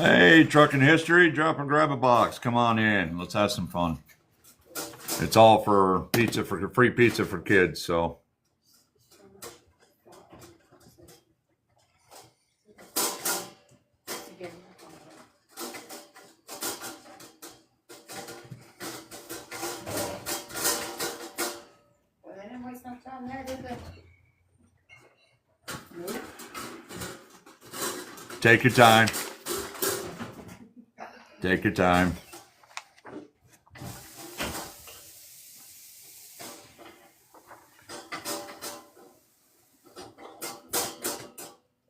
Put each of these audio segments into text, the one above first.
Hey, trucking history, drop and grab a box. Come on in. Let's have some fun. It's all for pizza, for free pizza for kids. So take your time. Take your time.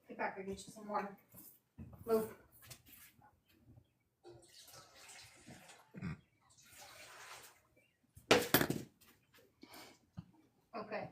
Get back and get you some water. Move. Okay.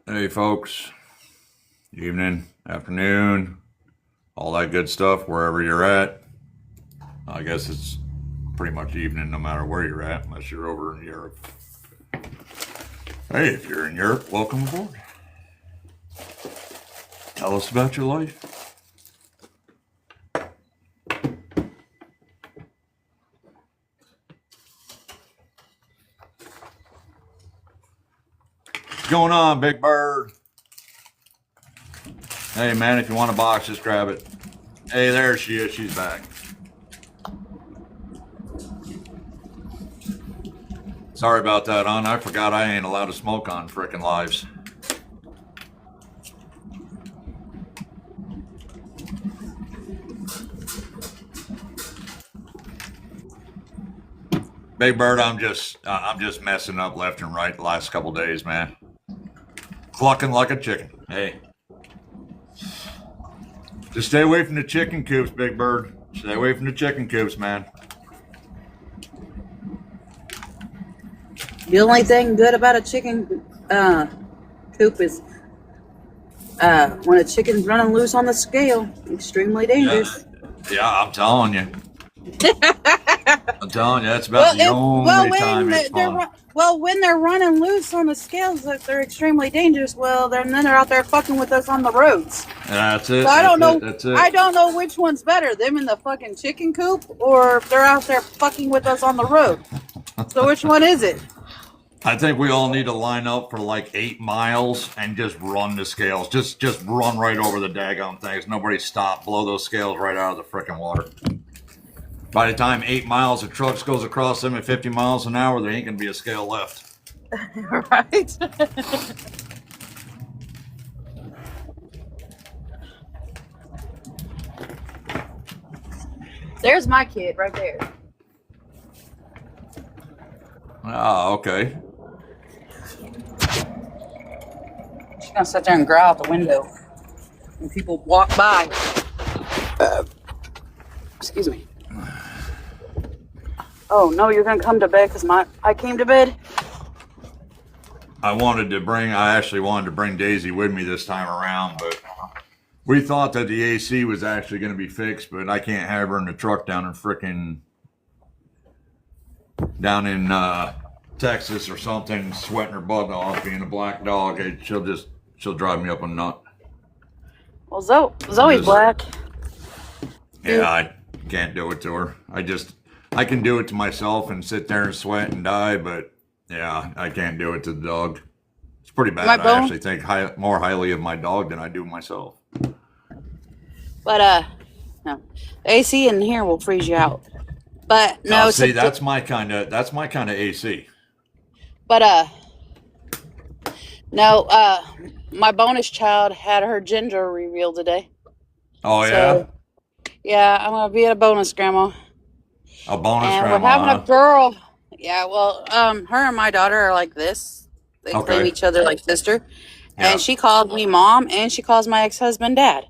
Hey, folks. Evening, afternoon, all that good stuff, wherever you're at. I guess it's pretty much evening no matter where you're at, unless you're over in Europe. Hey, if you're in Europe, welcome aboard. Tell us about your life. What's going on, Big Bird? Hey, man, if you want a box, just grab it. Hey, there she is. She's back. Sorry about that, hon. I forgot I ain't allowed to smoke on frickin' lives. Big Bird, I'm just messing up left and right the last couple days, man. Clucking like a chicken. Hey. Just stay away from the chicken coops, Big Bird. Stay away from the chicken coops, man. The only thing good about a chicken coop is when a chicken's running loose on the scale, extremely dangerous. Yeah, I'm telling you. I'm telling you, that's about the only time it's fun. When they're running loose on the scales, if they're extremely dangerous, then they're out there fucking with us on the roads. That's it. So I don't know. That's it. I don't know which one's better, them in the fucking chicken coop, or if they're out there fucking with us on the road. So which one is it? I think we all need to line up for like 8 miles and just run the scales. Just run right over the daggone things. Nobody stop. Blow those scales right out of the frickin' water. By the time 8 miles of trucks goes across them at 50 miles an hour, there ain't gonna be a scale left. Right. There's my kid right there. Ah, okay. She's gonna sit there and growl out the window when people walk by. Excuse me. Oh no, you're gonna come to bed because I came to bed. I actually wanted to bring Daisy with me this time around, but we thought that the AC was actually going to be fixed, but I can't have her in the truck down in Texas or something, sweating her butt off, being a black dog. She'll drive me up a nut. Well, Zoe's black. Yeah, I can't do it to her. I can do it to myself and sit there and sweat and die, but yeah, I can't do it to the dog. It's pretty bad. I actually think more highly of my dog than I do myself. But no, AC in here will freeze you out. But no, see, that's my kind of AC. But no, my bonus child had her gender reveal today. Oh yeah, So yeah, I'm gonna be a bonus grandma, a bonus and we're grandma, having a huh? girl. Yeah, well, her and my daughter are like this. They claim Okay. each other like sister, and Yeah. she calls me mom, and she calls my ex-husband dad.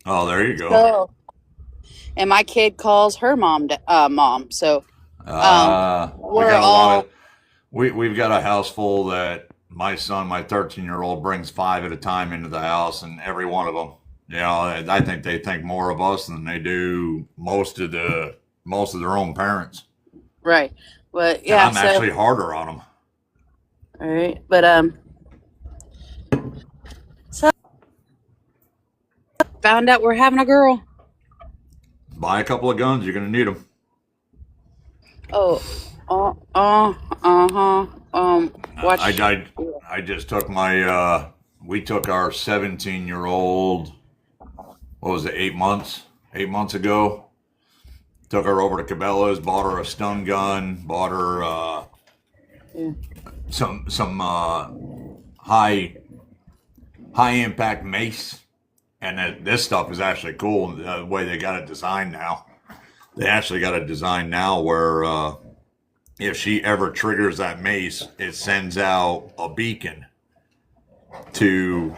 Oh, there you go. So, and my kid calls her mom. So, We we're got a lot of all we've got a house full that my son, my 13-year-old, brings 5 at a time into the house, and every one of them, you know, I think they think more of us than they do most of their own parents, right. But and yeah, I'm so actually harder on them. all right, but so found out we're having a girl. Buy a couple of guns, you're gonna need them. Oh, uh-huh. Watch. I just took my we took our 17-year-old, what was it, 8 months? 8 months ago. Took her over to Cabela's, bought her a stun gun, bought her Yeah. some high impact mace, and this stuff is actually cool. The way they got it designed now, they actually got it designed now where if she ever triggers that mace, it sends out a beacon to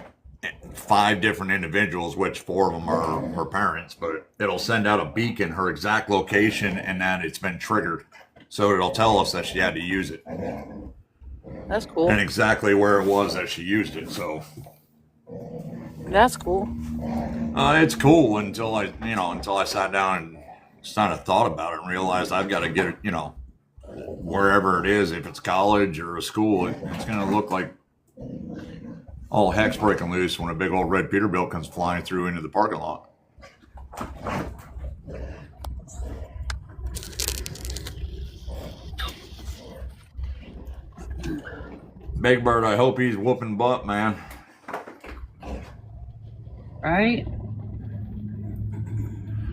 5 different individuals, which 4 of them are her parents, but it'll send out a beacon, her exact location, and that it's been triggered. So it'll tell us that she had to use it That's cool. and exactly where it was that she used it. So That's cool. it's cool until I sat down and just kind of thought about it and realized I've got to get it, wherever it is, if it's college or a school, it's going to look like all heck's breaking loose when a big old red Peterbilt comes flying through into the parking lot. Big Bird, I hope he's whooping butt, man. Right?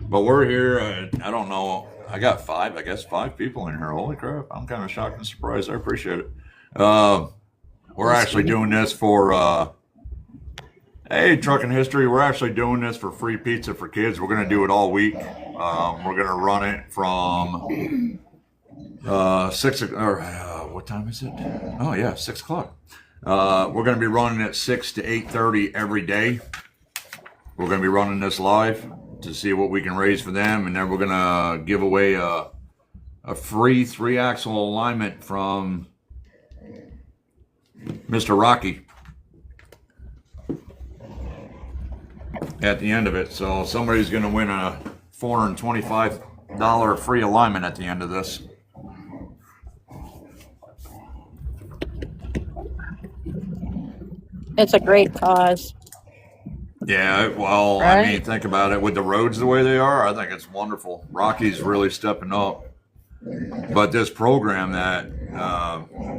But we're here. I don't know. I got 5 people in here. Holy crap. I'm kind of shocked and surprised. I appreciate it. We're actually doing this for, hey, Trucking History. We're actually doing this for free pizza for kids. We're going to do it all week. We're going to run it from 6 or what time is it? Oh, yeah, 6 o'clock. We're going to be running at 6 to 8:30 every day. We're going to be running this live to see what we can raise for them, and then we're going to give away a free 3-axle alignment from Mr. Rocky at the end of it. So somebody's going to win a $425 free alignment at the end of this. It's a great cause. Yeah, well, Right? I mean, think about it. With the roads the way they are, I think it's wonderful. Rocky's really stepping up. But this program that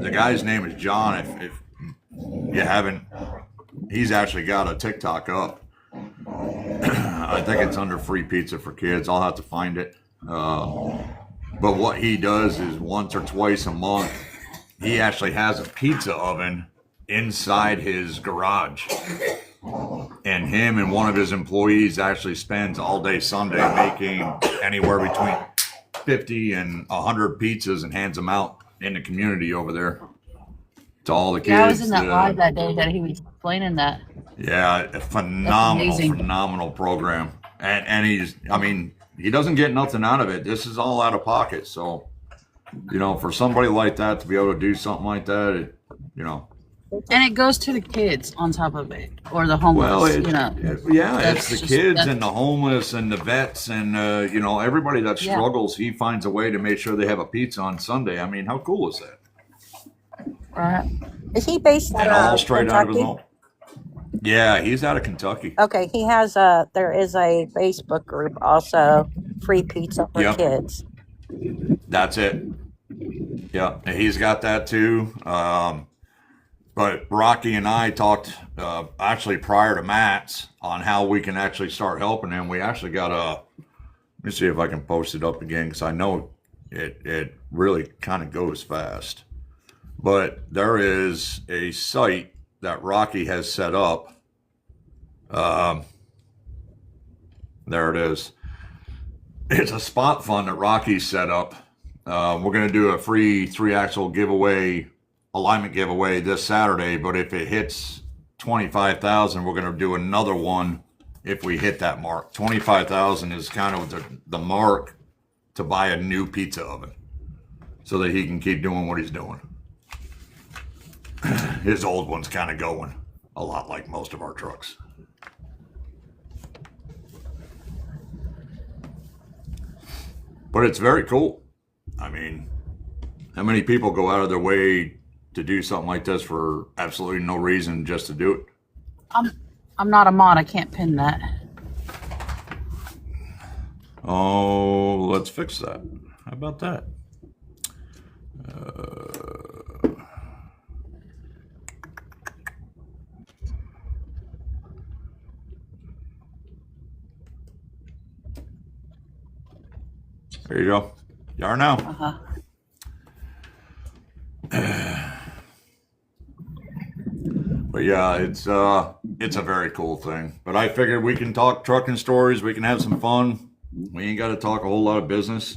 the guy's name is John. If you haven't, he's actually got a TikTok up. I think it's under Free Pizza for Kids. I'll have to find it. But what he does is once or twice a month, he actually has a pizza oven inside his garage. And him and one of his employees actually spends all day Sunday making anywhere between 50 and 100 pizzas and hands them out in the community over there to all the kids. Yeah, I was in that live that day that he was explaining that. Yeah, a phenomenal program. And he doesn't get nothing out of it. This is all out of pocket. So, for somebody like that to be able to do something like that, And it goes to the kids on top of it, or the homeless. Well, That's it's the just- kids that's- and the homeless and the vets and everybody that Yeah. struggles. He finds a way to make sure they have a pizza on Sunday. I mean, how cool is that? Right. Is he based And out all of straight out of his Kentucky? home. Yeah, he's out of Kentucky. Okay, there is a Facebook group also, Free Pizza for Yep. Kids. That's it. Yeah, and he's got that too. But Rocky and I talked actually prior to Matt's on how we can actually start helping him. We actually got let me see if I can post it up again because I know it really kind of goes fast. But there is a site that Rocky has set up. There it is. It's a spot fund that Rocky's set up. We're going to do a free 3-axle giveaway, alignment giveaway this Saturday. But if it hits 25,000, we're going to do another one if we hit that mark. 25,000 is kind of the mark to buy a new pizza oven so that he can keep doing what he's doing. His old one's kind of going a lot like most of our trucks. But it's very cool. I mean, how many people go out of their way to do something like this for absolutely no reason just to do it? I'm not a mod. I can't pin that. Oh, let's fix that. How about that? There you go. You are now. Uh-huh. But yeah, it's a very cool thing. But I figured we can talk trucking stories. We can have some fun. We ain't got to talk a whole lot of business.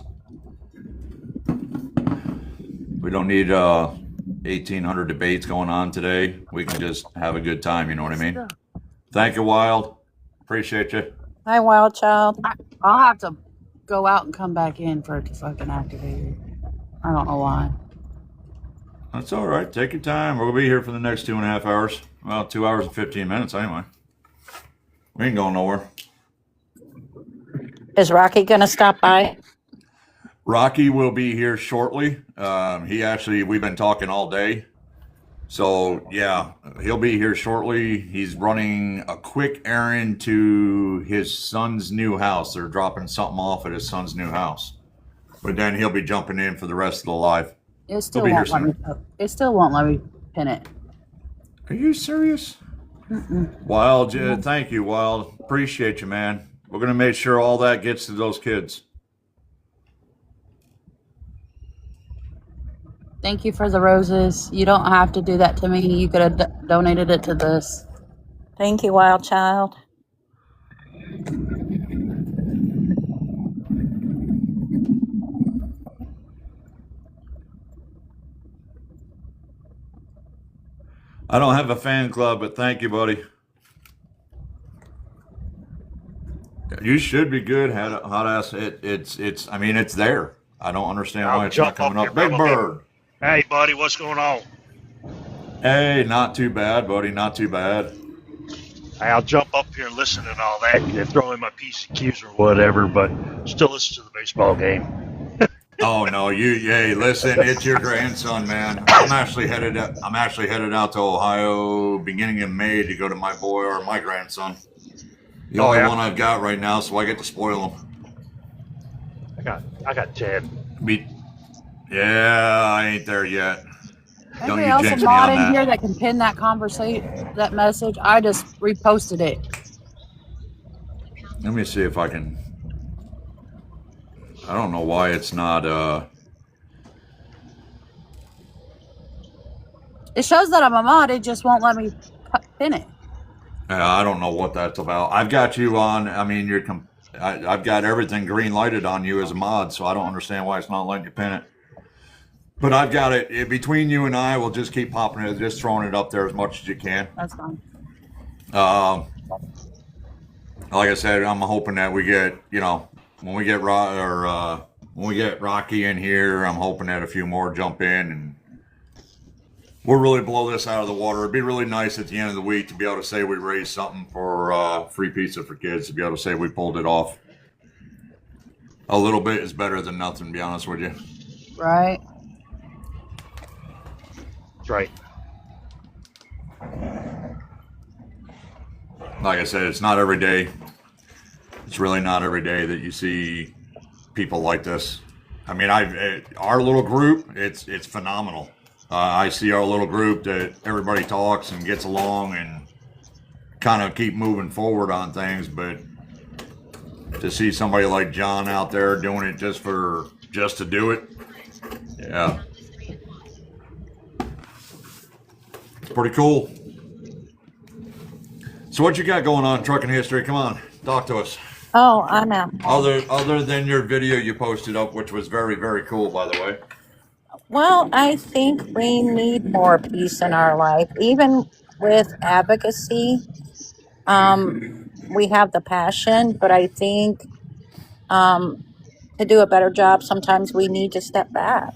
We don't need 1,800 debates going on today. We can just have a good time. You know what I mean? Thank you, Wild. Appreciate you. Hi, Wild Child. I'll have to go out and come back in for it to fucking activate it. I don't know why. That's all right. Take your time. We'll be here for the next 2.5 hours. Well, 2 hours and 15 minutes anyway. We ain't going nowhere. Is Rocky going to stop by? Rocky will be here shortly. We've been talking all day. So, yeah, he'll be here shortly. He's running a quick errand to his son's new house. They're dropping something off at his son's new house. But then he'll be jumping in for the rest of the live. It still won't let me. It still won't let me pin it. Are you serious? Wild, thank you, Wild. Appreciate you, man. We're going to make sure all that gets to those kids. Thank you for the roses. You don't have to do that to me. You could have donated it to this. Thank you, Wild Child. I don't have a fan club, but thank you, buddy. You should be good. Hot ass. It's. I mean, it's there. I don't understand why it's not coming up. Big Bird. Hey, buddy, what's going on? Hey, not too bad, buddy. Not too bad. Hey, I'll jump up here and listen and all that, and throw in my PCQs or whatever, but still listen to the baseball game. Oh no, hey, listen, it's your grandson, man. I'm actually headed out to Ohio beginning of May to go to my boy or my grandson. The only one I've got right now, so I get to spoil him. I got 10. Yeah, I ain't there yet. Don't Anybody you else jinx a me mod on in that. here that can pin that message? I just reposted it. Let me see if I can. I don't know why it's not. It shows that I'm a mod. It just won't let me pin it. I don't know what that's about. I've got you on. I mean, I've got everything green lighted on you as a mod, so I don't understand why it's not letting you pin it. But I've got it between you and I. We'll just keep popping it, just throwing it up there as much as you can. That's fine. Like I said, I'm hoping that we get, when we get Rocky in here, I'm hoping that a few more jump in and we'll really blow this out of the water. It'd be really nice at the end of the week to be able to say we raised something for free pizza for kids, to be able to say we pulled it off. A little bit is better than nothing, to be honest with you. Right. That's right. Like I said, it's not every day. It's really not every day that you see people like this. I mean, our little group, it's phenomenal. I see our little group that everybody talks and gets along and kind of keep moving forward on things, but to see somebody like John out there doing it just to do it, yeah, it's pretty cool. So what you got going on in trucking history? Come on, talk to us. Oh, I'm out. Other than your video you posted up, which was very, very cool, by the way. Well, I think we need more peace in our life, even with advocacy. We have the passion, but I think to do a better job, sometimes we need to step back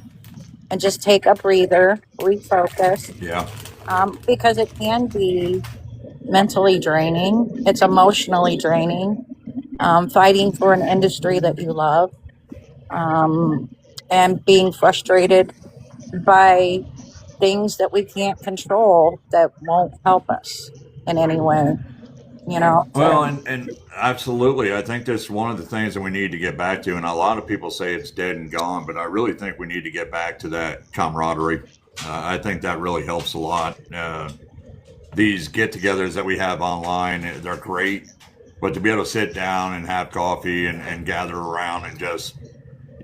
and just take a breather, refocus, Yeah. because it can be mentally draining. It's emotionally draining. Fighting for an industry that you love, and being frustrated by things that we can't control that won't help us in any way. Well, and absolutely, I think that's one of the things that we need to get back to. And a lot of people say it's dead and gone, but I really think we need to get back to that camaraderie. I think that really helps a lot. These get-togethers that we have online, they're great, but to be able to sit down and have coffee and gather around and just,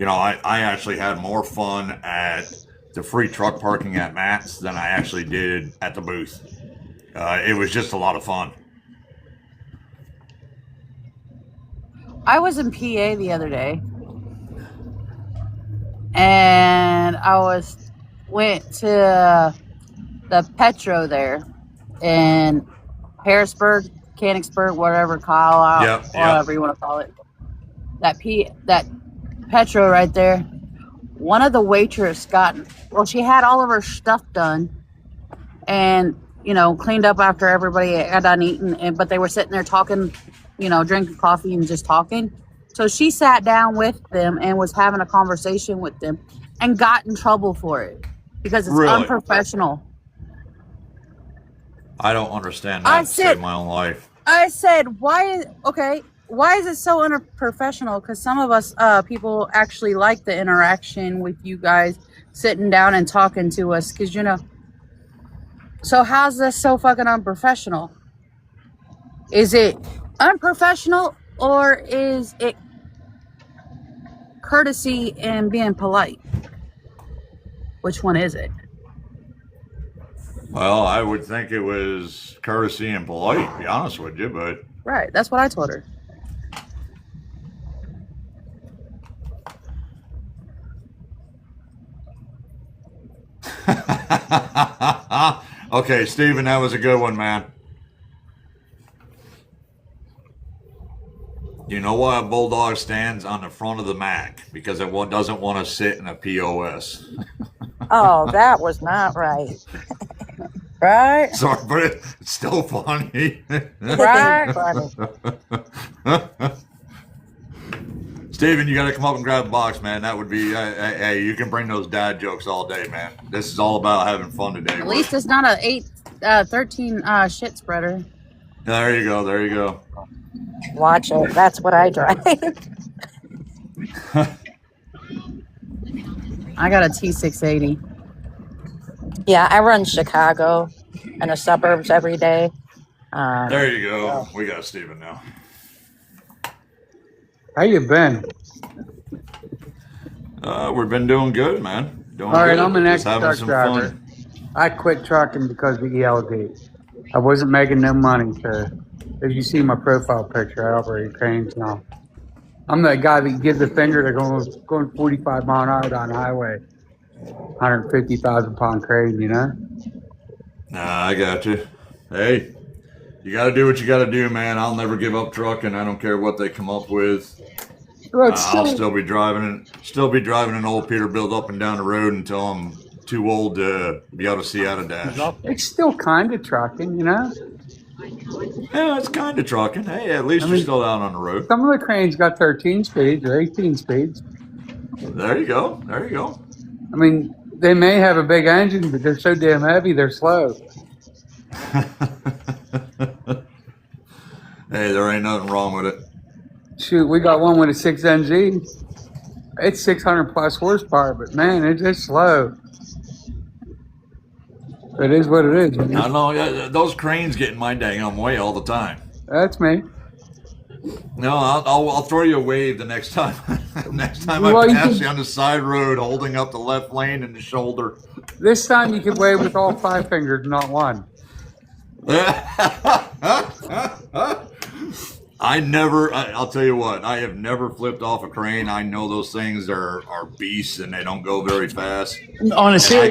I actually had more fun at the free truck parking at Matt's than I actually did at the booth. It was just a lot of fun. I was in PA the other day, and went to the Petro there in Harrisburg, Mechanicsburg, whatever, Colorado, whatever you want to call it. That Petro right there. One of the waitress she had all of her stuff done, and cleaned up after everybody got done eating, but they were sitting there talking, drinking coffee and just talking. So she sat down with them and was having a conversation with them and got in trouble for it because it's unprofessional. I don't understand that to save my own life. I said, why is it so unprofessional? Because some of us people actually like the interaction with you guys sitting down and talking to us because, so how's this so fucking unprofessional? Is it unprofessional or is it courtesy and being polite? Which one is it? Well, I would think it was courtesy and polite, to be honest with you, but... Right, that's what I told her. Okay, Steven, that was a good one, man. You know why a bulldog stands on the front of the Mac? Because it doesn't want to sit in a POS. Oh, that was not right. Right? Sorry, but it's still funny. Right. Steven, you got to come up and grab a box, man. That would be, hey, you can bring those dad jokes all day, man. This is all about having fun today. At least it's not a 13 shit spreader. There you go. Watch it. That's what I drive. I got a T680. Yeah, I run Chicago and the suburbs every day. There you go. We got Steven now. How you been? We've been doing good, man. All right, good. I'm an Just ex-truck driver. I quit trucking because of ELD. I wasn't making no money, so as you see my profile picture, I operate cranes now. I'm the guy that gives the finger to going 45 mile an hour down the highway. 150,000 pound crane, Nah, I got you. Hey, you got to do what you got to do, man. I'll never give up trucking. I don't care what they come up with. I'll still be driving an old Peterbilt up and down the road until I'm too old to be able to see out of dash. It's still kind of trucking, Yeah, it's kind of trucking. Hey, at least you're still out on the road. Some of the cranes got 13 speeds or 18 speeds. There you go. I mean, they may have a big engine, but they're so damn heavy, they're slow. Hey, there ain't nothing wrong with it. Shoot, we got one with a 6NZ. It's 600 plus horsepower, but man, it's slow. It is what it is. I know. Yeah, those cranes get in my dang way all the time. That's me. No, I'll throw you a wave the next time. Next time I pass you on the side road, holding up the left lane and the shoulder. This time you can wave with all 5 fingers, not one. I'll tell you what, I have never flipped off a crane. I know those things are beasts and they don't go very fast. On a And serious,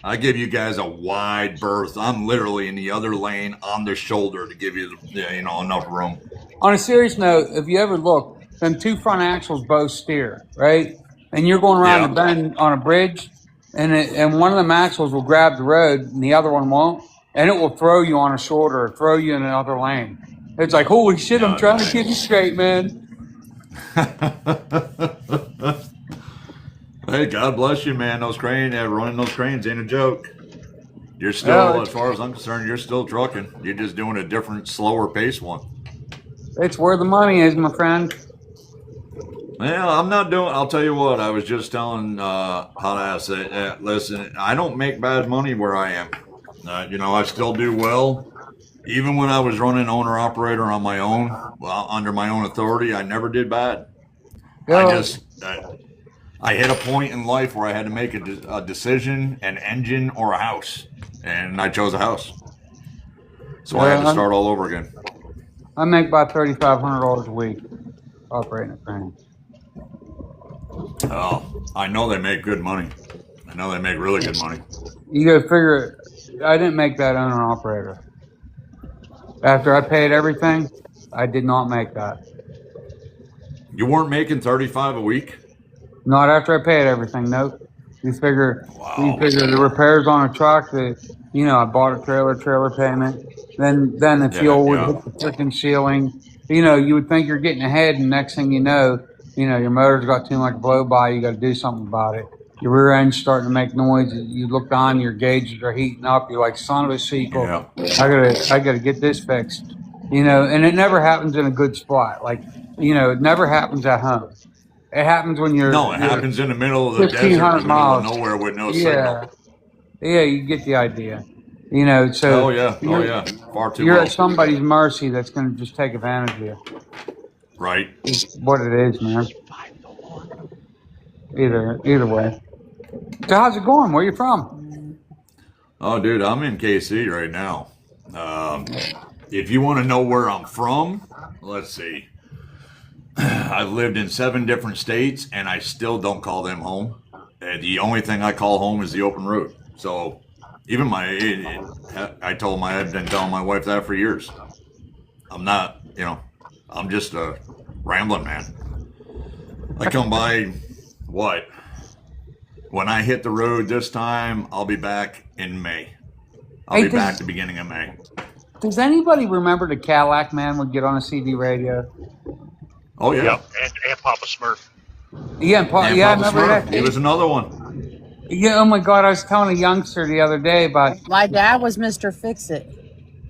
I give you guys a wide berth. I'm literally in the other lane on the shoulder to give you enough room. on a serious note, if you ever look, them two front axles both steer, right? And you're going around the bend on a bridge, and one of them axles will grab the road and the other one won't, and it will throw you on a shoulder or throw you in another lane. It's like, holy shit, I'm trying to keep you straight, man. Hey, God bless you, man. Running those cranes ain't a joke. You're still, as far as I'm concerned, you're still trucking. You're just doing a different, slower pace one. It's where the money is, my friend. Well, I'll tell you what, I was just telling, how to say, listen, I don't make bad money where I am. I still do well. Even when I was running owner-operator on my own, under my own authority, I never did bad. I hit a point in life where I had to make a decision, an engine or a house, and I chose a house. So I had to start all over again. I make about $3,500 a week operating a crane. Oh, I know they make good money. I know they make really good money. You got to figure, I didn't make that owner-operator. After I paid everything, I did not make that. You weren't making 35 a week? Not after I paid everything, nope. You figure the repairs on a truck that, I bought a trailer payment. Then the fuel would hit the freaking ceiling. You would think you're getting ahead, and next thing you know, your motor's got too much blow by, you got to do something about it. Your rear end's starting to make noise. You look on, your gauges are heating up. You're like, son of a sequel. Yeah. I gotta get this fixed. And it never happens in a good spot. Like, it never happens at home. It happens when you're... No, it happens in the middle of the desert, in the middle of nowhere with no signal. Yeah, you get the idea. So... Oh, yeah. Far too You're low. at somebody's mercy that's going to just take advantage of you. Right. It's what it is, man. Either way. So how's it going? Where you from? Oh, dude, I'm in KC right now. If you want to know where I'm from, let's see. I've lived in 7 different states, and I still don't call them home. The only thing I call home is the open road. So even I've been telling my wife that for years. I'm not, I'm just a rambling man. I come by, when I hit the road this time, I'll be back in May. I'll be back the beginning of May. Does anybody remember the Cadillac Man would get on a CD radio? Oh, yeah. Yep, and Papa Smurf. Yeah, I remember that. He was another one. Yeah, oh my God, I was telling a youngster the other day about... My dad was Mr. Fix-It.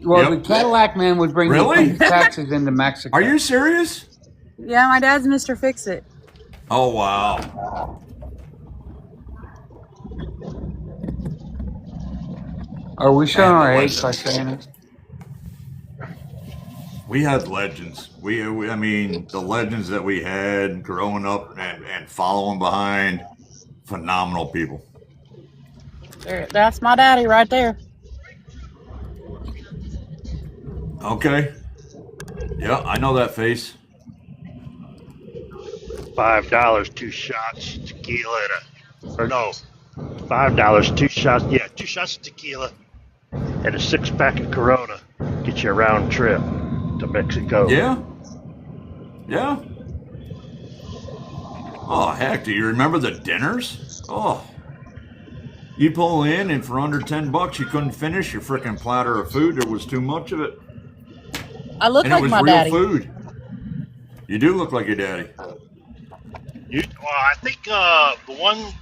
Well, the Cadillac Man would bring the taxes into Mexico. Are you serious? Yeah, my dad's Mr. Fix-It. Oh, wow. Are we showing our age by saying it? We had legends. I mean, the legends that we had growing up and following behind, phenomenal people. That's my daddy right there. Okay. Yeah, I know that face. $5, 2 shots tequila, or no, $5, 2 shots. Yeah, 2 shots of tequila and a 6-pack of Corona. Get you a round trip to Mexico. Yeah. Oh, heck, do you remember the dinners? Oh. You pull in, and for under $10, you couldn't finish your freaking platter of food. There was too much of it. I look like my daddy. And it was real food. You do look like your daddy. I think the one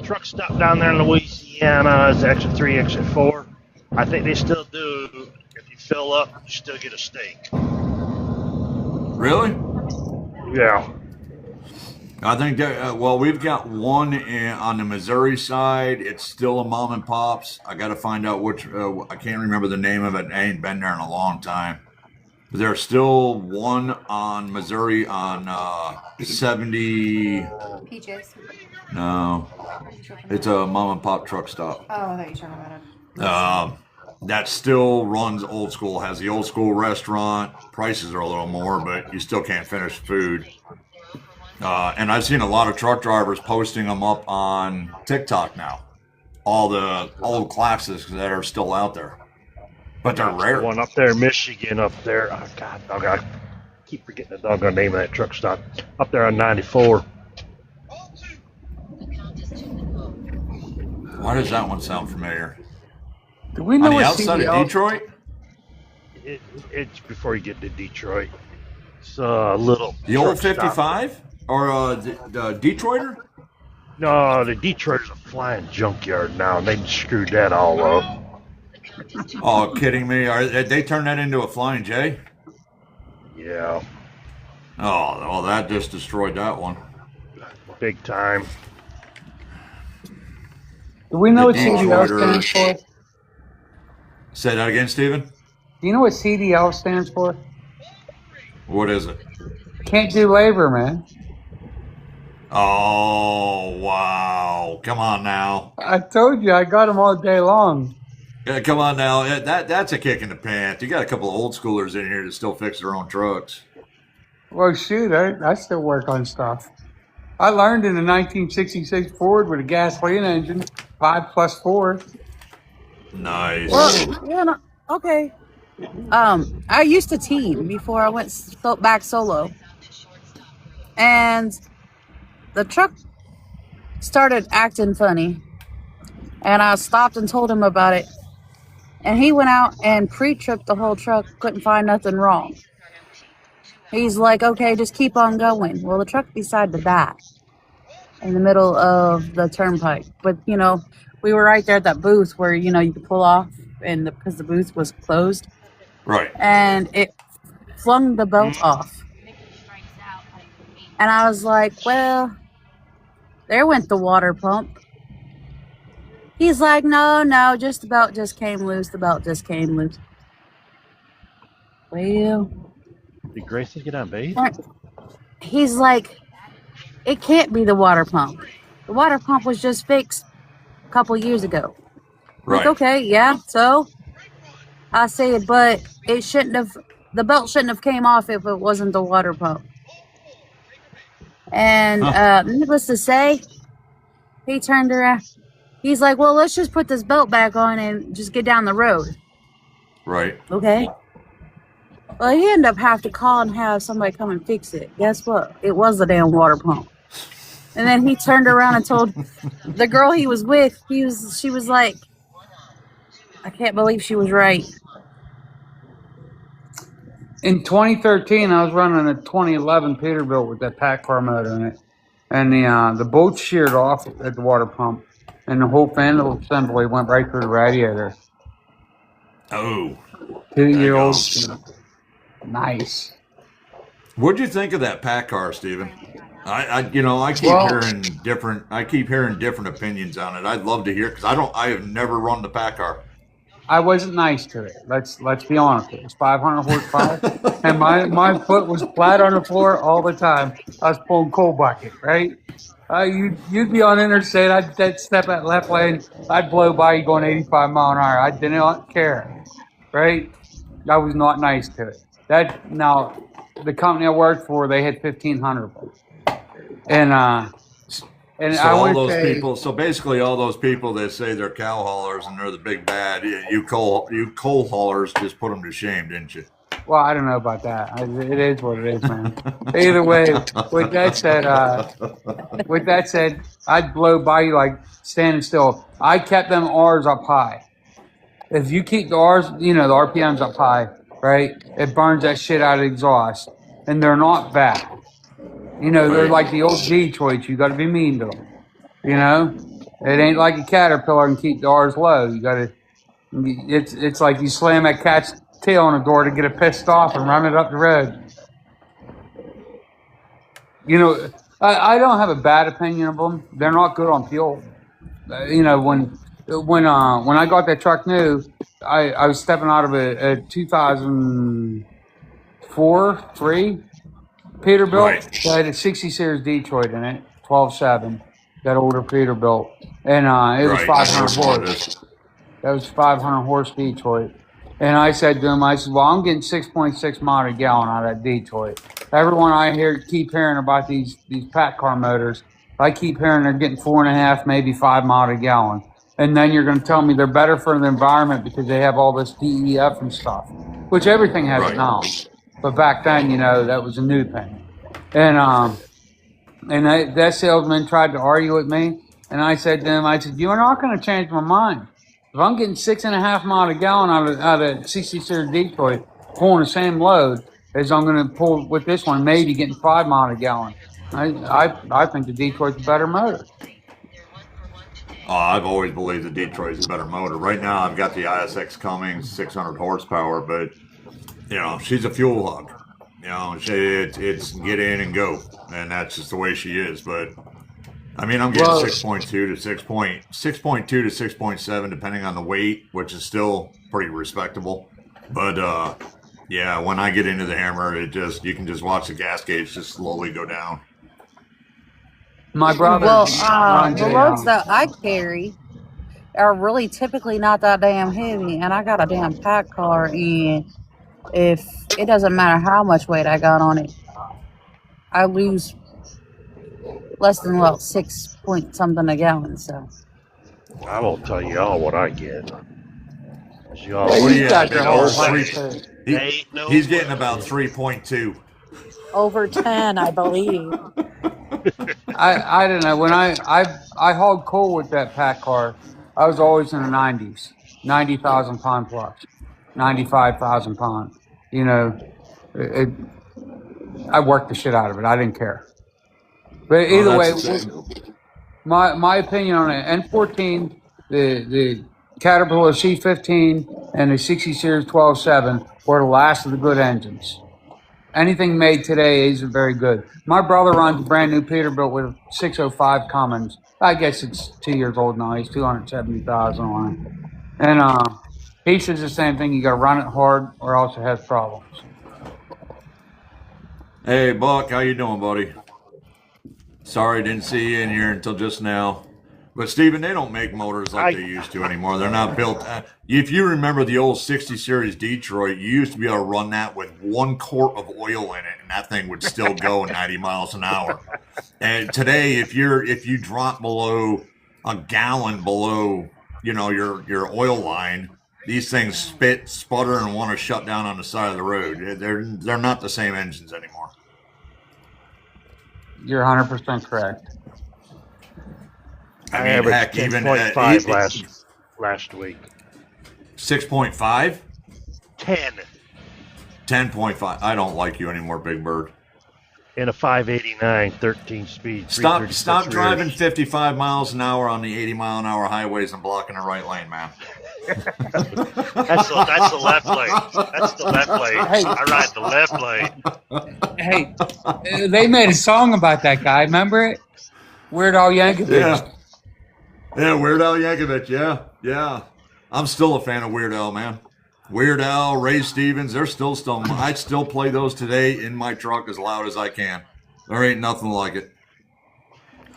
truck stop down there in Louisiana is exit 3, exit 4. I think they still do. If you fill up, you still get a steak. Really? Yeah. I think that, we've got one on the Missouri side. It's still a mom and pops. I got to find out which, I can't remember the name of it. I ain't been there in a long time. But there's still one on Missouri on 70. Peaches. No. It's a mom and pop truck stop. Oh, I thought you were talking about it. that still runs old school, has the old school restaurant. Prices are a little more, but you still can't finish food. And I've seen a lot of truck drivers posting them up on TikTok now. All the old classics that are still out there. But they're rare. The one up there in Michigan, up there. Oh, God, I keep forgetting the doggone name of that truck stop. Up there on 94. Why does that one sound familiar? Do we know on the what outside CDL? of Detroit? It's before you get to Detroit. It's a little. The old truck 55? stop. Or the Detroiter? No, the Detroiter's a flying junkyard now, and they screwed that all up. Oh, kidding me? They turned that into a Flying J? Yeah. Oh, well, that just destroyed that one. Big time. Do we know what The CDL Detroiter. stands for? Say that again, Steven? Do you know what CDL stands for? What is it? Can't do labor, man. Oh, wow. Come on now. I told you, I got them all day long. Yeah, come on now. That's a kick in the pants. You got a couple of old schoolers in here that still fix their own trucks. Well, shoot, I still work on stuff. I learned in a 1966 Ford with a gasoline engine, 5+4. Nice. Well, yeah, no, okay. I used to team before I went back solo, and the truck started acting funny, and I stopped and told him about it, and he went out and pre-tripped the whole truck, couldn't find nothing wrong. He's like, okay, just keep on going. Well, the truck decided to die in the middle of the turnpike, but we were right there at that booth where you could pull off, and because the booth was closed. Right. And it flung the belt off. And I was like, well, there went the water pump. He's like, no, just the belt just came loose. The belt just came loose. Well, Did Grayson get on base? he's like, it can't be the water pump. The water pump was just fixed a couple years ago. Right. Like, okay, yeah, so I said, but the belt shouldn't have came off if it wasn't the water pump. And needless to say, he turned around. He's like, well, let's just put this belt back on and just get down the road. Right. Okay. Well, he ended up having to call and have somebody come and fix it. Guess what? It was the damn water pump. And then he turned around and told the girl he was with, she was like, I can't believe she was right. In 2013, I was running a 2011 Peterbilt with that pack car motor in it, and the bolt sheared off at the water pump, and the whole fan assembly went right through the radiator. Oh. 2-year-old. Nice. What'd you think of that pack car, Steven? I keep hearing different opinions on it. I'd love to hear, because I have never run the pack car. I wasn't nice to it. Let's be honest. It was 500 horsepower, and my foot was flat on the floor all the time. I was pulling coal bucket, right? You'd be on interstate. I'd step at left lane. I'd blow by you going 85 mile an hour. I did not care, right? I was not nice to it. Now, the company I worked for, they had 1,500 of them, and So I all would those say, people, so basically all those people that say they're cow haulers and they're the big bad, you coal haulers just put them to shame, didn't you? well, I don't know about that. It is what it is, man. Either way, with that said, I'd blow by you like standing still. I kept them R's up high. If you keep the R's, the RPMs up high, right? It burns that shit out of the exhaust, and they're not bad. They're Right. like the old Detroits. You got to be mean to them. It ain't like a Caterpillar and keep the R's low. You got to. It's like you slam that cat's tail on the door to get it pissed off and run it up the road. I don't have a bad opinion of them. They're not good on fuel. When I got that truck new, I was stepping out of a 2004-3 Peterbilt. Right. That had a 60 series Detroit in it, 12.7, that older Peterbilt, and it was Right. 500 horse. That was 500 horse Detroit. And I said to him, I said, well, I'm getting 6.6 mile a gallon out of that Detroit. Everyone I keep hearing about these pack car motors, I keep hearing they're getting 4.5, maybe 5 mile a gallon. And then you're going to tell me they're better for the environment because they have all this DEF and stuff, which everything has Right. now. But back then, that was a new thing. And that salesman tried to argue with me. And I said to him, I said, you're not going to change my mind. If I'm getting 6.5 mile a gallon out of 60 series Detroit, pulling the same load as I'm going to pull with this one, maybe getting 5 mile a gallon. I think the Detroit's a better motor. Oh, I've always believed the Detroit's a better motor. Right now, I've got the ISX Cummings 600 horsepower, but she's a fuel hog. It's get in and go, and that's just the way she is. But I mean, I'm getting 6.2 to 6.2 to 6.7, depending on the weight, which is still pretty respectable. But yeah, when I get into the hammer, you can just watch the gas gauge just slowly go down. My brother. Well, the loads that I carry are really typically not that damn heavy, and I got a damn pack car, and if it doesn't matter how much weight I got on it, I lose less than 6 point something a gallon. So I won't tell you all what I get. He's got your whole He's getting about 3.2. Over 10, I believe. I don't know. When I hauled coal with that pack car, I was always in the 90s, 90,000 pound plus, 95,000 pound. I worked the shit out of it. I didn't care. But either way, my opinion on it, N14, the Caterpillar C15, and the 60 Series 12.7 were the last of the good engines. Anything made today isn't very good. My brother runs a brand new Peterbilt with 605 Cummins. I guess it's 2 years old now. He's 270,000 on it. And he says the same thing. You got to run it hard or else it has problems. Hey, Buck, how you doing, buddy? Sorry, didn't see you in here until just now. But, Steven, they don't make motors like they used to anymore. They're not built. If you remember the old 60 Series Detroit, you used to be able to run that with 1 quart of oil in it, and that thing would still go 90 miles an hour. And today, if you drop below a gallon below, your oil line, these things spit, sputter, and want to shut down on the side of the road. They're not the same engines anymore. You're 100% correct. I averaged 10.5 last week. 6.5? 10. 10.5. I don't like you anymore, Big Bird. In a 589, 13 speed. Stop driving 55 miles an hour on the 80 mile an hour highways and blocking the right lane, man. That's the left lane. That's the left lane. Hey. I ride the left lane. Hey, they made a song about that guy. Remember it? Weird Al Yankovic. Yeah, Weird Al Yankovic. Yeah. I'm still a fan of Weird Al, man. Weird Al, Ray Stevens, they're still. I still play those today in my truck as loud as I can. There ain't nothing like it.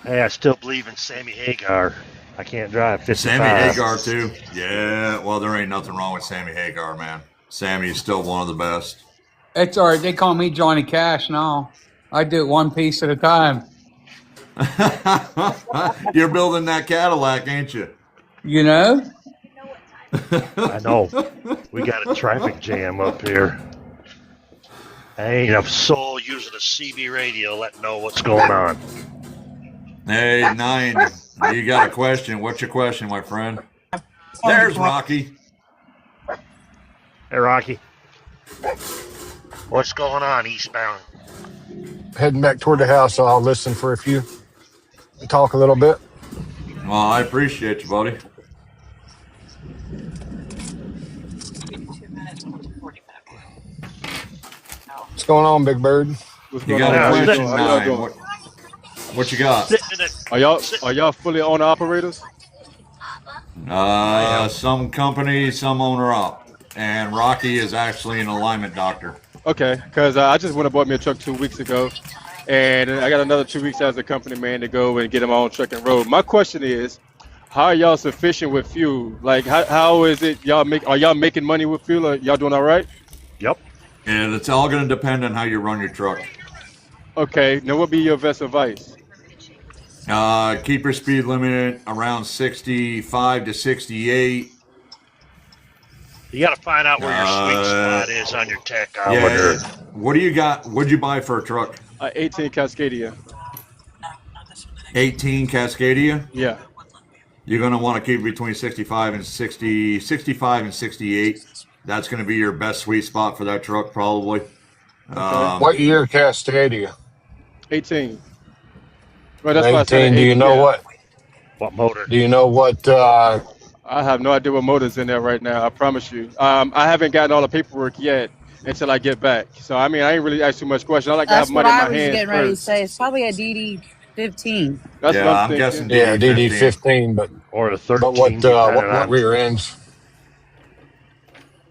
Hey, I still believe in Sammy Hagar. I can't drive 55. Sammy Hagar, too. Yeah, well, there ain't nothing wrong with Sammy Hagar, man. Sammy's still one of the best. It's all right. They call me Johnny Cash now. I do it one piece at a time. You're building that Cadillac, ain't you? You know? I know. We got a traffic jam up here. I ain't a soul using a CB radio letting know what's going on. Hey, 9. You got a question. What's your question, my friend? There's Rocky. Hey, Rocky. What's going on eastbound? Heading back toward the house, so I'll listen for a few and talk a little bit. Well, I appreciate you, buddy. What's going on, Big Bird? You got a question, 9. What you got? Are y'all fully owner operators? Some company, some owner op. And Rocky is actually an alignment doctor. Okay, because I just went and bought me a truck 2 weeks ago, and I got another 2 weeks as a company man to go and get in my own truck and road. My question is, how are y'all sufficient with fuel? Like, how is it are y'all making money with fuel? Or y'all doing all right? Yep. And it's all going to depend on how you run your truck. Okay, now what be your best advice? Keep your speed limit around 65 to 68. You got to find out where your sweet Uh, spot is on your yeah. tachometer. What do you got? What'd you buy for a truck? 18 Cascadia. 18 Cascadia. Yeah. You're going to want to keep it between 65 and 60, 65 and 68. That's going to be your best sweet spot for that truck, probably. Okay. What year Cascadia? 18. Well, An that's why I said an 18. Do 8. you know Yeah. what? What motor? Do you know what? I have no idea what motor's in there right now. I promise you. I haven't gotten all the paperwork yet until I get back. So I mean, I ain't really asked too much questions. I like to have That's what money in I my was hands getting ready to first. say. It's probably a DD15. That's what Yeah, I'm I'm guessing thinking. Yeah, DD15. DD15. Or a But 13, depending what on. rear ends?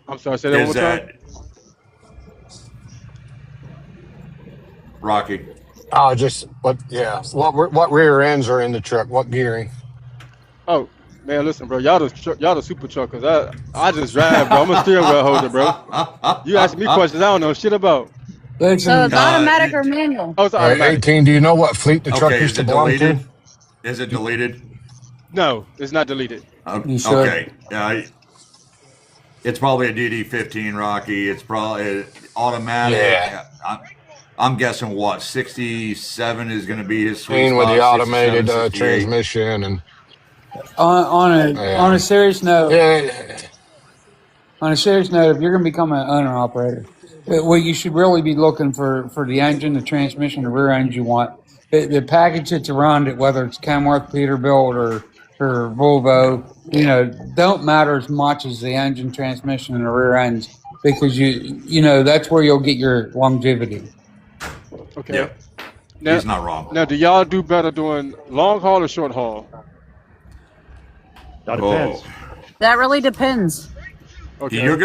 I'm sorry. Say that one Is more time. that Rocky? Oh, just what? Yeah. What rear ends are in the truck? What gearing? Oh man, listen, bro. Y'all the super truckers. I just drive, bro. I'm a steering wheel holder, bro. You asking me questions I don't know shit about. So Listen, it's automatic or manual? Oh, it's All right, automatic. 18. Do you know what fleet the truck Okay, used is to it belong to? deleted? Is it deleted? No, it's not deleted. you should. Okay. It's probably a DD15, Rocky. It's probably automatic. Yeah. I'm guessing what 67 is going to be his sweet With the spot. 67, automated 68. transmission and On a serious note, yeah, if you're going to become an owner operator, what you should really be looking for the engine, the transmission, the rear end you want. The package that's around it, whether it's Kenworth, Peterbilt, or Yeah. Volvo, don't matter as much as the engine, transmission, and the rear ends because that's where you'll get your longevity. Okay. Yep. Now, He's not wrong. now, do y'all do better doing long haul or short haul? That depends. That really depends. Okay.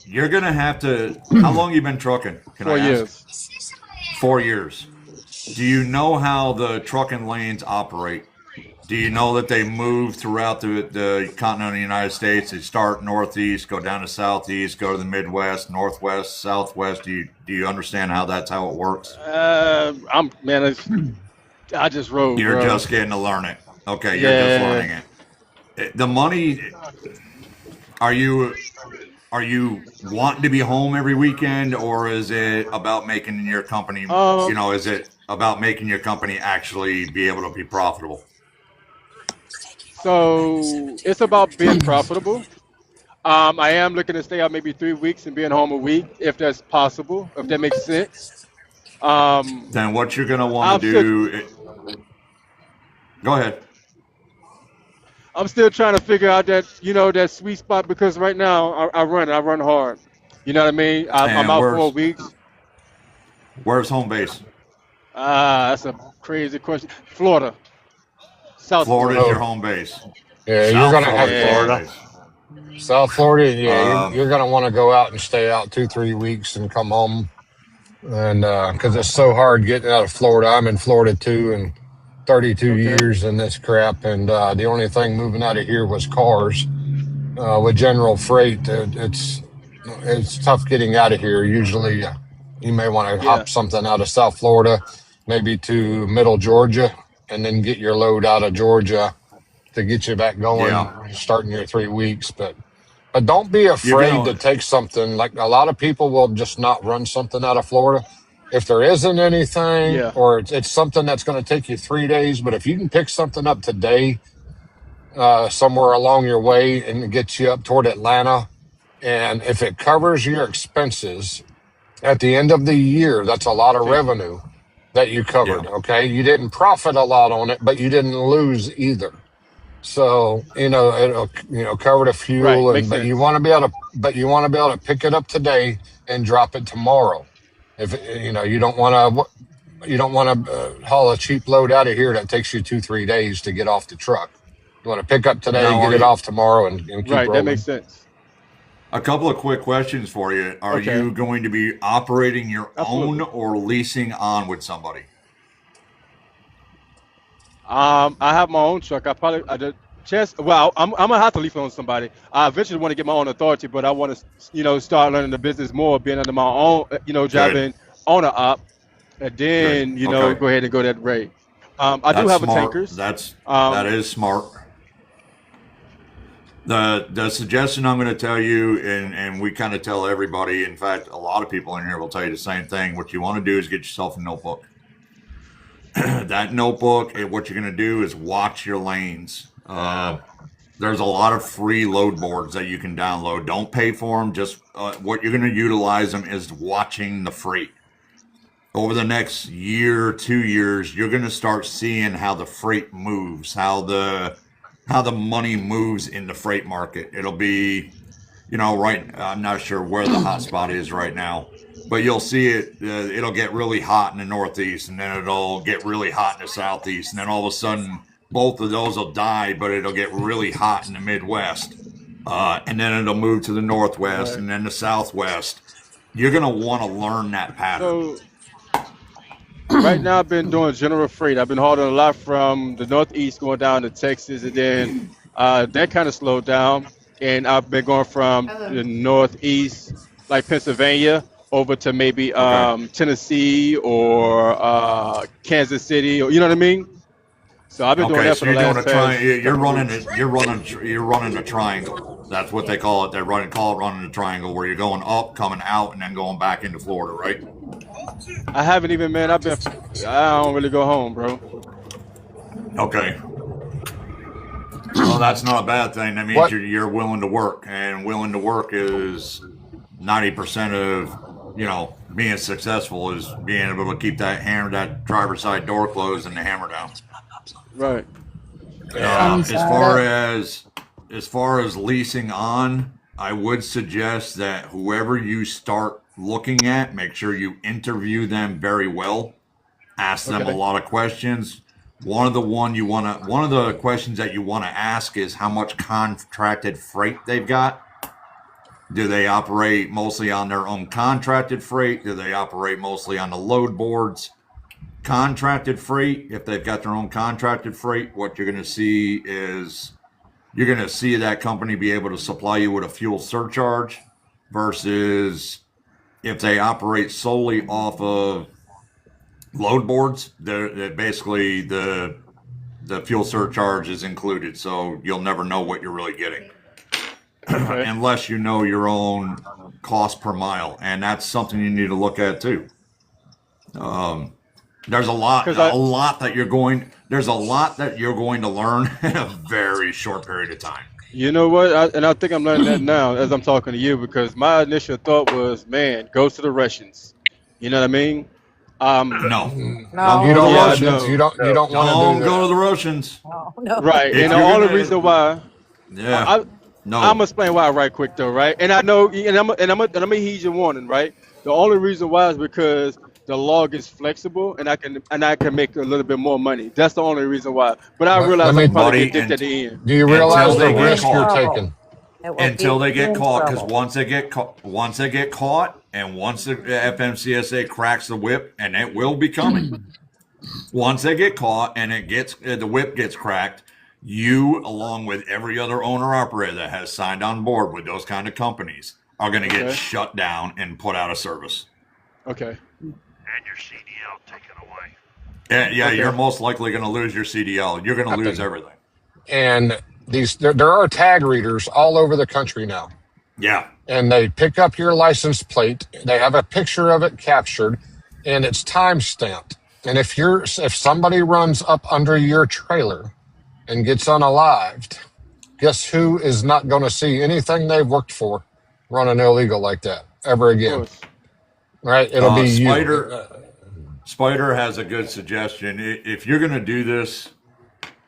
You're gonna have to. How long you been trucking? Can 4 I ask? years. 4 years. Do you know how the trucking lanes operate? Do you know that they move throughout the continental United States? They start northeast, go down to southeast, go to the Midwest, northwest, southwest. Do you understand how it works? I just rode, You're bro. just getting to learn it. Okay, you're just Yeah. learning it. The money. Are you wanting to be home every weekend, or is it about making your company? Is it about making your company actually be able to be profitable? So it's about being profitable. I am looking to stay out maybe 3 weeks and being home a week, if that's possible, if that makes sense. Then what you're gonna want I'm to still, do? Go ahead. I'm still trying to figure out that sweet spot because right now I run hard. You know what I mean? I'm And out 4 weeks. where's home base? That's a crazy question. Florida, South Florida's Florida. your oh home base. yeah, you're South gonna have Florida's your home Yeah. Florida. base. South Florida. Yeah, Um, you're gonna want to go out and stay out 2-3 weeks and come home, and because it's so hard getting out of Florida. I'm in Florida too, and 32 Okay. years in this crap, and the only thing moving out of here was cars. With general freight, it's tough getting out of here. Usually, you may want to Yeah. hop something out of South Florida, maybe to Middle Georgia, and then get your load out of Georgia to get you back going, yeah, starting your 3 weeks. But don't be you're afraid to gonna. take something. Like a lot of people will just not run something out of Florida. If there isn't anything, Yeah. or it's something that's going to take you 3 days, but if you can pick something up today, somewhere along your way and get you up toward Atlanta, and if it covers your expenses at the end of the year, that's a lot of Okay. revenue that you covered. Yeah, Okay. You didn't profit a lot on it, but you didn't lose either. So, it'll, cover the Right. fuel Makes but you sense. want to be able to, pick it up today and drop it tomorrow. If, you don't want to haul a cheap load out of here that takes you 2-3 days to get off the truck. You want to pick up today, now get it off tomorrow, and keep Right. That makes rolling. sense. a couple of quick questions for you. Are Okay. you going to be operating your own Absolutely. or leasing on with somebody? I have my own truck. Chess. Well, I'm gonna have to lease on somebody. I eventually want to get my own authority, but I want to, start learning the business more, being under my own, Good. driving owner op, and Good. then Okay. go ahead and go that rate. I do That's have a smart. tankers. That is smart. The suggestion I'm going to tell you, and we kind of tell everybody. In fact, a lot of people in here will tell you the same thing. What you want to do is get yourself a notebook. That notebook, what you're going to do is watch your lanes. There's a lot of free load boards that you can download. Don't pay for them. Just what you're going to utilize them is watching the freight. Over the next year, 2 years, you're going to start seeing how the freight moves, how the money moves in the freight market. It'll be, right. I'm not sure where the hot spot is right now, but you'll see it. It'll get really hot in the Northeast, and then it'll get really hot in the Southeast, and then all of a sudden, both of those will die, but it'll get really hot in the Midwest, and then it'll move to the Northwest, Right. and then the Southwest. You're going to want to learn that pattern. So right now, I've been doing general freight. I've been hauling a lot from the Northeast going down to Texas, and then that kind of slowed down. And I've been going from the Northeast, like Pennsylvania, over to maybe Okay. Tennessee or Kansas City, or you know what I mean. So I've been doing Okay, that so for the you're doing last a past triangle. You're couple of running weeks. it. You're running a triangle. That's what they call it. Call it running a triangle, where you're going up, coming out, and then going back into Florida, right? I haven't even, man. I don't really go home, bro. Okay. Well, that's not a bad thing. That means What? you're willing to work, and willing to work is 90% of being successful is being able to keep that driver's side door closed and the hammer down. Right. Yeah. As far as leasing on, I would suggest that whoever you start looking at, make sure you interview them very well. Ask them a Okay. lot of questions. One of the questions that you want to ask is how much contracted freight they've got. Do they operate mostly on their own contracted freight? Do they operate mostly on the load boards? Contracted freight, if they've got their own contracted freight, what you're going to see is you're going to see that company be able to supply you with a fuel surcharge, versus if they operate solely off of load boards, they're basically the fuel surcharge is included, so you'll never know what you're really getting Okay. unless you know your own cost per mile, and that's something you need to look at too. There's a lot Because there's a lot that you're going to learn in a very short period of time. you know what, I think I'm learning that now as I'm talking to you, because my initial thought was, man, go to the Russians. You know what I mean? No, You don't go No, to the Yeah, I Russians. You know. don't. You don't want to Don't do go to that. the Russians. no. Right. If And the you're only gonna, reason why yeah, I, I'm no. gonna explain why right quick though, right? And I know, and I'm gonna heed your warning, right? The only reason why is because the log is flexible, and I can make a little bit more money. That's the only reason why. But I Let realize I me. probably Buddy, get dicked at and the end. Do you until realize the they Get you get in risk you're caught. trouble. taking? It will Until get they you get in caught, because trouble. once they get caught, and once the FMCSA cracks the whip, and it will be coming. Once they get caught and the whip gets cracked, you, along with every other owner operator that has signed on board with those kind of companies, are going to get Okay. shut down and put out of service. Okay. And your CDL taken away. Yeah, you're Okay. most likely going to lose your CDL. You're going to lose Happen. everything. And there are tag readers all over the country now, Yeah. and they pick up your license plate. They have a picture of it captured, and it's time stamped. And if somebody runs up under your trailer and gets unalived, guess who is not going to see anything they've worked for running illegal like that ever Of again? course. Right? It'll be you. Spider has a good suggestion. If you're going to do this,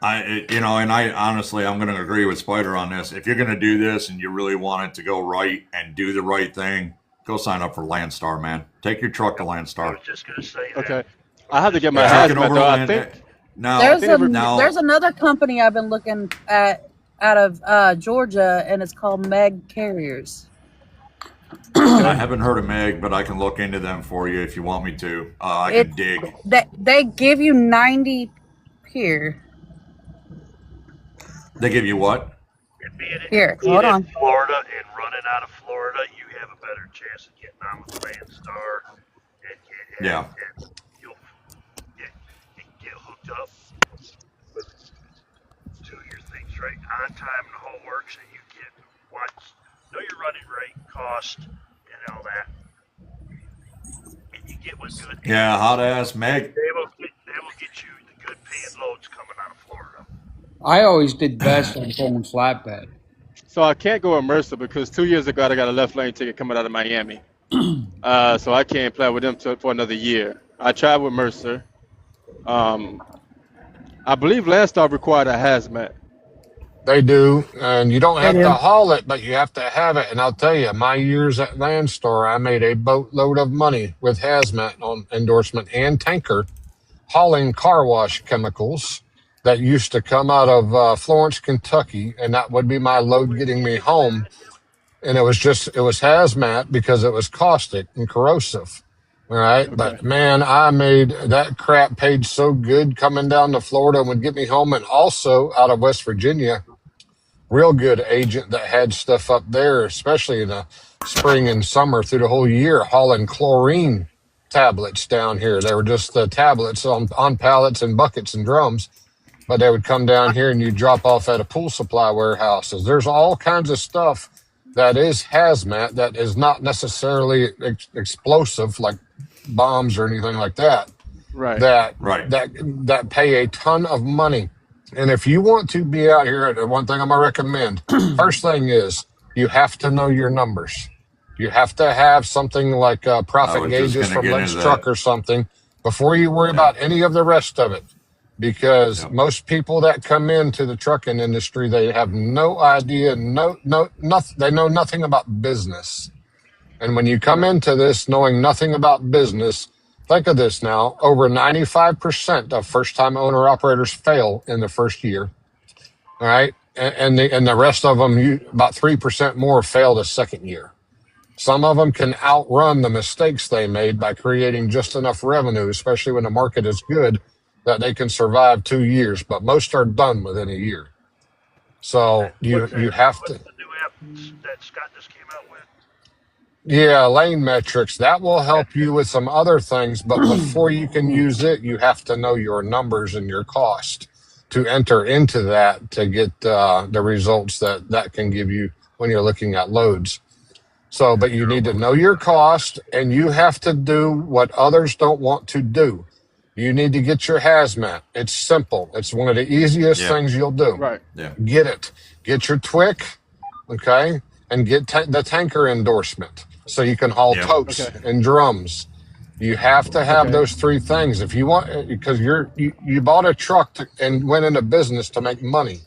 and I honestly, I'm going to agree with Spider on this. If you're going to do this and you really want it to go right and do the right thing, go sign up for Landstar, man. Take your truck to I Landstar. was just going to say that. Okay. I have to get my Yeah. Truck it hazmat over though. to I Land. think. Now, There's They never. now, there's another company I've been looking at out of Georgia, and it's called Meg Carriers. I haven't heard of Meg, but I can look into them for you if you want me to. I can It's dig. they give you 90 here. They give you what? And being Here, being hold in on. Florida and running out of Florida, you have a better chance of getting on with Landstar, Yeah. and you'll get hooked up with do your things right on time and the whole works, and you get know your running rate, cost, and all that, and you get with good. Yeah, hot ass Meg. They will get you the good paying loads coming out of Florida. I always did best on pulling flatbed. So I can't go with Mercer because 2 years ago I got a left lane ticket coming out of Miami. So I can't play with them for another year. I tried with Mercer. I believe Landstar required a hazmat. They do, and you don't They have do. to haul it, but you have to have it. And I'll tell you, my years at Landstar, I made a boatload of money with hazmat on endorsement and tanker hauling car wash chemicals that used to come out of Florence, Kentucky, and that would be my load getting me home. And it was hazmat because it was caustic and corrosive. All right. Okay. But man, I made that crap paid so good coming down to Florida and would get me home. And also out of West Virginia, real good agent that had stuff up there, especially in the spring and summer through the whole year, hauling chlorine tablets down here. They were just the tablets on pallets and buckets and drums, but they would come down here and you drop off at a pool supply warehouses. There's all kinds of stuff that is hazmat that is not necessarily explosive like bombs or anything like that. Right. That pay a ton of money. And if you want to be out here, one thing I'm going to recommend, first thing is you have to know your numbers. You have to have something like profit gauges from Lynch Truck or something before you worry about any of the rest of it. Because most people that come into the trucking industry, they have no idea, nothing. They know nothing about business. And when you come into this knowing nothing about business, think of this now, over 95% of first-time owner-operators fail in the first year, all right? And the rest of them, about 3% more fail the second year. Some of them can outrun the mistakes they made by creating just enough revenue, especially when the market is good, that they can survive 2 years, but most are done within a year. So you have to. What's the new app that Scott just came out with? Yeah, lane metrics. That will help you with some other things, but before you can use it, you have to know your numbers and your cost to enter into that to get the results that can give you when you're looking at loads. So, but you need to know your cost, and you have to do what others don't want to do. You need to get your hazmat. It's simple. It's one of the easiest things you'll do. Right. Yeah. Get it. Get your TWIC, okay, and get the tanker endorsement so you can haul totes and drums. You have to have those three things if you want, because you bought a truck and went into business to make money.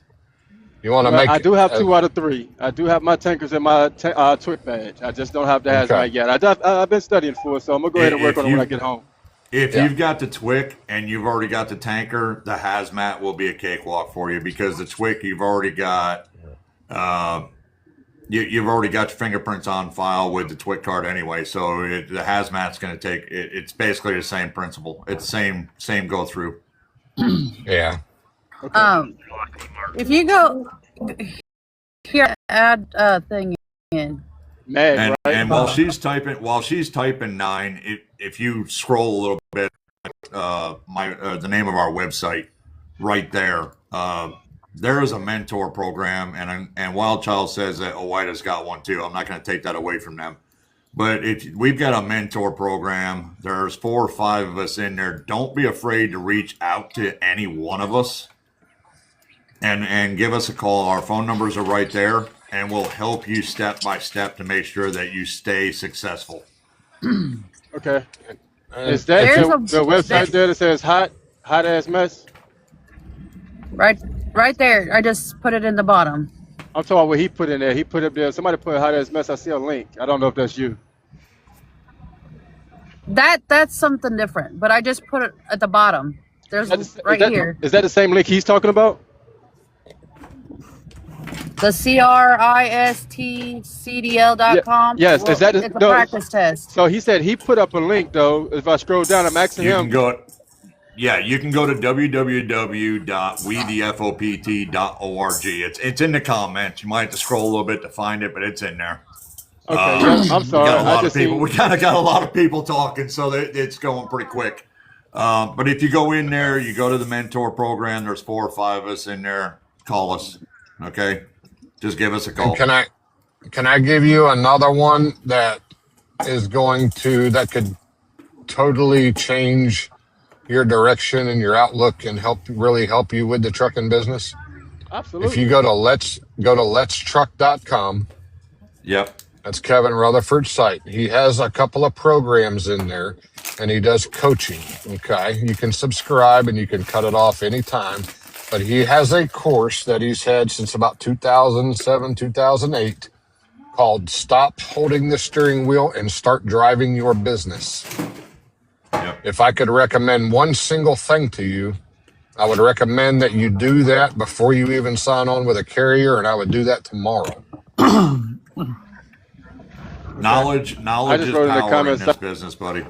You want to make. I do have 2 out of 3. I do have my tankers and my TWIC badge. I just don't have the hazmat yet. I've been studying for it, so I'm gonna go ahead and work on it when I get home. If you've got the TWIC and you've already got the tanker, the hazmat will be a cakewalk for you because the TWIC you've already got. You've already got your fingerprints on file with the TWIC card anyway, so the hazmat's going to take. It's basically the same principle. It's the same go through. Yeah. Okay. If you go here, add a thing in. Meg, and while she's typing 9, if you scroll a little bit, the name of our website right there. There is a mentor program, and Wild Child says that OOIDA's got one too. I'm not going to take that away from them. But if we've got a mentor program, there's 4 or 5 of us in there. Don't be afraid to reach out to any one of us and give us a call. Our phone numbers are right there, and we'll help you step by step to make sure that you stay successful. Okay. Is that the website there that says hot ass mess? Right there. I just put it in the bottom. I'm talking about what he put in there. He put it there. Somebody put hot ass mess. I see a link. I don't know if that's you. That's something different, but I just put it at the bottom. There's here. Is that the same link he's talking about? The CRISTCDL.com. Yes, well, is that it's a practice test. So he said he put up a link though. If I scroll down, I'm asking him. Yeah, you can go to www.wethefopt.org. It's in the comments. You might have to scroll a little bit to find it, but it's in there. Okay, yeah, I'm We got sorry. a I lot of just people. seen. We kind of got a lot of people talking, so it's going pretty quick. But if you go in there, you go to the mentor program. There's 4 or 5 of us in there. Call us, okay? Just give us a And call. can I give you another one that could totally change your direction and your outlook and really help you with the trucking business? If you Absolutely. go to letstruck.com, Yep. that's Kevin Rutherford's site. He has a couple of programs in there and he does coaching. Okay. You can subscribe and you can cut it off anytime. But he has a course that he's had since about 2007, 2008 called Stop Holding the Steering Wheel and Start Driving Your Business. Yep. If I could recommend one single thing to you, I would recommend that you do that before you even sign on with a carrier, and I would do that tomorrow. Knowledge I just is wrote in the power in comments. this business, buddy.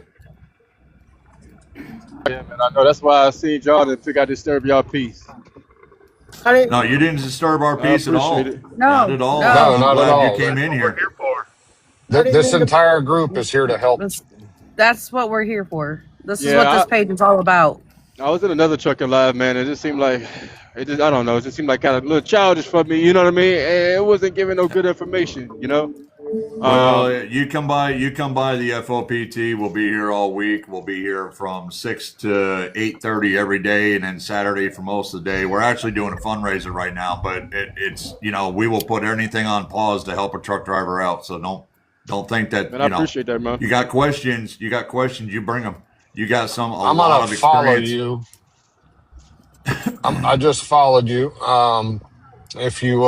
Yeah, man, I know that's why I seen y'all and think I disturb y'all peace. No, you didn't disturb our peace at all. appreciate it. Not at all. No, I'm not at glad all. you came in here. This entire group is here to help. That's what we're here for. This is Yeah, what this page is all about. I was in another trucking live, man. It just seemed like I don't know. It just seemed like kind of a little childish for me. You know what I mean? And it wasn't giving no good information. You know. Well, you come by the FOPT. We'll be here all week. We'll be here from 6 to 8:30 every day, and then Saturday for most of the day. We're actually doing a fundraiser right now, but it's we will put anything on pause to help a truck driver out. So don't think that Man, I appreciate that, man. You got questions. You bring them. You got I'm lot gonna of follow experience. you. I just followed you. If you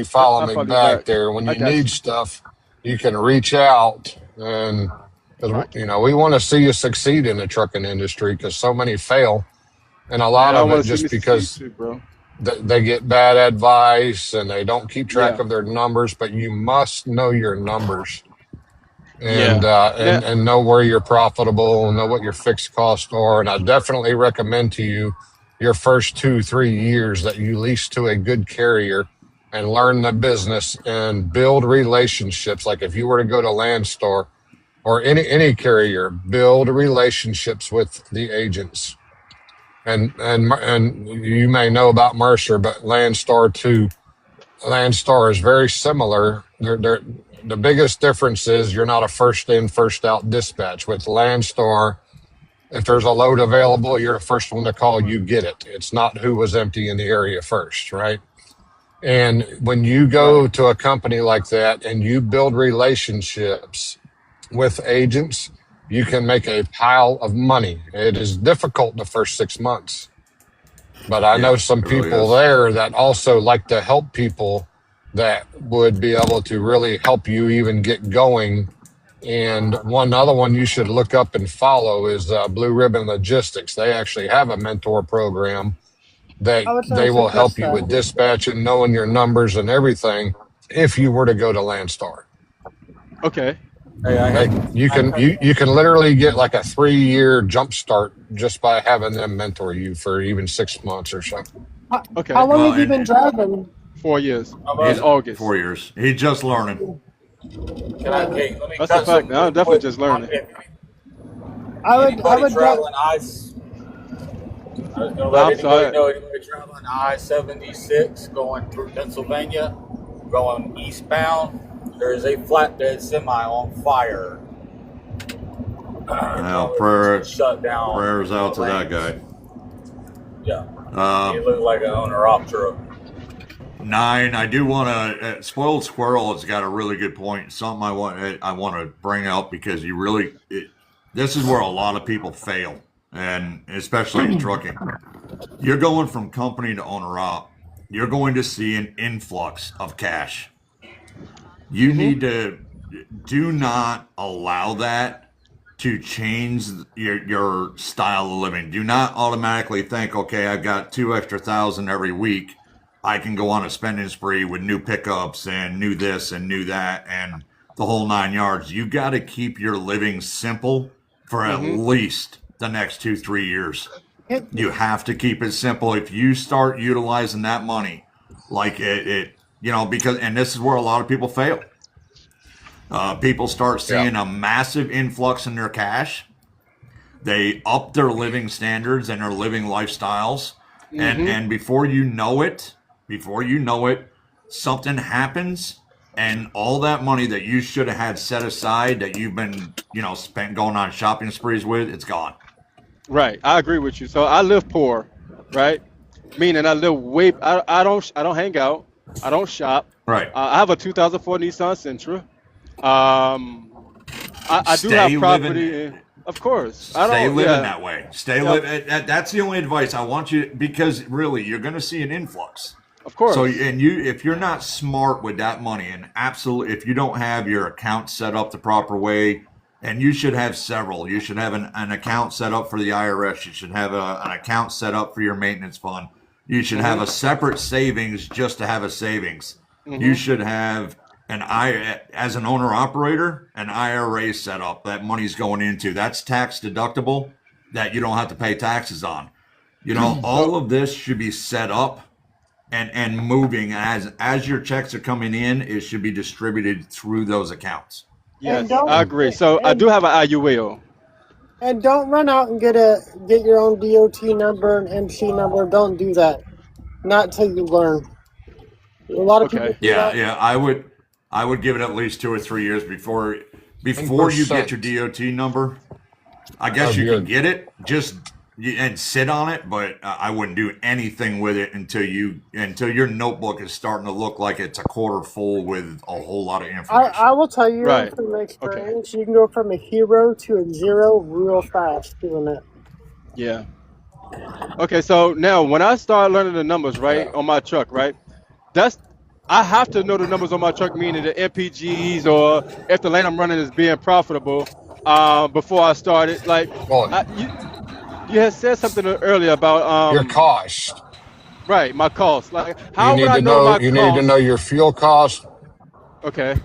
follow I'll me follow you back back. there, when I you got need you. stuff, you can reach out, and because we want to see you succeed in the trucking industry, because so many fail, and a lot Man, I of want it to see me just succeed because too, bro. they get bad advice and they don't keep track Yeah. of their numbers. But you must know your numbers. Yeah. And know where you're profitable and know what your fixed costs are. And I definitely recommend to you your first 2-3 years that you lease to a good carrier and learn the business and build relationships. Like if you were to go to Landstar or any carrier, build relationships with the agents. And you may know about Mercer, but Landstar too. Landstar is very similar. The biggest difference is you're not a first in, first out dispatch. With Landstar, if there's a load available, you're the first one to call, you get it. It's not who was empty in the area first, right? And when you go to a company like that and you build relationships with agents, you can make a pile of money. It is difficult the first 6 months. But I know some it really people is. there that also like to help people that would be able to really help you even get going. And one other one you should look up and follow is Blue Ribbon Logistics. They actually have a mentor program that they will help you with dispatching, knowing your numbers and everything if you were to go to Landstar. Okay. You can literally get like a 3-year jump start just by having them mentor you for even 6 months or so. Okay. How long have you been driving? 4 years. In August. 4 years. He's just learning. Let me That's cut a fact. something I'm real definitely quick. just learning. I would Anybody drive. traveling I was gonna let I'm sorry. anybody know anybody traveling I-76 going through Pennsylvania, going eastbound. There is a flatbed semi on fire. Well, Shut down. prayers out to that guy. Yeah. He looked like an owner-op truck. 9. I do want to. Spoiled Squirrel has got a really good point. Something I want to bring out because this is where a lot of people fail, and especially in trucking. You're going from company to owner-op. You're going to see an influx of cash. You need to do not allow that to change your style of living. Do not automatically think, okay, I've got 2 extra thousand every week. I can go on a spending spree with new pickups and new this and new that and the whole 9 yards. You got to keep your living simple for at least the next 2-3 years. You have to keep it simple. If you start utilizing that money, like because, and this is where a lot of people fail. People start seeing a massive influx in their cash. They up their living standards and their living lifestyles. And before you know it, something happens, and all that money that you should have had set aside that you've been, spent going on shopping sprees with, it's gone. Right, I agree with you. So I live poor, right? Meaning I live way. I don't hang out. I don't shop. Right. I have a 2004 Nissan Sentra. I do have Stay property. living. Of course. Stay living that way. Stay living. That's the only advice I want you, because really you're going to see an influx. Of course. So, and if you're not smart with that money, and absolutely, if you don't have your account set up the proper way, and you should have several. You should have an account set up for the IRS. You should have an account set up for your maintenance fund. You should have a separate savings just to have a savings. You should have as an owner operator, an IRA set up that money's going into. That's tax deductible, that you don't have to pay taxes on. All of this should be set up and moving as your checks are coming in. It should be distributed through those accounts. Yes, I agree. So I do have an IUL. And don't run out and get your own DOT number and MC number. Don't do that. Not till you learn. A lot of people do that. Yeah. I would give it at least 2 or 3 years before you get your DOT number. I guess you can get it and sit on it, but I wouldn't do anything with it until your notebook is starting to look like it's a quarter full with a whole lot of information. I will tell you from experience, you can go from a hero to a zero real fast doing that. Yeah. Okay, so now when I start learning the numbers, right, on my truck, right, I have to know the numbers on my truck, meaning the MPGs, or if the lane I'm running is being profitable, before I start it. Like, you had said something earlier about your cost. Right, my cost. Like, how would I know my cost? You need to know your fuel cost. Okay.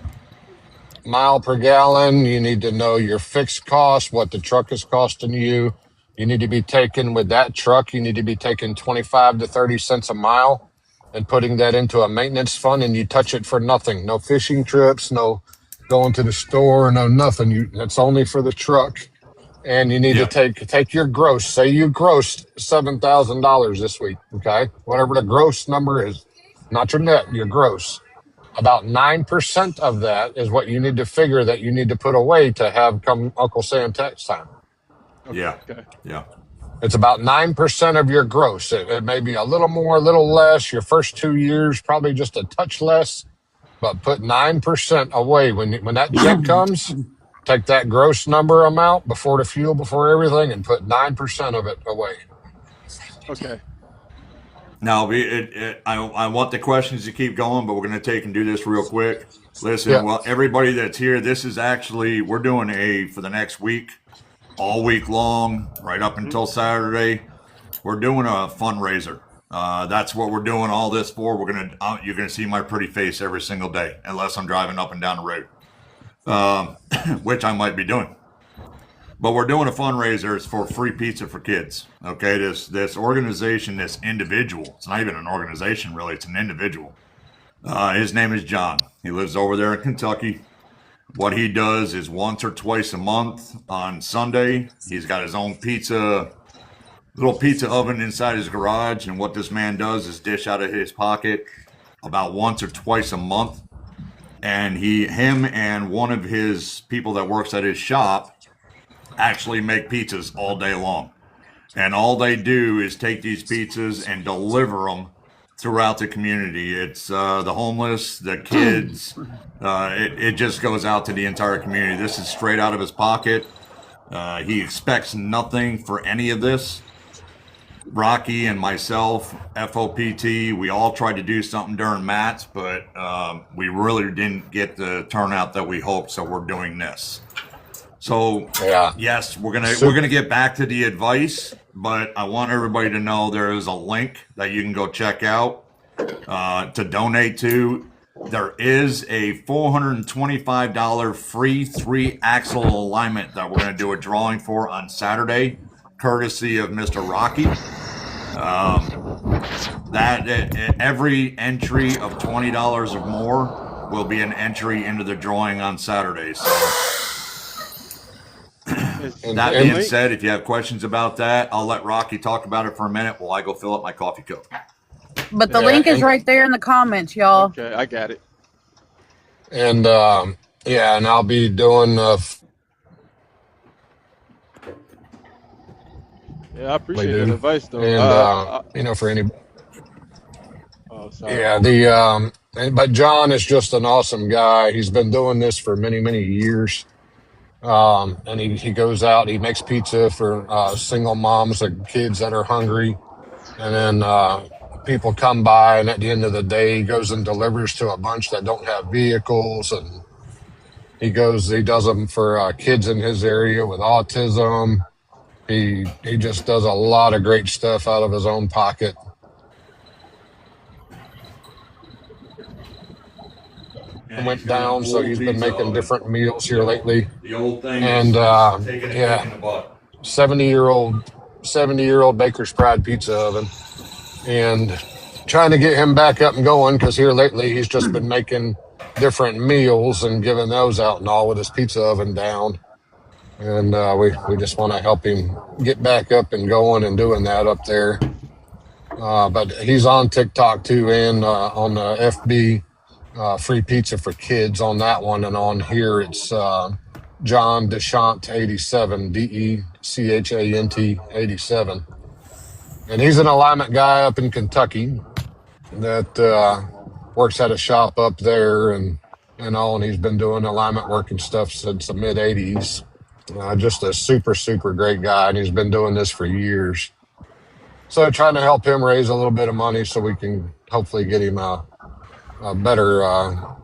Mile per gallon. You need to know your fixed cost, what the truck is costing you. You need to be taking with that truck. You need to be taking 25 to 30 cents a mile and putting that into a maintenance fund, and you touch it for nothing. No fishing trips, no going to the store, no nothing. That's only for the truck. And you need to take your gross. Say you grossed $7,000 this week, okay? Whatever the gross number is, not your net, your gross. About 9% of that is what you need to figure that you need to put away to have come Uncle Sam tax time. Yeah. It's about 9% of your gross. It may be a little more, a little less. Your first 2 years, probably just a touch less, but put 9% away. When that check comes, take that gross number amount before the fuel, before everything, and put 9% of it away. Okay. Now, I want the questions to keep going, but we're going to take and do this real quick. Listen, well, everybody that's here, this is actually, we're doing for the next week, all week long, right up until Saturday. We're doing a fundraiser. That's what we're doing all this for. You're gonna see my pretty face every single day, unless I'm driving up and down the road, which I might be doing. But we're doing a fundraiser. It's for free pizza for kids. Okay, this organization, this individual. It's not even an organization, really. It's an individual. His name is John. He lives over there in Kentucky. What he does is once or twice a month on Sunday, he's got his own little pizza oven inside his garage. And what this man does is dish out of his pocket about once or twice a month. And him and one of his people that works at his shop actually make pizzas all day long. And all they do is take these pizzas and deliver them throughout the community. It's the homeless, the kids. It just goes out to the entire community. This is straight out of his pocket. He expects nothing for any of this. Rocky and myself, FOPT, we all tried to do something during Matt's, but we really didn't get the turnout that we hoped, so we're doing this. So, yes, we're gonna get back to the advice, but I want everybody to know there is a link that you can go check out to donate to. There is a $425 free 3-axle alignment that we're going to do a drawing for on Saturday, courtesy of Mr. Rocky. That every entry of $20 or more will be an entry into the drawing on Saturday. So that being said, if you have questions about that, I'll let Rocky talk about it for a minute while I go fill up my coffee cup. But the link is right there in the comments, y'all. Okay, I got it. And and I'll be doing. Yeah, I appreciate that advice, though. And for any. Oh, sorry. Yeah, but John is just an awesome guy. He's been doing this for many, many years. And he goes out, he makes pizza for single moms and kids that are hungry. And then people come by, and at the end of the day, he goes and delivers to a bunch that don't have vehicles. And he does them for kids in his area with autism. He just does a lot of great stuff out of his own pocket. And went down, so he's been making different meals here lately. The old thing and 70-year-old Baker's Pride pizza oven, and trying to get him back up and going, because here lately he's just been making different meals and giving those out and all with his pizza oven down. And we just want to help him get back up and going and doing that up there. But he's on TikTok too, and on the FB. Free pizza for kids on that one, and on here it's John Dechant 87, DECHANT 87, and he's an alignment guy up in Kentucky that works at a shop up there and all, and he's been doing alignment work and stuff since the mid 80s. Just a super great guy, and he's been doing this for years. So trying to help him raise a little bit of money so we can hopefully get him a better, a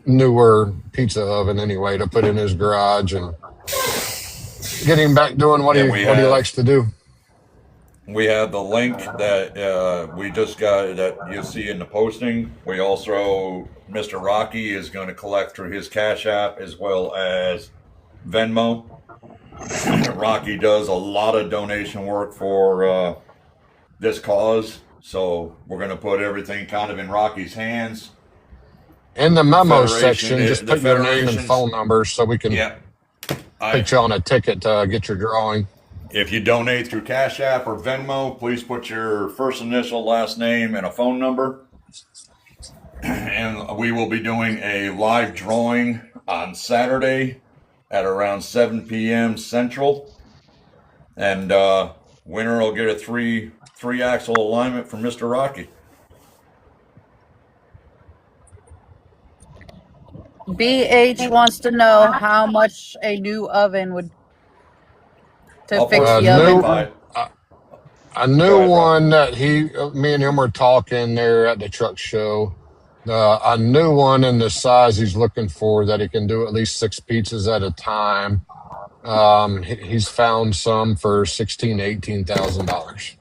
newer pizza oven anyway to put in his garage and get him back doing what he likes to do. We have the link that we just got that you see in the posting. We also, Mr. Rocky is going to collect through his Cash App as well as Venmo. Rocky does a lot of donation work for this cause. So we're going to put everything kind of in Rocky's hands. In the memo section, just put your name and phone number so we can put you on a ticket to get your drawing. If you donate through Cash App or Venmo, please put your first initial, last name, and a phone number. And we will be doing a live drawing on Saturday at around 7 p.m. Central. And winner will get a three-axle alignment from Mr. Rocky. BH wants to know how much a new oven would to fix the oven. A new one that me and him were talking there at the truck show. A new one in the size he's looking for that he can do at least 6 pizzas at a time. He's found some for $16,000 to $18,000.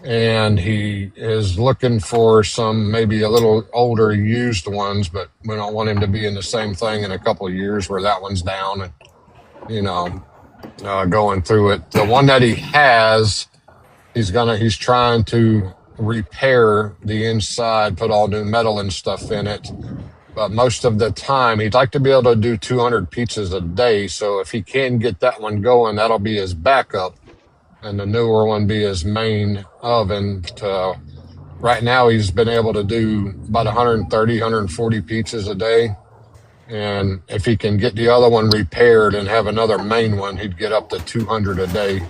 And he is looking for some maybe a little older used ones, but we don't want him to be in the same thing in a couple of years where that one's down and, going through it. The one that he has, he's trying to repair the inside, put all new metal and stuff in it. But most of the time, he'd like to be able to do 200 pizzas a day. So if he can get that one going, that'll be his backup. And the newer one be his main oven. Right now, he's been able to do about 130, 140 pizzas a day. And if he can get the other one repaired and have another main one, he'd get up to 200 a day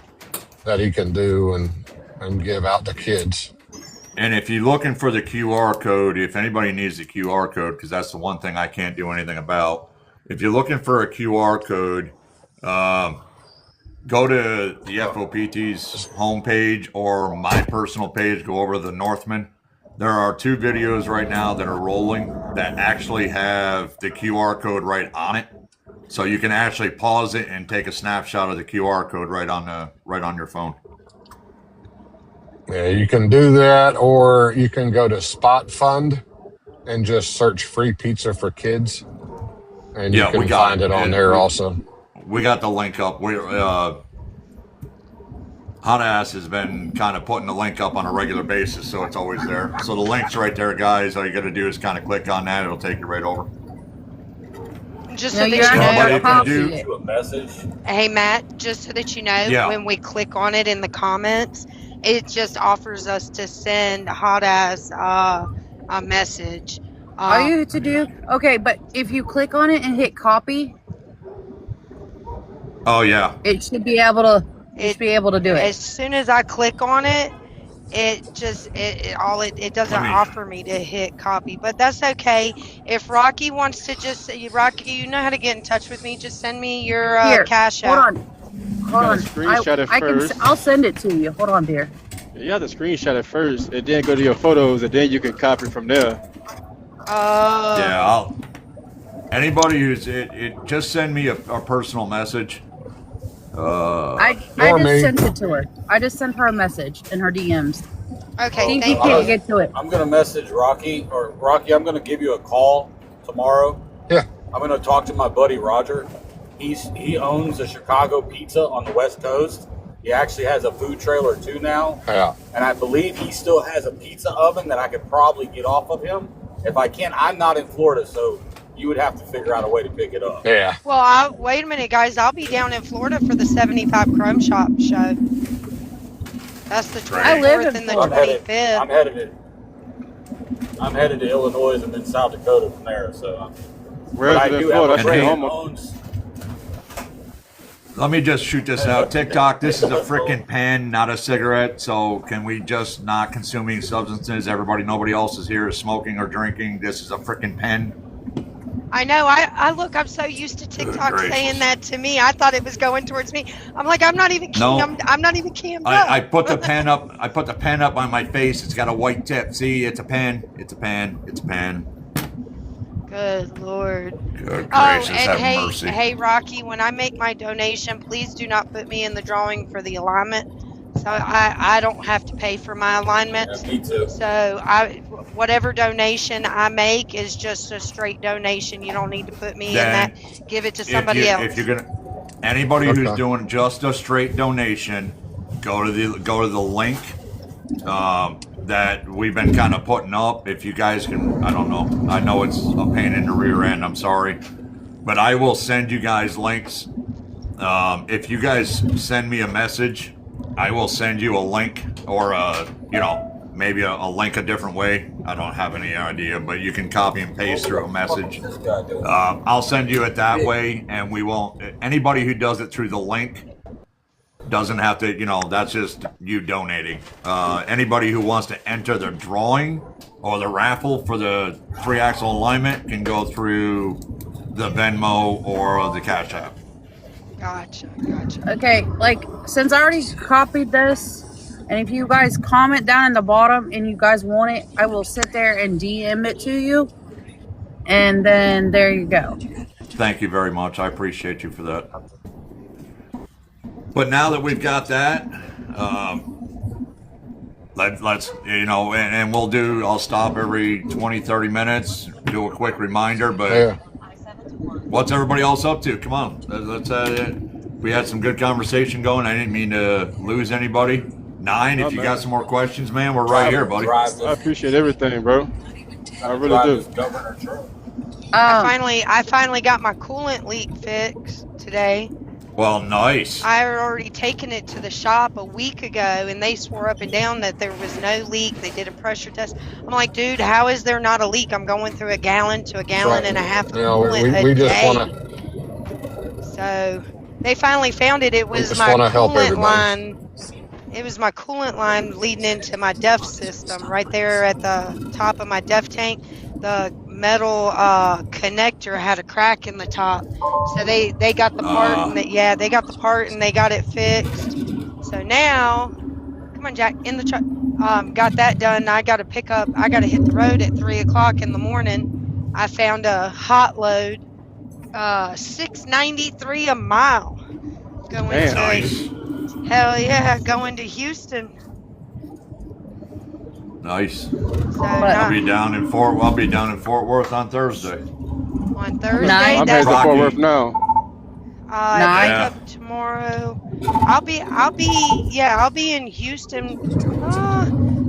that he can do and give out to kids. And if you're looking for the QR code, if anybody needs the QR code, because that's the one thing I can't do anything about. If you're looking for a QR code, go to the FOPT's homepage or my personal page, go over to the Northman. There are 2 videos right now that are rolling that actually have the QR code right on it. So you can actually pause it and take a snapshot of the QR code right on your phone. Yeah, you can do that, or you can go to Spot Fund and just search free pizza for kids. And you can find it on there also. We got the link up. Hot Ass has been kind of putting the link up on a regular basis, so it's always there. So the link's right there, guys. All you got to do is kind of click on that. It'll take you right over. Just No, so that you're you Somebody know. can do. You a message. Hey, Matt, just so that you know, Yeah. when we click on it in the comments, it just offers us to send Hot Ass a message. All you have to do, okay, but if you click on it and hit copy, Oh yeah. it should be able to. You should be able to do As it. soon as I click on it, it just it doesn't offer me to hit copy, but that's okay. If Rocky wants to just Rocky, you know how to get in touch with me. Just send me your Here, cash hold app. on. Hold on. Screenshot it first. I'll send it to you. Hold on, dear. You have to screenshot it first, and then go to your photos, and then you can copy from there. Yeah. Anybody who's it just send me a personal message. I just sent it to her. I just sent her a message in her DMs. Okay, See if thank you you. can't get to it. I'm gonna message Rocky, or Rocky, I'm gonna give you a call tomorrow. Yeah. I'm gonna talk to my buddy Roger. He owns a Chicago Pizza on the West Coast. He actually has a food trailer too now. Yeah. And I believe he still has a pizza oven that I could probably get off of him. If I can, I'm not in Florida, so you would have to figure out a way to pick it up. Yeah. Well, wait a minute, guys. I'll be down in Florida for the 75 Chrome Shop show. That's the 24th and the 25th. I'm headed to Illinois and then South Dakota from there. So, Where is it in Florida? That's right home. owns. Let me just shoot this out. TikTok, this is a freaking pen, not a cigarette. So can we just not consuming substances? Nobody else is here is smoking or drinking. This is a freaking pen. I know. I'm so used to TikTok saying that to me. I thought it was going towards me. I'm like, I'm not even. No. I'm not even cammed up. I put the pen up. I put the pen up on my face. It's got a white tip. See, it's a pen. It's a pen. It's a pen. Good Lord. Good gracious, have and mercy. hey, Rocky, when I make my donation, please do not put me in the drawing for the alignment. So I don't have to pay for my alignment. Yeah, me too. So whatever donation I make is just a straight donation. You don't need to put me in that. Give it to somebody else. If you're gonna, anybody who's doing just a straight donation, go to the link that we've been kind of putting up. If you guys can, I don't know. I know it's a pain in the rear end. I'm sorry, but I will send you guys links. If you guys send me a message, I will send you a link or maybe a link a different way. I don't have any idea, but you can copy and paste through a message. I'll send you it that way, and we won't. Anybody who does it through the link doesn't have to, that's just you donating. Anybody who wants to enter the drawing or the raffle for the 3-axle alignment can go through the Venmo or the Cash App. Gotcha. Okay, since I already copied this, and if you guys comment down in the bottom and you guys want it, I will sit there and DM it to you. And then there you go. Thank you very much. I appreciate you for that. But now that we've got that, let's and I'll stop every 20, 30 minutes, do a quick reminder, but what's everybody else up to? Come on. We had some good conversation going. I didn't mean to lose anybody. 9, if you got some more questions, man, we're right here, buddy. I appreciate everything, bro. I really do. I finally got my coolant leak fixed today. Well, nice. I had already taken it to the shop a week ago, and they swore up and down that there was no leak. They did a pressure test. I'm like, dude, how is there not a leak? I'm going through a gallon to a gallon and a half of coolant a day. So they finally found it. It was my coolant line. It was my coolant line leading into my DEF system right there at the top of my DEF tank. The metal connector had a crack in the top, so they got the part they got the part and they got it fixed. So now, come on, Jack, in the truck. Got that done. I got to hit the road at 3:00 in the morning. I found a hot load, $6.93 a mile, going to Houston. Nice. So I'll be down in Fort Worth on Thursday. On Thursday, I'm headed to Fort Worth now. I wake up tomorrow. I'll be in Houston.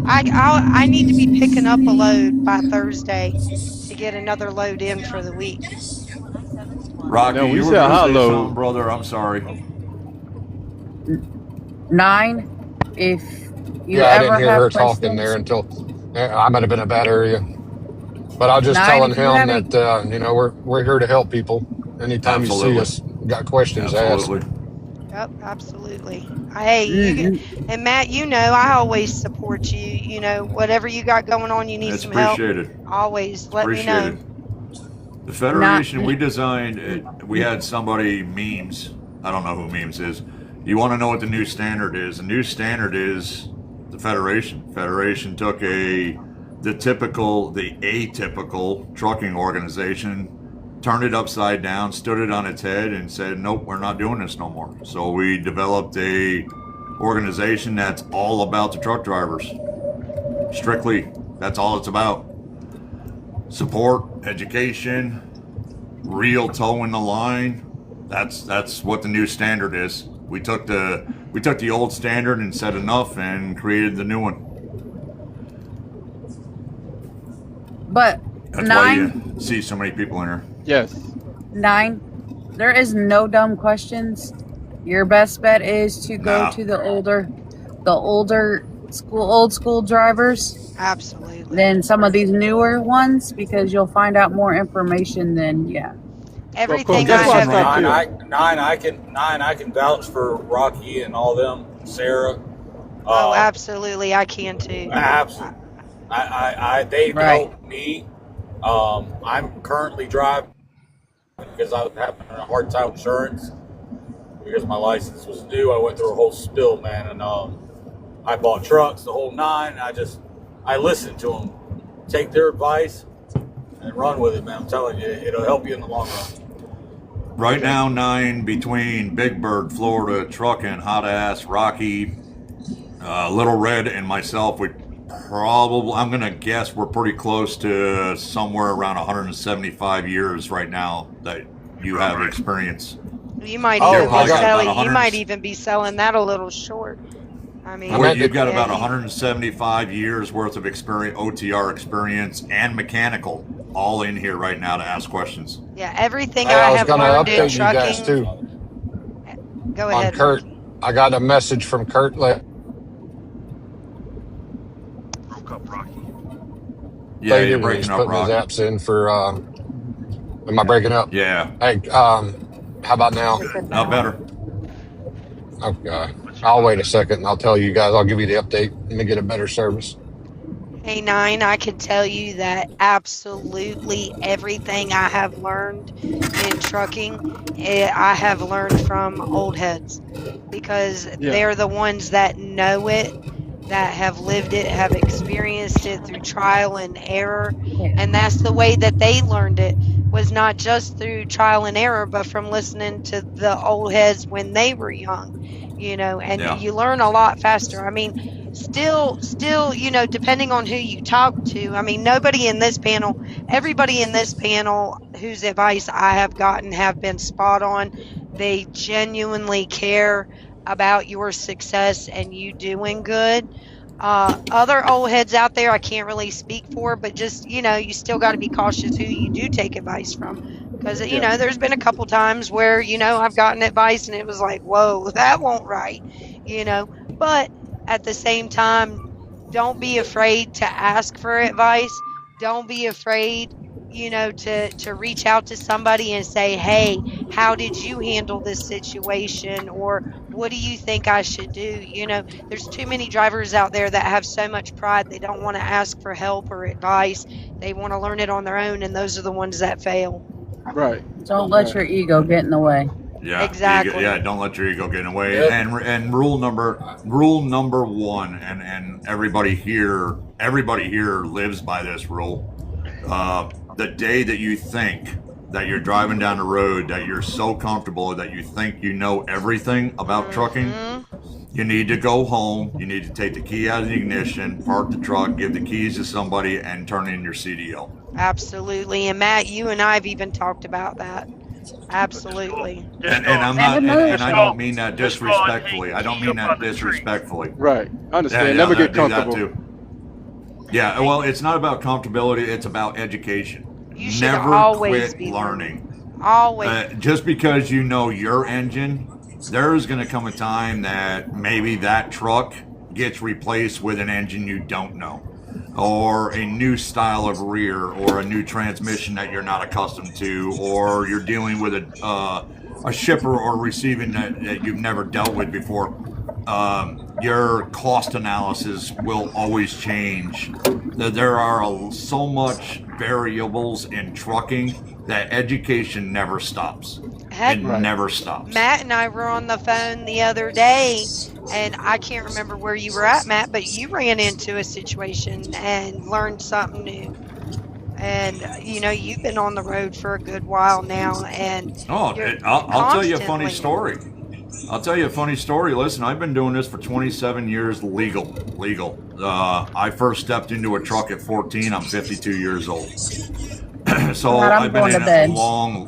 I need to be picking up a load by Thursday to get another load in for the week. Rocky, No, we you were said going to hot say load. something, brother. I'm sorry. 9, if you I didn't ever hear have her questions, talking there until I might have been in a bad area. But I was just 9, telling if you him have any, that we're here to help people. Anytime you see Absolutely. us, got questions, ask. Absolutely. Yep, absolutely. Hey, and Matt, I always support you. Whatever you got going on, you need It's some help. appreciated. Always let me know. The Federation we designed, we had somebody, Memes, I don't know who Memes is. You want to know what the new standard is? The new standard is the Federation. Federation took the atypical trucking organization, turned it upside down, stood it on its head, and said, nope, we're not doing this no more. So we developed a organization that's all about the truck drivers. Strictly, that's all it's about. Support, education, real towing the line. That's what the new standard is. We took the old standard and said enough and created the new one. but That's 9, why you see so many people in here. Yes. 9, there is no dumb questions. Your best bet is to go to the older old school drivers. Absolutely. Than some of these newer ones, because you'll find out more information than everything that's I why have. I can vouch for Rocky and all them, Sarah. Oh, absolutely, I can too. Absolutely. They've helped me. I'm currently driving because I was having a hard time with insurance because my license was due. I went through a whole spill, man, and I bought trucks, the whole 9. I listened to them, take their advice, and run with it, man. I'm telling you, it'll help you in the long run. Right now, 9 between Big Bird, Florida, Trucking, Hot Ass, Rocky, Little Red, and myself. I'm going to guess we're pretty close to somewhere around 175 years right now that you have experience. You might even be selling that a little short. I mean, you've got about 175 years worth of experience, OTR experience, and mechanical, all in here right now to ask questions. Yeah, everything I have learned in trucking. You guys too. Go ahead. Kurt, I got a message from Kurt. Broke up, Rocky. Yeah, you're breaking up, putting Rocky. his apps in for. Am I breaking up? Yeah. Hey, how about now? Not better. Okay. I'll wait a second and I'll tell you guys. I'll give you the update and to get a better service. Hey, 9, I can tell you that absolutely everything I have learned in trucking, I have learned from old heads because they're the ones that know it, that have lived it, have experienced it through trial and error. And that's the way that they learned it, was not just through trial and error, but from listening to the old heads when they were young. And you learn a lot faster. I mean, still, depending on who you talk to, I mean, everybody in this panel whose advice I have gotten have been spot on. They genuinely care about your success and you doing good. Other old heads out there, I can't really speak for, but just, you still got to be cautious who you do take advice from. Because, there's been a couple times where, I've gotten advice and it was like, whoa, that won't right, But at the same time, don't be afraid to ask for advice. Don't be afraid, to reach out to somebody and say, hey, how did you handle this situation? Or what do you think I should do? There's too many drivers out there that have so much pride. They don't want to ask for help or advice. They want to learn it on their own. And those are the ones that fail. Right. Don't let your ego get in the way. Yeah, exactly. Don't let your ego get in the way. Yep. And rule number 1, and everybody here lives by this rule. The day that you think that you're driving down the road, that you're so comfortable that you think you know everything about trucking, you need to go home. You need to take the key out of the ignition, park the truck, give the keys to somebody, and turn in your CDL. Absolutely. And Matt, you and I have even talked about that. Absolutely. And I'm not, and I don't mean that disrespectfully. I don't mean that disrespectfully. Right. I understand. Yeah, Never I get do that comfortable. too. Yeah, well, it's not about comfortability. It's about education. You should Never always quit be learning. Always. Just because you know your engine, there's going to come a time that maybe that truck gets replaced with an engine you don't know, or a new style of rear, or a new transmission that you're not accustomed to, or you're dealing with a shipper or receiving that you've never dealt with before. Your cost analysis will always change. There are so much variables in trucking that education never stops. Heck, It never stops. Matt and I were on the phone the other day, and I can't remember where you were at, Matt, but you ran into a situation and learned something new. And you've been on the road for a good while now, and I'll tell you a funny story. Listen, I've been doing this for 27 years legal. I first stepped into a truck at 14. I'm 52 years old. So I've been in it long.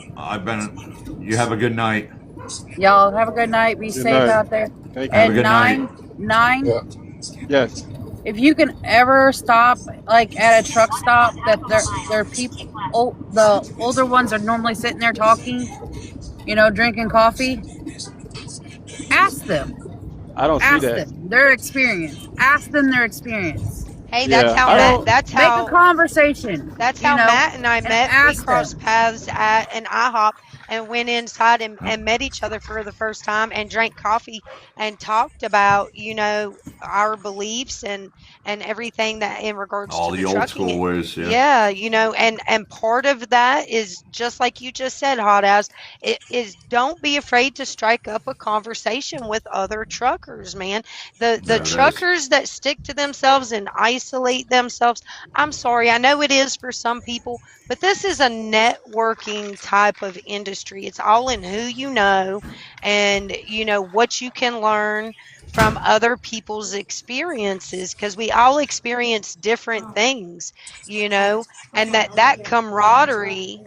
You have a good night. Y'all have a good night. Be safe out there. Have a good night. Nine. Yeah. Yes. If you can ever stop, like at a truck stop, that there people, the older ones are normally sitting there talking, drinking coffee. Ask them. I don't see that. Ask them their experience. Ask them their experience. Hey, that's how make a conversation. That's how Matt and I met. We crossed paths at an IHOP and went inside and met each other for the first time and drank coffee and talked about our beliefs and everything that in regards all to the the old trucking. school ways. Yeah, and part of that is just like you just said, Hot Ass. It is don't be afraid to strike up a conversation with other truckers, man. The truckers that stick to themselves and isolate themselves. I'm sorry, I know it is for some people, but this is a networking type of industry. It's all in who you know and what you can learn from other people's experiences, because we all experience different things, and that camaraderie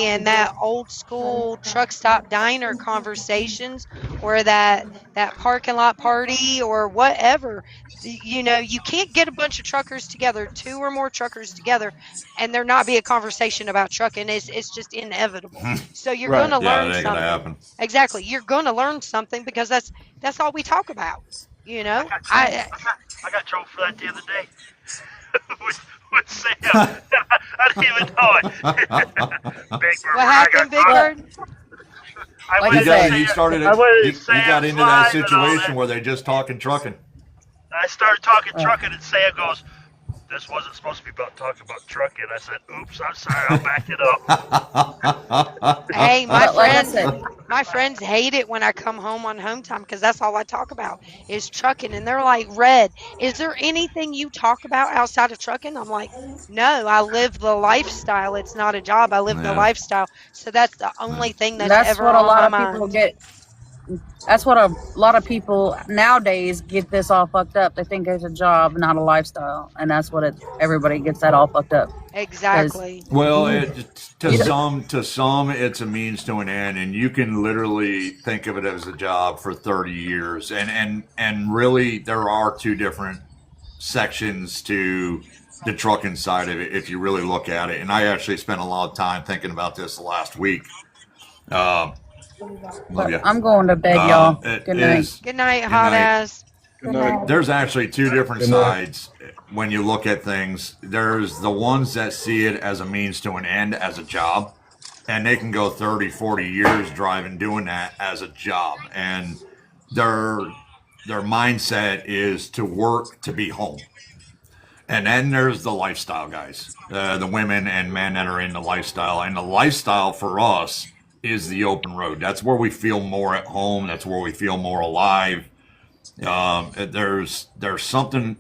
and that old school truck stop diner conversations, or that parking lot party or whatever. You can't get a bunch of truckers together, 2 or more truckers together, and there not be a conversation about trucking. It's just inevitable. So you're going to learn something. Gonna happen. Exactly. You're going to learn something because that's all we talk about. I got trouble for that the other day. with Sam. I didn't even know it. Big Bird. What happened, Big Bird? He got into that situation where they're just talking trucking. I started talking trucking, and Sam goes, "This wasn't supposed to be about talking about trucking." I said, "Oops, I'm sorry, I'll back it up." Hey, my friends hate it when I come home on home time because that's all I talk about is trucking, and they're like, "Red, is there anything you talk about outside of trucking?" I'm like, "No, I live the lifestyle. It's not a job. I live the lifestyle." So that's the only thing that's ever what a lot on my of people mind. get. That's what a lot of people nowadays get this all fucked up. They think it's a job, not a lifestyle, and that's what everybody gets that all fucked up. Exactly. Well, to some, it's a means to an end, and you can literally think of it as a job for 30 years, and really there are 2 different sections to the trucking side of it if you really look at it. And I actually spent a lot of time thinking about this last week. I'm going to bed, y'all. Good night. Good night, Hot Ass. Good night. There's actually 2 different sides when you look at things. There's the ones that see it as a means to an end, as a job, and they can go 30, 40 years driving doing that as a job, and their mindset is to work to be home. And then there's the lifestyle guys, the women and men that are in the lifestyle, and the lifestyle for us is the open road. That's where we feel more at home. That's where we feel more alive. There's something,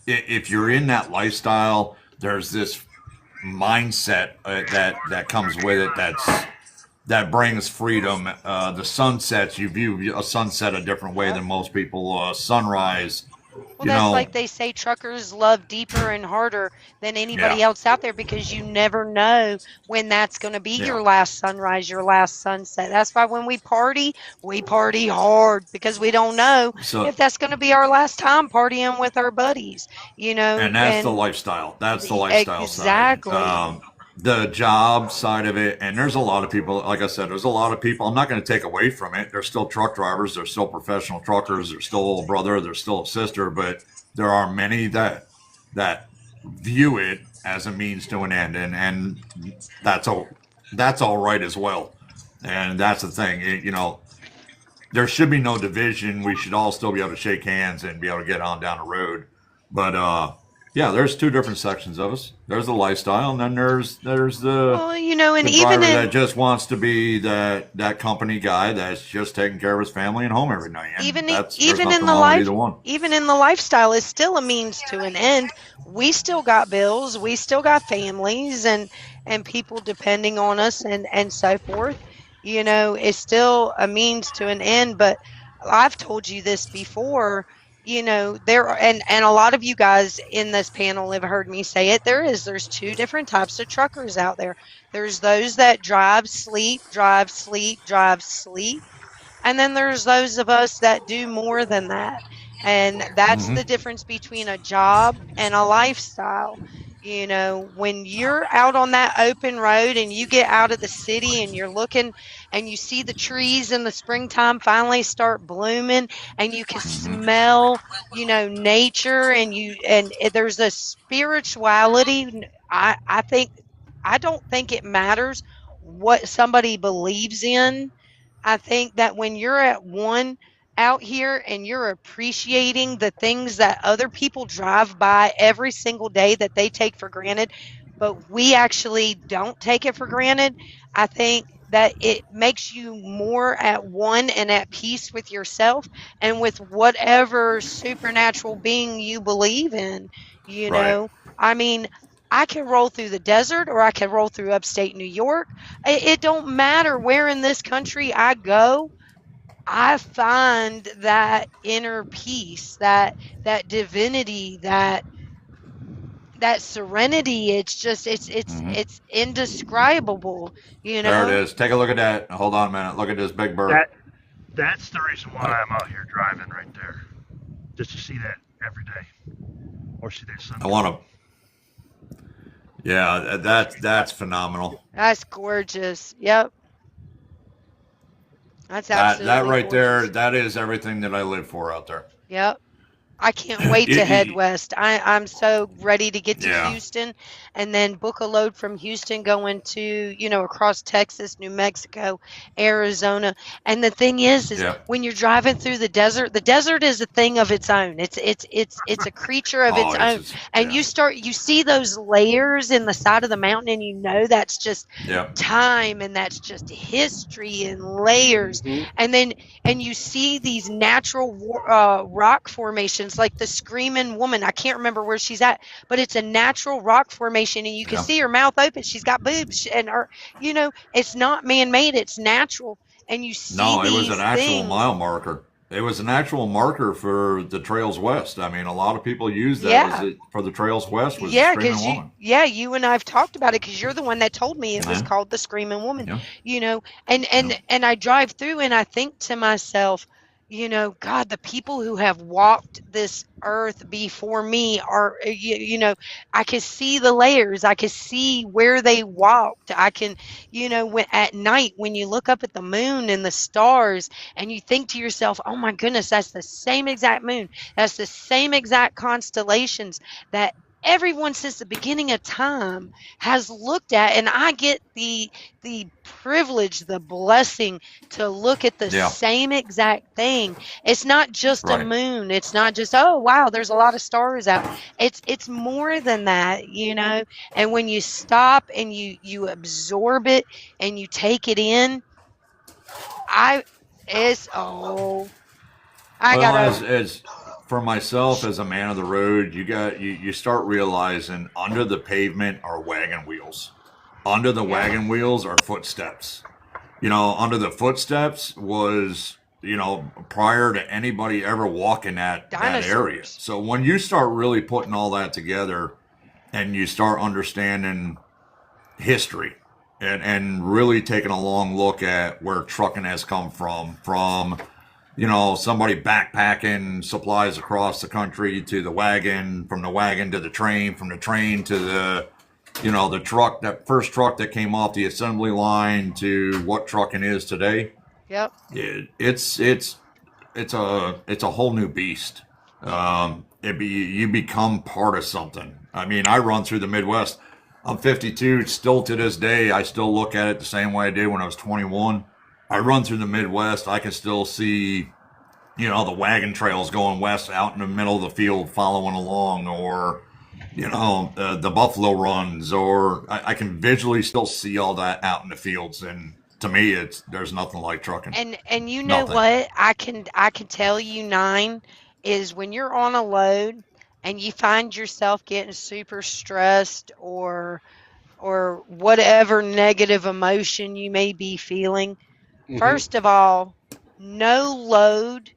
if you're in that lifestyle, there's this mindset that comes with it that brings freedom. The sunsets, you view a sunset a different way than most people. Sunrise, Well, that's like they say truckers love deeper and harder than anybody else out there because you never know when that's going to be your last sunrise, your last sunset. That's why when we party hard because we don't know if that's going to be our last time partying with our buddies, And that's the lifestyle. That's the lifestyle exactly. side. The job side of it, and there's a lot of people, like I said, there's a lot of people, I'm not going to take away from it. They're still truck drivers. They're still professional truckers. They're still a brother. They're still a sister. But there are many that view it as a means to an end. And that's all right as well. And that's the thing. There should be no division. We should all still be able to shake hands and be able to get on down the road. But there's two different sections of us. There's the lifestyle, and then there's the and the even driver that just wants to be that company guy that's just taking care of his family and home every night. And even in the lifestyle is still a means to an end. We still got bills, we still got families, and people depending on us, and so forth. It's still a means to an end. But I've told you this before. There are, and a lot of you guys in this panel have heard me say it. There's two different types of truckers out there. There's those that drive, sleep, and then there's those of us that do more than that. And that's the difference between a job and a lifestyle. When you're out on that open road and you get out of the city and you're looking and you see the trees in the springtime finally start blooming and you can smell, nature, and there's a spirituality. I don't think it matters what somebody believes in. I think that when you're at one out here and you're appreciating the things that other people drive by every single day that they take for granted, but we actually don't take it for granted, I think that it makes you more at one and at peace with yourself and with whatever supernatural being you believe in. I mean, I can roll through the desert or I can roll through upstate New York. It don't matter where in this country I go. I find that inner peace, that divinity, that serenity. It's just it's indescribable. There it is. Take a look at that. Hold on a minute. Look at this big bird. That's the reason why I'm out here driving right there, just to see that every day, or see that sun. I want to. Yeah, that's phenomenal. That's gorgeous. Yep. That's absolutely that right gorgeous. there. That is everything that I live for out there. Yep. I can't wait to head west. I'm so ready to get to Houston and then book a load from Houston going to, across Texas, New Mexico, Arizona. And the thing is when you're driving through the desert is a thing of its own. It's a creature of its own. And you see those layers in the side of the mountain and that's just time and that's just history and layers. And you see these natural rock formations like the Screaming Woman. I can't remember where she's at, but it's a natural rock formation and you can see her mouth open. She's got boobs and it's not man-made, it's natural. And you see it was an actual mile marker. It was an actual marker for the Trails West. I mean, a lot of people use that for the Trails West was the Screaming Woman. You and I have talked about it because you're the one that told me it was called the Screaming Woman. And I drive through and I think to myself, God, the people who have walked this earth before me are, I can see the layers. I can see where they walked. I can, when at night, when you look up at the moon and the stars and you think to yourself, oh my goodness, that's the same exact moon. That's the same exact constellations that everyone since the beginning of time has looked at, and I get the privilege, the blessing to look at the same exact thing. It's not just a moon. It's not just, oh wow, there's a lot of stars out. It's more than that, and when you stop and you absorb it and you take it in, for myself as a man of the road, you start realizing under the pavement are wagon wheels. Under the wagon wheels are footsteps. Under the footsteps was prior to anybody ever walking that area. So when you start really putting all that together and you start understanding history and really taking a long look at where trucking has come from somebody backpacking supplies across the country to the wagon, from the wagon to the train, from the train to the truck, that first truck that came off the assembly line to what trucking is today. Yep. It's a whole new beast. You become part of something. I mean, I run through the Midwest. I'm 52. Still to this day, I still look at it the same way I did when I was 21. I run through the Midwest. I can still see, the wagon trails going west out in the middle of the field following along, or, the buffalo runs, or I can visually still see all that out in the fields. And to me, there's nothing like trucking. And you know what? I can tell you, 9 is when you're on a load and you find yourself getting super stressed or whatever negative emotion you may be feeling. Mm-hmm. First of all, no load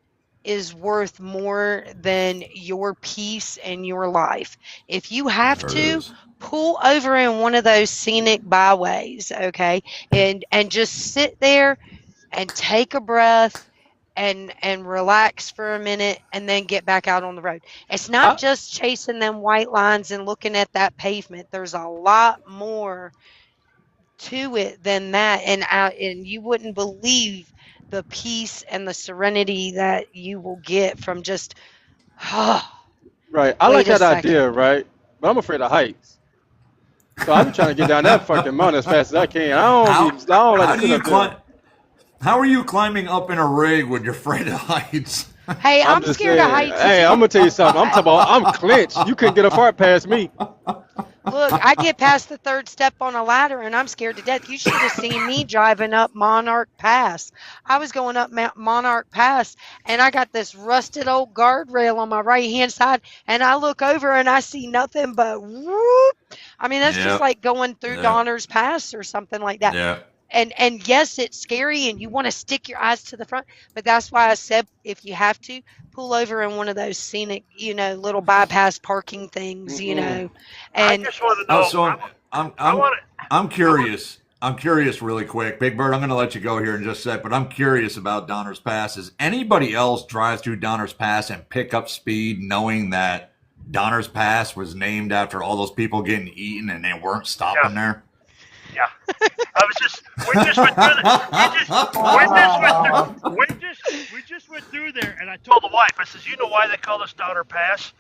is worth more than your peace and your life. If you have to, pull over in one of those scenic byways, okay, and just sit there and take a breath and relax for a minute and then get back out on the road. It's not just chasing them white lines and looking at that pavement. There's a lot more to it than that, and you wouldn't believe the peace and the serenity that you will get from just right. I like that idea, right? But I'm afraid of heights. So I've been trying to get down that fucking mountain as fast as I can. How are you climbing up in a rig when you're afraid of heights? Hey, I'm scared of heights. Hey, I'm gonna tell you something. I'm clenched. You couldn't get a fart past me. Look, I get past the 3rd step on a ladder and I'm scared to death. You should have seen me driving up Monarch Pass. I was going up Monarch Pass and I got this rusted old guardrail on my right hand side and I look over and I see nothing but whoop. I mean, that's just like going through Donner's Pass or something like that. Yeah. And yes, it's scary and you want to stick your eyes to the front, but that's why I said if you have to, pull over in one of those scenic, little bypass parking things, And I just want to know. I'm curious. I'm curious really quick. Big Bird, I'm going to let you go here in just a sec, but I'm curious about Donner's Pass. Does anybody else drive through Donner's Pass and pick up speed knowing that Donner's Pass was named after all those people getting eaten and they weren't stopping there? Yeah, we just went through there, and I told the wife, I says, you know why they call this Donner Pass?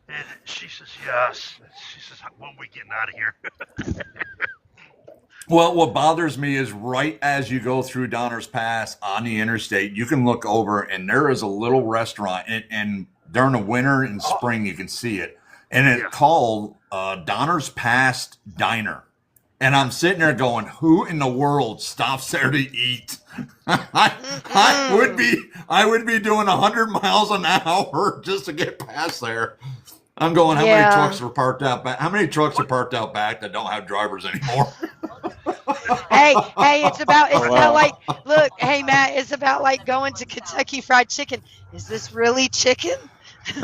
And she says, yes. She says, when are we getting out of here? Well, what bothers me is right as you go through Donner's Pass on the interstate, you can look over and there is a little restaurant, and during the winter and spring you can see it, and it's called Donner's Pass Diner. And I'm sitting there going, who in the world stops there to eat? I would be doing 100 miles an hour just to get past there. I'm going, how many trucks are parked out back? How many trucks are parked out back that don't have drivers anymore? Hey, it's about like, look, hey Matt, it's about like going to Kentucky Fried Chicken. Is this really chicken? See.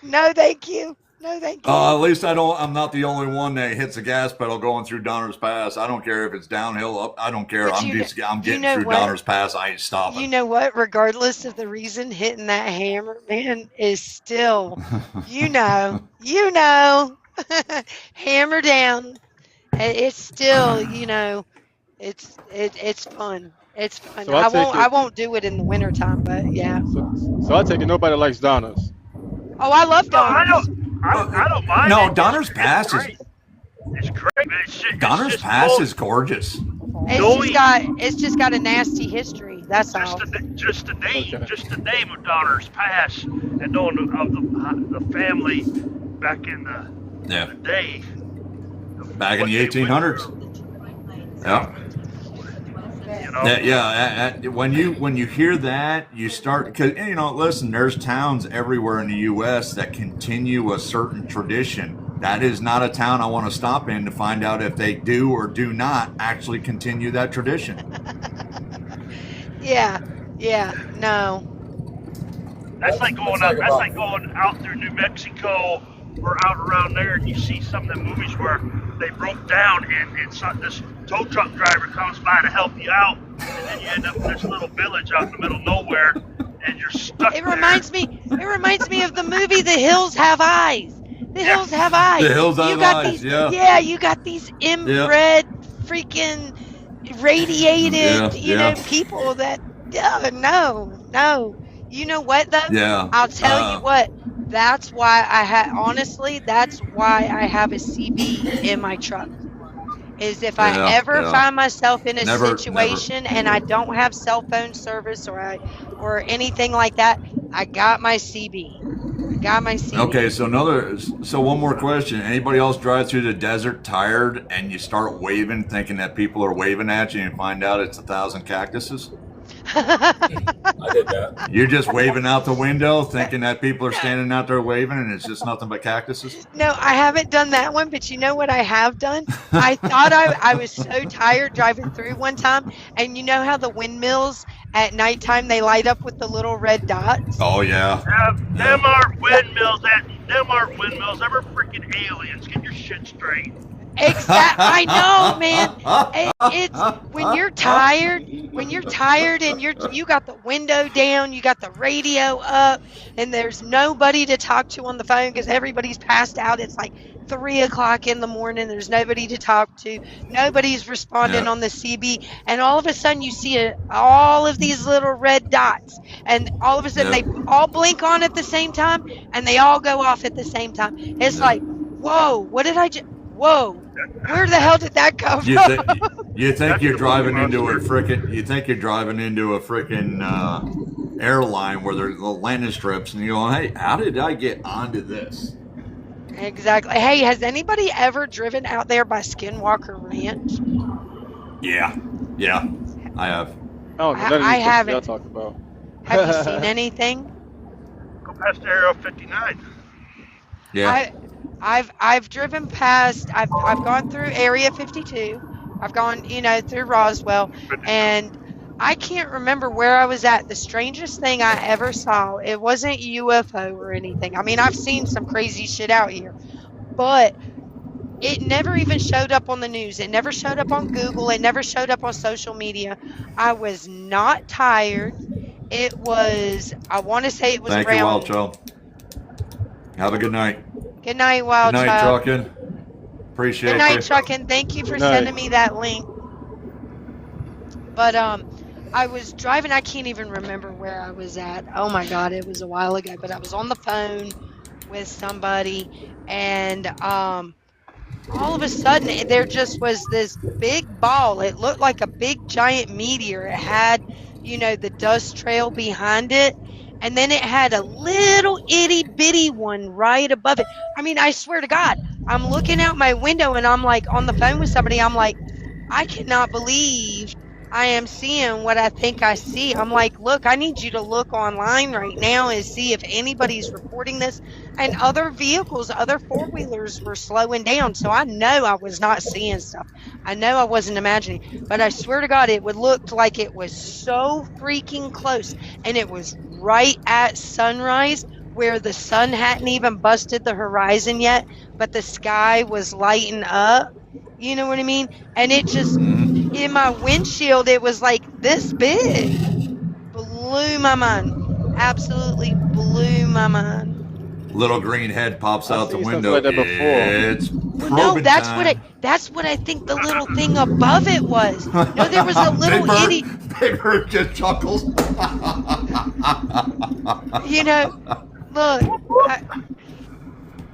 No, thank you. No, thank you. At least I'm not the only one that hits the gas pedal going through Donner's Pass. I don't care if it's downhill up. I don't care. I'm getting through Donner's Pass. I ain't stopping. You know what? Regardless of the reason, hitting that hammer, man, is still, hammer down. It's still, it's fun. It's fun. So I won't do it in the wintertime, but yeah. So I take it nobody likes Donner's. Oh, I love Donner's. I don't mind. No, Donner's Pass is. It's great, man. Donner's Pass is gorgeous. It's just got a nasty history. That's all. Just the name of Donner's Pass, and knowing of the family back in the day. Back in the 1800s. Yeah. When you hear that, you start, because listen, there's towns everywhere in the U.S. that continue a certain tradition. That is not a town I want to stop in to find out if they do or do not actually continue that tradition. Yeah. Yeah. No. That's like going out. That's like going out through New Mexico or out around there, and you see some of the movies where they broke down, and this tow truck driver comes by to help you out, and then you end up in this little village out in the middle of nowhere, and you're stuck It reminds me of the movie The Hills Have Eyes. The Hills Have Eyes. The Hills Have Eyes. Yeah, you got these inbred freaking radiated, people that no. You know what though? Yeah. I'll tell you what. That's why that's why I have a CB in my truck. Is if I ever find myself in a situation and I don't have cell phone service or anything like that, I got my CB. Okay, so one more question. Anybody else drive through the desert tired and you start waving, thinking that people are waving at you, and find out it's 1,000 cactuses? I did that. You're just waving out the window, thinking that people are standing out there waving, and it's just nothing but cactuses? No, I haven't done that one, but you know what I have done? I thought I was so tired driving through one time, and you know how the windmills at nighttime, they light up with the little red dots? Oh, yeah. Them aren't windmills. Them aren't windmills. Them are freaking aliens. Get your shit straight. Exactly. I know, man. It's when you're tired and you got the window down, you got the radio up, and there's nobody to talk to on the phone because everybody's passed out. It's like 3 o'clock in the morning. There's nobody to talk to. Nobody's responding on the CB, and all of a sudden you see all of these little red dots, and all of a sudden they all blink on at the same time, and they all go off at the same time. It's like, whoa, what did I just? Whoa, where the hell did that come from? You think you're driving into a frickin' airline where there's the landing strips, and you're going, hey, how did I get onto this? Exactly. Hey, has anybody ever driven out there by Skinwalker Ranch? Yeah, I have. Oh, I haven't. Y'all talk about. Have you seen anything? Go past Area 59. Yeah. I've driven past. I've gone through Area 52. I've gone, through Roswell, and I can't remember where I was at. The strangest thing I ever saw, it wasn't UFO or anything. I mean, I've seen some crazy shit out here, but it never even showed up on the news. It never showed up on Google. It never showed up on social media. I was not tired. It was, I want to say it was Thank around. you, Wild Child. Have a good night. Good night, Wild Good night, Child. Truckin'. Appreciate you. Good night, Truckin'. Thank you for sending me that link. But I was driving. I can't even remember where I was at. Oh my God, it was a while ago. But I was on the phone with somebody, and all of a sudden there just was this big ball. It looked like a big giant meteor. It had, the dust trail behind it. And then it had a little itty bitty one right above it. I mean, I swear to God, I'm looking out my window and I'm like on the phone with somebody. I'm like, I cannot believe I am seeing what I think I see. I'm like, look, I need you to look online right now and see if anybody's reporting this. And other vehicles, other four-wheelers were slowing down. So I know I was not seeing stuff. I know I wasn't imagining. But I swear to God, it would look like it was so freaking close. And it was right at sunrise where the sun hadn't even busted the horizon yet. But the sky was lighting up. You know what I mean? And it just, in my windshield, it was like this big. Blew my mind. Absolutely blew my mind. Little green head pops out the window. Like that before. It's no, that's what I think the little thing above it was. No, there was a little itty. Big Bird just chuckles.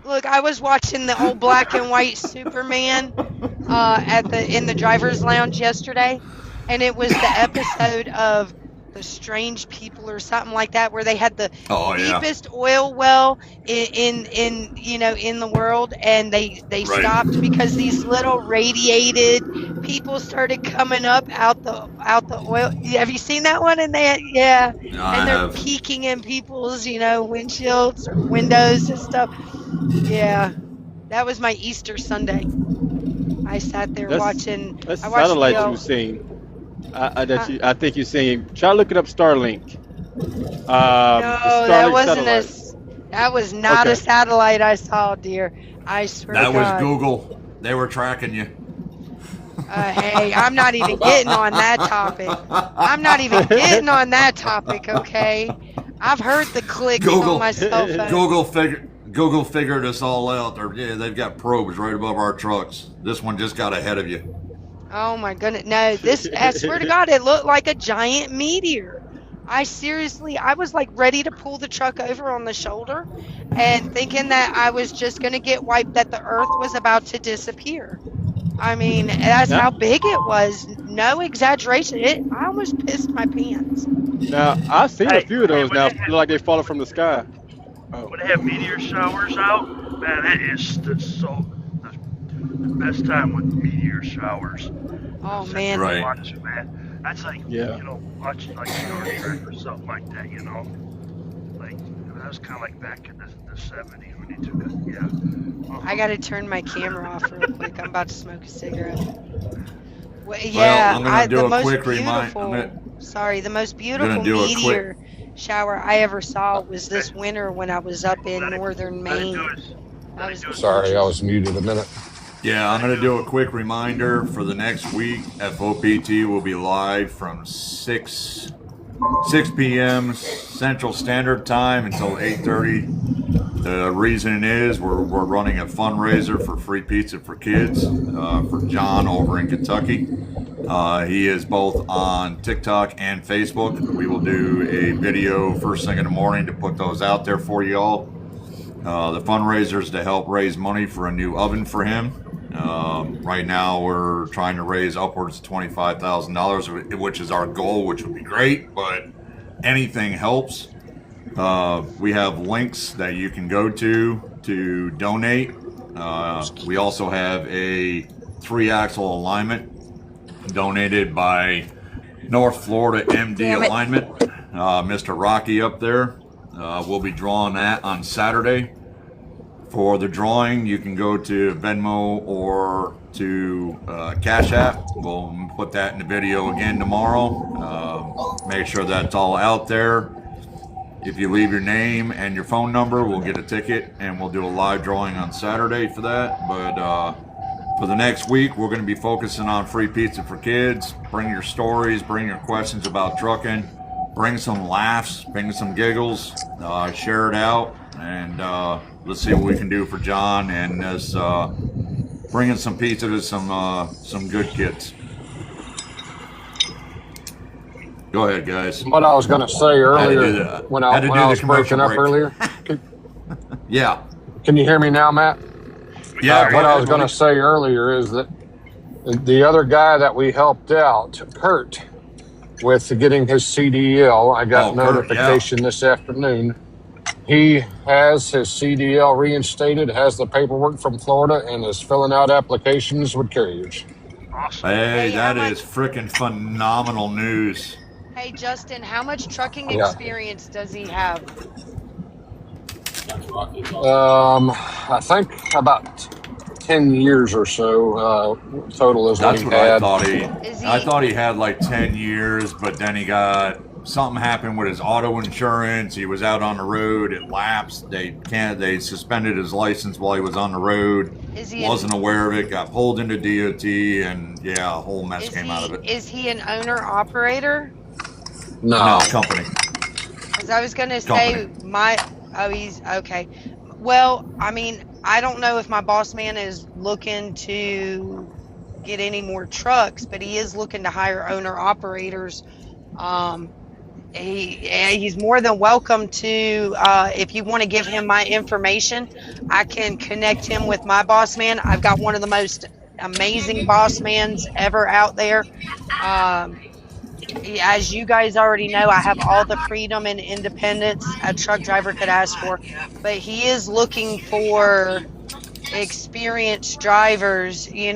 Look, I was watching the old black and white Superman in the driver's lounge yesterday, and it was the episode of The Strange People or something like that, where they had the deepest oil well in the world, and they stopped because these little radiated people started coming up out the oil. Have you seen that one? And they're peeking in people's windshields or windows and stuff. Yeah, that was my Easter Sunday. I sat there watching. That's satellite you've seen. I think you're saying. Try looking up Starlink. No, The that Starlink wasn't satellite. that was not a Okay. satellite I saw, dear. I swear to That was God. Google. They were tracking you. Hey, I'm not even getting on that topic. I'm not even getting on that topic, okay? I've heard the clicks on my cell phone. Google figured us all out. They've got probes right above our trucks. This one just got ahead of you. Oh my goodness. No, I swear to God, it looked like a giant meteor. I was like ready to pull the truck over on the shoulder and thinking that I was just going to get wiped, that the earth was about to disappear. I mean, that's now, how big it was. No exaggeration. I almost pissed my pants. now I've seen a few of those. when Now they look like they're falling from the sky. Oh. when they have meteor showers out, man, that is the best time with meteor showers. Oh Sit man. there and Right. watch it, man. That's like watching like Star Trek or something like that. Like that was kind of like back in the 70s when they took it. Yeah. I gotta turn my camera off real quick. I'm about to smoke a cigarette. Well, yeah, I'm gonna do the a most quick beautiful. reminder. The most beautiful do a meteor shower I ever saw was this winter when I was up in northern Maine. That was Sorry, I was muted a minute. Yeah, I'm going to do a quick reminder for the next week. FOPT will be live from 6 p.m. Central Standard Time until 8:30. The reason is we're running a fundraiser for free pizza for kids for John over in Kentucky. He is both on TikTok and Facebook. We will do a video first thing in the morning to put those out there for you all. The fundraiser is to help raise money for a new oven for him. Right now we're trying to raise upwards of $25,000, which is our goal, which would be great, but anything helps. We have links that you can go to donate. We also have a 3-axle alignment donated by North Florida MD Alignment, Mr. Rocky up there. We'll be drawing that on Saturday. For the drawing, you can go to Venmo or to Cash App. We'll put that in the video again tomorrow. Make sure that's all out there. If you leave your name and your phone number, we'll get a ticket, and we'll do a live drawing on Saturday for that. But for the next week, we're going to be focusing on free pizza for kids. Bring your stories, bring your questions about trucking, bring some laughs, bring some giggles, share it out, and let's see what we can do for John and us bringing some pizza to some good kids. Go ahead, guys. What I was going to say earlier when I was breaking up earlier. Yeah. Can you hear me now, Matt? Yeah. What I was going to say earlier is that the other guy that we helped out, Kurt, with getting his CDL, I got notification this afternoon. He has his CDL reinstated, has the paperwork from Florida, and is filling out applications with carriers. Awesome. Hey, that is freaking phenomenal news. Hey, Justin, how much trucking experience does he have? I think about 10 years or so total is what he had. I thought he had like 10 years, but then he got something happened with his auto insurance. He was out on the road. It lapsed. They suspended his license while he was on the road. Wasn't aware of it. Got pulled into DOT, and a whole mess came out of it. Is he an owner operator? No, company. Because I was going to say he's okay. Well, I mean, I don't know if my boss man is looking to get any more trucks, but he is looking to hire owner operators. He's more than welcome to, if you want to give him my information, I can connect him with my boss man. I've got one of the most amazing boss mans ever out there. As you guys already know, I have all the freedom and independence a truck driver could ask for, but he is looking for experienced drivers, he's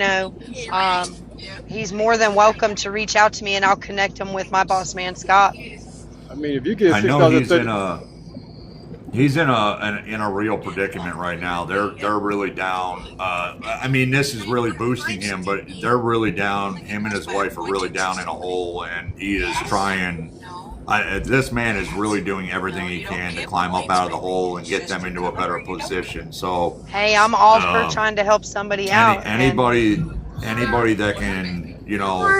more than welcome to reach out to me, and I'll connect him with my boss man, Scott. I mean, if you get I know he's in He's in a real predicament right now. They're really down. I mean, this is really boosting him, but they're really down. Him and his wife are really down in a hole, and he is trying. This man is really doing everything he can to climb up out of the hole and get them into a better position. So, hey, I'm all for trying to help somebody out. Anybody that can,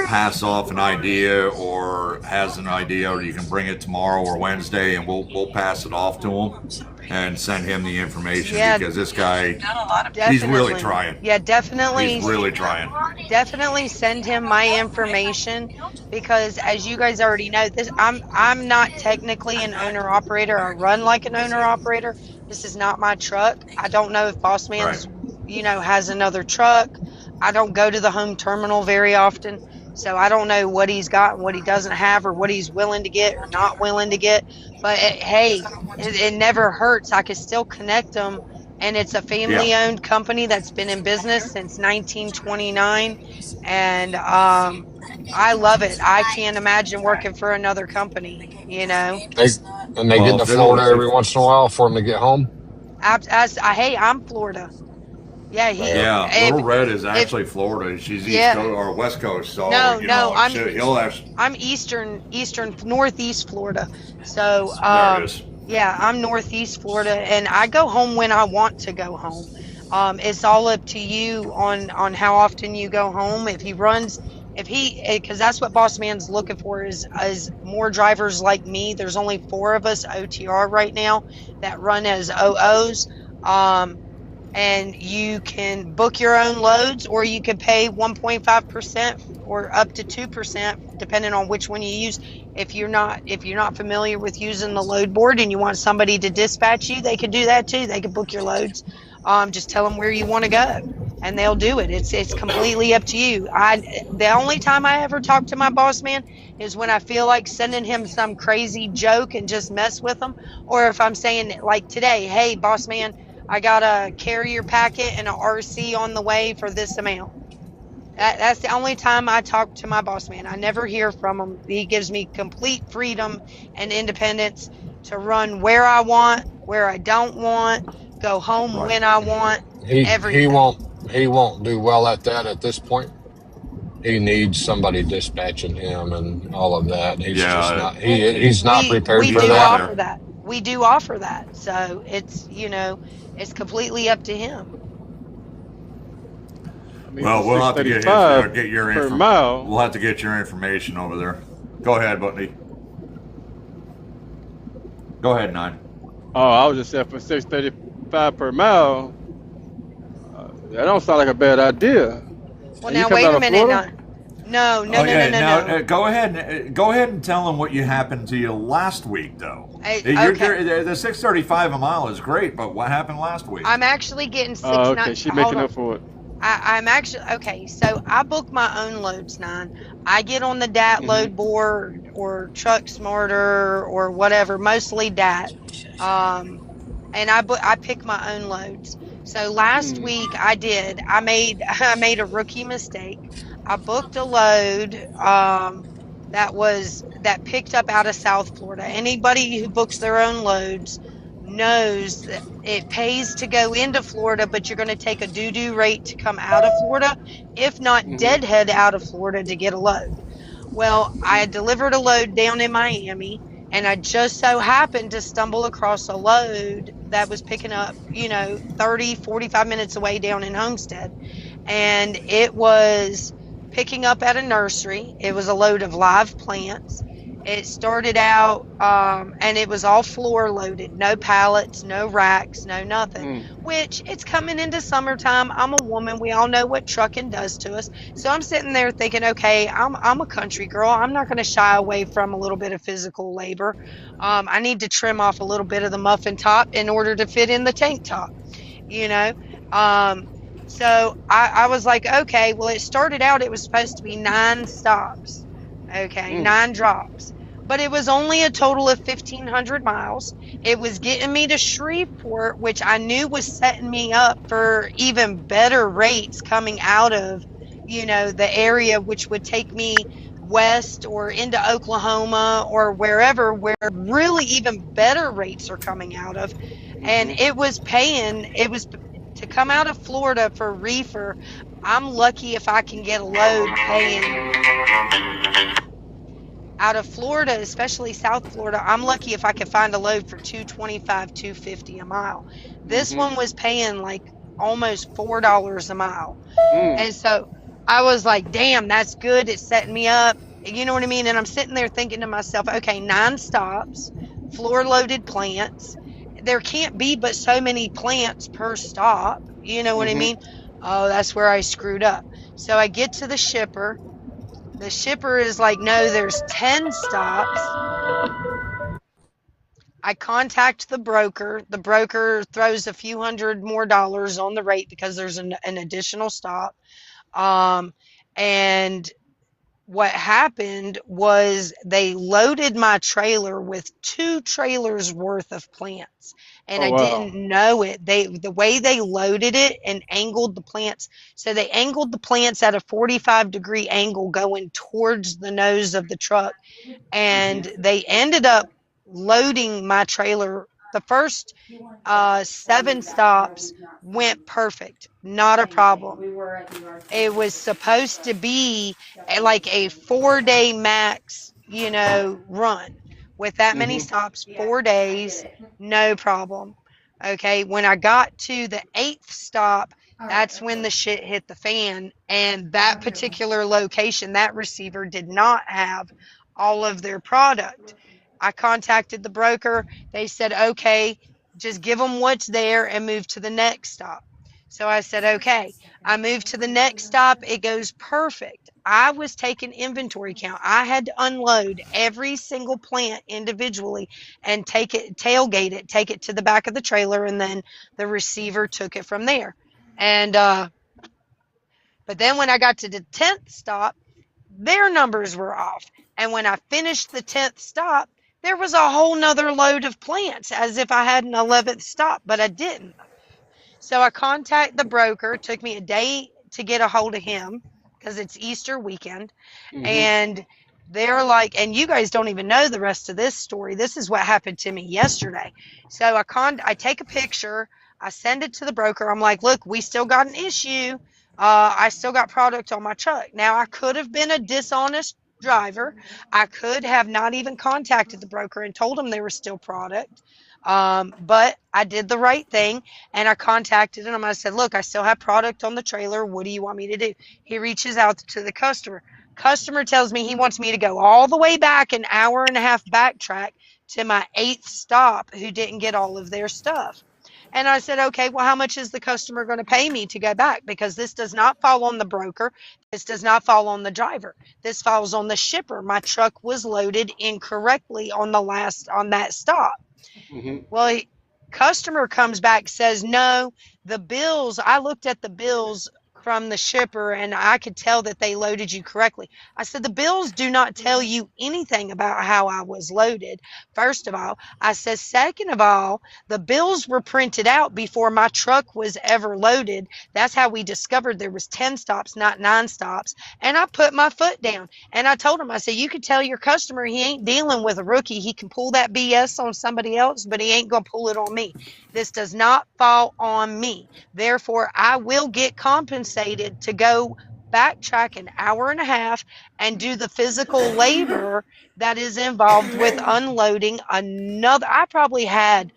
pass off an idea or has an idea, or you can bring it tomorrow or Wednesday, and we'll pass it off to him and send him the information, because this guy, he's really trying. Yeah, definitely. He's really trying. Definitely send him my information, because as you guys already know, I'm not technically an owner operator. I run like an owner operator. This is not my truck. I don't know if Boss Man's has another truck. I don't go to the home terminal very often, so I don't know what he's got and what he doesn't have, or what he's willing to get or not willing to get. But it never hurts. I can still connect them, and it's a family-owned company that's been in business since 1929, and I love it. I can't imagine working for another company. They get to Florida every once in a while for them to get home. Hey, I'm Florida. Yeah, Little Red is actually Florida. She's East Coast or West Coast, so I'm eastern northeast Florida. So there it is. Yeah, I'm northeast Florida, and I go home when I want to go home. It's all up to you on how often you go home. Because that's what Boss Man's looking for is more drivers like me. There's only 4 of us OTR right now that run as OOs. And you can book your own loads, or you can pay 1.5% or up to 2%, depending on which one you use. If you're not familiar with using the load board and you want somebody to dispatch you, they can do that too. They can book your loads. Just tell them where you want to go, and they'll do it. It's completely up to you. The only time I ever talk to my boss man is when I feel like sending him some crazy joke and just mess with him, or if I'm saying like today, hey boss man, I got a carrier packet and an RC on the way for this amount. That's the only time I talk to my boss man. I never hear from him. He gives me complete freedom and independence to run where I want, where I don't want, go home when I want. Everything. He won't do well at that at this point. He needs somebody dispatching him and all of that. He's not prepared for that. We do offer that. So it's it's completely up to him. Well, we'll have to get your information. We'll have to get your information over there. Go ahead, Butney. Go ahead, 9. Oh, I was just saying for $6.35 per mile. That don't sound like a bad idea. Well, now wait a minute. No. Go ahead and tell them what happened to you last week, though. The $6.35 a mile is great, but what happened last week? I'm actually getting $6. Oh, okay, she's making up for it. I'm actually okay. So I book my own loads, 9. I get on the DAT load board or Truck Smarter or whatever, mostly DAT, and I pick my own loads. So last week I made a rookie mistake. I booked a load that picked up out of South Florida. Anybody who books their own loads knows that it pays to go into Florida, but you're going to take a doo-doo rate to come out of Florida, if not deadhead out of Florida to get a load. Well, I delivered a load down in Miami, and I just so happened to stumble across a load that was picking up, 30, 45 minutes away down in Homestead. And it was picking up at a nursery. It was a load of live plants. It started out, and it was all floor loaded, no pallets, no racks, no nothing, which it's coming into summertime. I'm a woman. We all know what trucking does to us. So I'm sitting there thinking, okay, I'm a country girl. I'm not going to shy away from a little bit of physical labor. I need to trim off a little bit of the muffin top in order to fit in the tank top, So I was like, okay, well, it started out, it was supposed to be 9 stops. Okay, 9 drops. But it was only a total of 1,500 miles. It was getting me to Shreveport, which I knew was setting me up for even better rates coming out of, the area, which would take me west or into Oklahoma or wherever where really even better rates are coming out of. And Mm-hmm. it was to come out of Florida for reefer. I'm lucky if I can get a load paying out of Florida, especially South Florida. I'm lucky if I could find a load for 225, 250 a mile. This Mm-hmm. one was paying like almost $4 a mile. Mm. And so I was like, damn, that's good. It's setting me up. You know what I mean? And I'm sitting there thinking to myself, okay, 9 stops, floor loaded plants. There can't be but so many plants per stop. You know what I Mm-hmm. mean? Oh, that's where I screwed up. So I get to the shipper. The shipper is like, no, there's 10 stops. I contact the broker. The broker throws a few hundred more dollars on the rate because there's an additional stop. Um, and what happened was they loaded my trailer with 2 trailers worth of plants, and Oh I wow. didn't know it. The way they loaded it and angled the plants, so they angled the plants at a 45-degree angle going towards the nose of the truck, and Mm-hmm. they ended up loading my trailer. The first 7 stops went perfect, not a problem. It was supposed to be like a 4-day max, run with that many Mm-hmm. stops, 4 days, no problem. Okay, when I got to the 8th stop, that's when the shit hit the fan. And that particular location, that receiver did not have all of their product. I contacted the broker. They said, okay, just give them what's there and move to the next stop. So I said, okay. I moved to the next stop. It goes perfect. I was taking inventory count. I had to unload every single plant individually and tailgate it, take it to the back of the trailer, and then the receiver took it from there. And but then when I got to the 10th stop, their numbers were off. And when I finished the 10th stop, there was a whole nother load of plants as if I had an 11th stop, but I didn't. So I contact the broker. It took me a day to get a hold of him because it's Easter weekend. Mm-hmm. And they're like, and you guys don't even know the rest of this story. This is what happened to me yesterday. So I take a picture, I send it to the broker. I'm like, look, we still got an issue. I still got product on my truck. Now I could have been a dishonest driver. I could have not even contacted the broker and told them there was still product. But I did the right thing and I contacted him. I said, look, I still have product on the trailer. What do you want me to do? He reaches out to the customer. Customer tells me he wants me to go all the way back an hour and a half backtrack to my 8th stop who didn't get all of their stuff. And I said, okay, well, how much is the customer going to pay me to go back? Because this does not fall on the broker. This does not fall on the driver. This falls on the shipper. My truck was loaded incorrectly on that stop. Mm-hmm. Well, customer comes back, says, no, the bills, I looked at the bills from the shipper and I could tell that they loaded you correctly. I said, the bills do not tell you anything about how I was loaded. First of all, I said, second of all, the bills were printed out before my truck was ever loaded. That's how we discovered there was 10 stops, not 9 stops. And I put my foot down and I told him, I said, you can tell your customer he ain't dealing with a rookie. He can pull that BS on somebody else, but he ain't going to pull it on me. This does not fall on me. Therefore, I will get compensated to go backtrack an hour and a half and do the physical labor that is involved with unloading another. I probably had,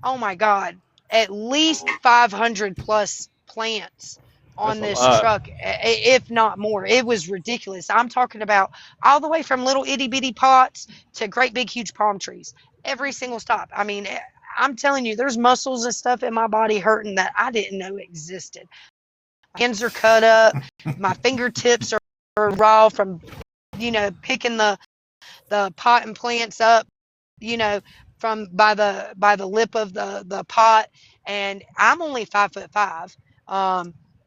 oh my God, at least 500 plus plants That's on a this lot. truck, if not more. It was ridiculous. I'm talking about all the way from little itty bitty pots to great big huge palm trees. Every single stop. I mean, I'm telling you, there's muscles and stuff in my body hurting that I didn't know existed. My hands are cut up. My fingertips are raw from, picking the pot and plants up, you know, from by the lip of the pot. And I'm only 5'5".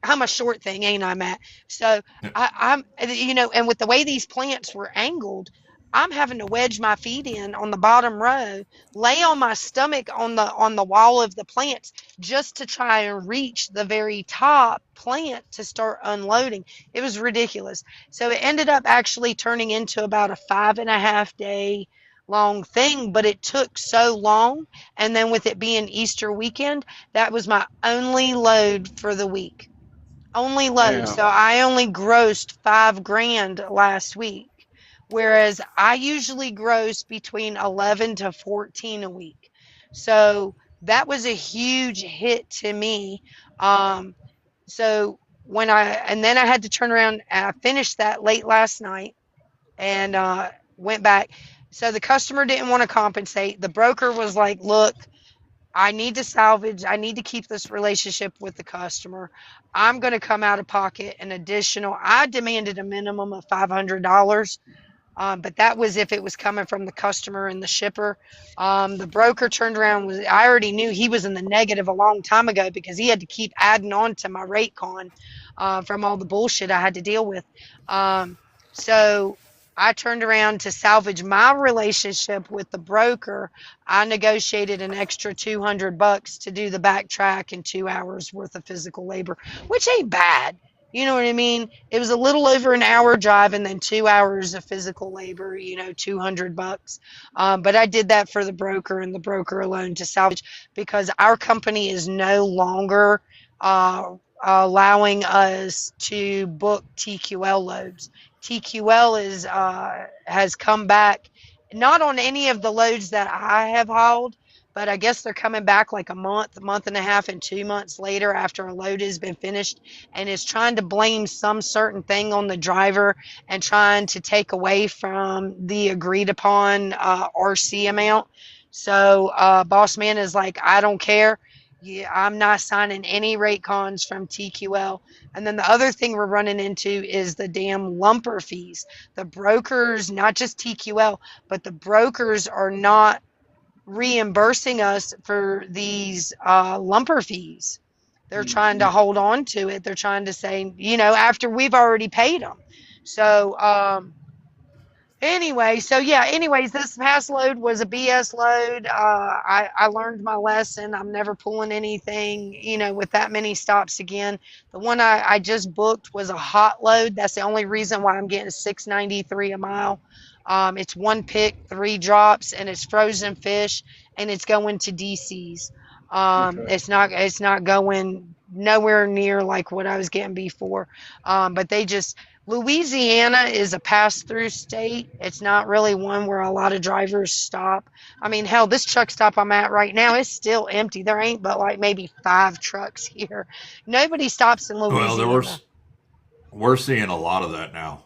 I'm a short thing, ain't I, Matt? So I'm, and with the way these plants were angled, I'm having to wedge my feet in on the bottom row, lay on my stomach on the wall of the plants just to try and reach the very top plant to start unloading. It was ridiculous. So it ended up actually turning into about a 5.5 day long thing, but it took so long. And then with it being Easter weekend, that was my only load for the week. Only load. Damn. So I only grossed 5 grand last week, whereas I usually gross between 11 to 14 a week. So that was a huge hit to me. Um, so and then I had to turn around and I finished that late last night and went back. So the customer didn't want to compensate. The broker was like, look, I need to salvage. I need to keep this relationship with the customer. I'm going to come out of pocket an additional. I demanded a minimum of $500. But that was if it was coming from the customer and the shipper. The broker turned around. I already knew he was in the negative a long time ago because he had to keep adding on to my rate con from all the bullshit I had to deal with. So I turned around to salvage my relationship with the broker. I negotiated an extra $200 to do the backtrack and 2 hours worth of physical labor, which ain't bad. You know what I mean? It was a little over an hour drive and then 2 hours of physical labor, $200. But I did that for the broker and the broker alone to salvage because our company is no longer allowing us to book TQL loads. TQL has come back, not on any of the loads that I have hauled, but I guess they're coming back like a month and a half, and 2 months later after a load has been finished, and is trying to blame some certain thing on the driver and trying to take away from the agreed upon RC amount. So boss man is like, I don't care. Yeah, I'm not signing any rate cons from TQL. And then the other thing we're running into is the damn lumper fees. The brokers, not just TQL, but the brokers are not reimbursing us for these lumper fees. They're trying to hold on to it. They're trying to say, after we've already paid them. So, anyways, this past load was a BS load. I learned my lesson. I'm never pulling anything, with that many stops again. The one I just booked was a hot load. That's the only reason why I'm getting $6.93 a mile. It's one pick, 3 drops, and it's frozen fish, and it's going to DC's. Okay. It's not going nowhere near like what I was getting before. But Louisiana is a pass-through state. It's not really one where a lot of drivers stop. I mean, hell, this truck stop I'm at right now is still empty. There ain't but like maybe 5 trucks here. Nobody stops in Louisiana. We're seeing a lot of that now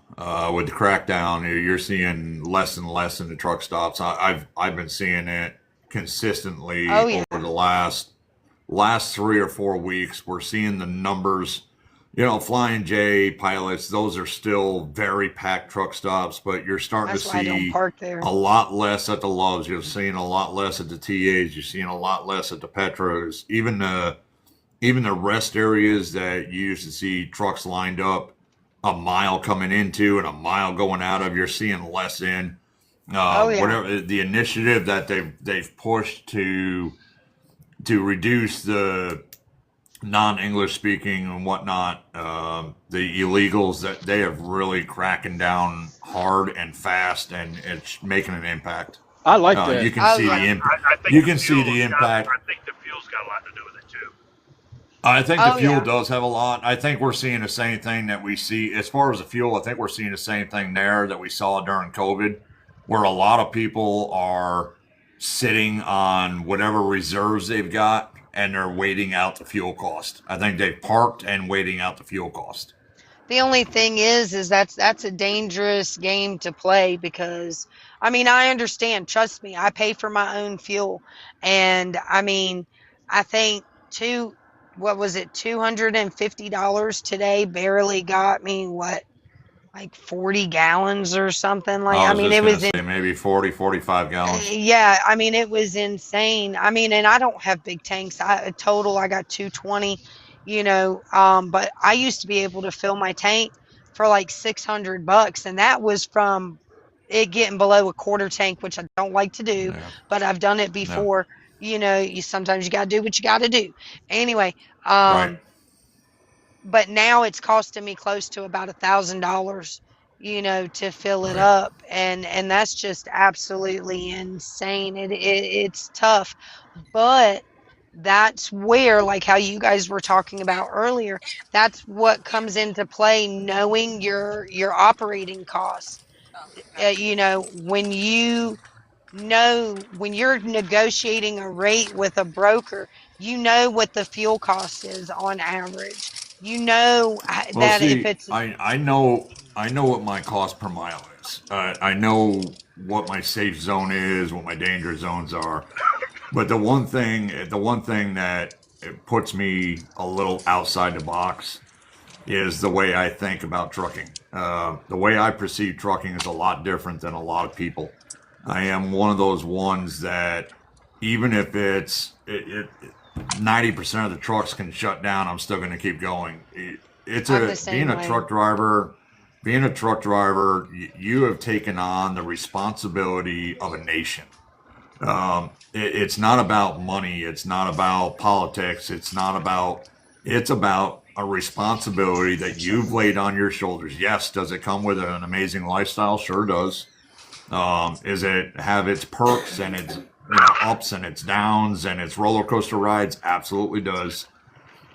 with the crackdown. You're seeing less and less in the truck stops. I've been seeing it consistently over the last 3 or 4 weeks. We're seeing the numbers. Flying J pilots, those are still very packed truck stops, but you're starting to see a lot less at the Loves. You're seeing a lot less at the TAs. You're seeing a lot less at the Petros. Even the rest areas that you used to see trucks lined up a mile coming into and a mile going out of, you're seeing less in. Whatever the initiative that they've pushed to reduce the non-English speaking and whatnot, the illegals, that they have really cracking down hard and fast, and it's making an impact. I like that. You can see the impact. You can see the impact. I think the fuel's got a lot to do with it too. I think the fuel does have a lot. I think we're seeing the same thing that we see as far as the fuel. I think we're seeing the same thing there that we saw during COVID, where a lot of people are sitting on whatever reserves they've got, and they're waiting out the fuel cost. I think they've parked and waiting out the fuel cost. The only thing is that's a dangerous game to play because, I mean, I understand. Trust me, I pay for my own fuel. And, I mean, I think $250 today barely got me, like 40 gallons or something. It was maybe 40, 45 gallons. Yeah, I mean, it was insane. I mean, and I don't have big tanks. I got 220, but I used to be able to fill my tank for like $600, and that was from it getting below a quarter tank, which I don't like to do, but I've done it before. You know, you sometimes you got to do what you got to do. Anyway, Right. but now it's costing me close to about $1,000, you know, to fill it Right. up, and that's just absolutely insane. It's tough, but that's where, like how you guys were talking about earlier, that's what comes into play, knowing your operating costs. You know, when you're negotiating a rate with a broker, you know what the fuel cost is on average. You know Well, that if see, it's I know what my cost per mile is. I know what my safe zone is, what my danger zones are. But the one thing that it puts me a little outside the box is the way I think about trucking. The way I perceive trucking is a lot different than a lot of people. I am one of those ones that even if 90% of the trucks can shut down, I'm still going to keep going. I'm the Being same a way. truck driver. Being a truck driver, you have taken on the responsibility of a nation. It's not about money. It's not about politics. It's about a responsibility that you've laid on your shoulders. Yes, does it come with an amazing lifestyle? Sure does. Is it have its perks and its ups and its downs and its roller coaster rides? Absolutely does.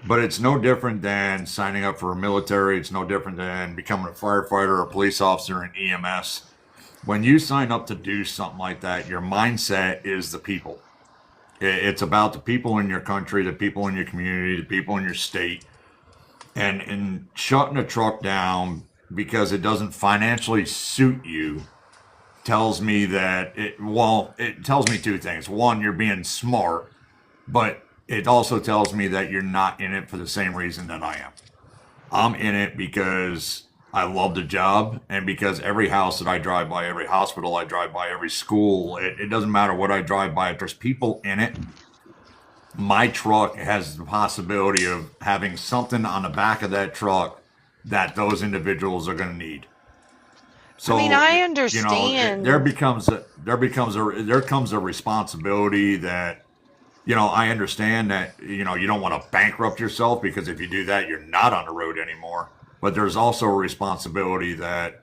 But it's no different than signing up for a military. It's no different than becoming a firefighter or a police officer in EMS. When you sign up to do something like that, your mindset is the people. It's about the people in your country, the people in your community, the people in your state. And shutting a truck down because it doesn't financially suit you tells me that it tells me two things. One, you're being smart, but it also tells me that you're not in it for the same reason that I am. I'm in it because I love the job and because every house that I drive by, every hospital I drive by, every school, it doesn't matter what I drive by. If there's people in it, my truck has the possibility of having something on the back of that truck that those individuals are going to need. I mean, So, I there understand. comes a responsibility that, I understand that, you don't want to bankrupt yourself because if you do that, you're not on the road anymore. But there's also a responsibility that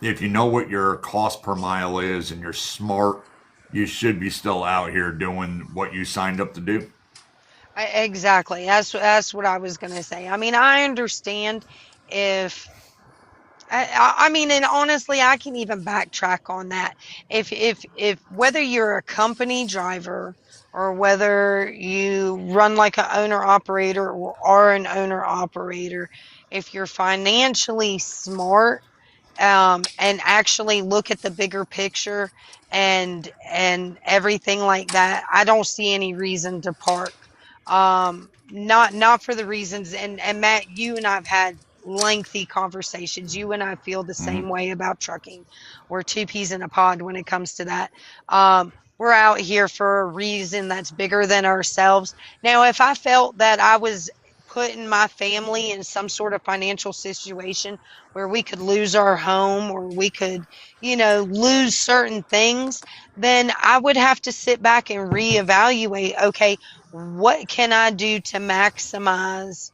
if you know what your cost per mile is and you're smart, you should be still out here doing what you signed up to do. Exactly. That's what I was gonna say. I mean, I understand if I mean, and honestly, I can even backtrack on that. If whether you're a company driver or whether you run like an owner operator or are an owner operator, if you're financially smart, and actually look at the bigger picture and everything like that, I don't see any reason to park. Not for the reasons, and Matt, you and I've had lengthy conversations. You and I feel the Mm-hmm. same way about trucking. We're two peas in a pod when it comes to that. We're out here for a reason that's bigger than ourselves. Now, if I felt that I was putting my family in some sort of financial situation where we could lose our home or we could, lose certain things, then I would have to sit back and reevaluate, okay, what can I do to maximize,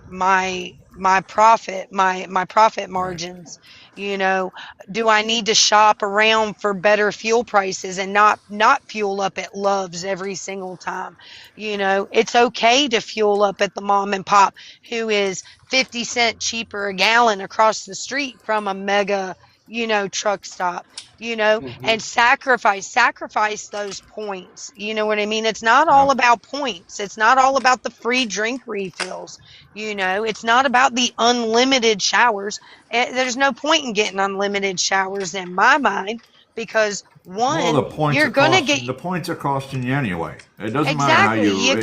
my profit, my profit Right. margins. you know do I need to shop around for better fuel prices and not fuel up at Love's every single time? It's okay to fuel up at the mom and pop who is 50 cent cheaper a gallon across the street from a mega, truck stop, Hmm. and sacrifice those points. You know what I mean? It's not all Yep. about points. It's not all about the free drink refills. It's not about the unlimited showers. There's no point in getting unlimited showers in my mind because Well, one, you're gonna get the points are costing you anyway. It doesn't matter how exactly. you. You If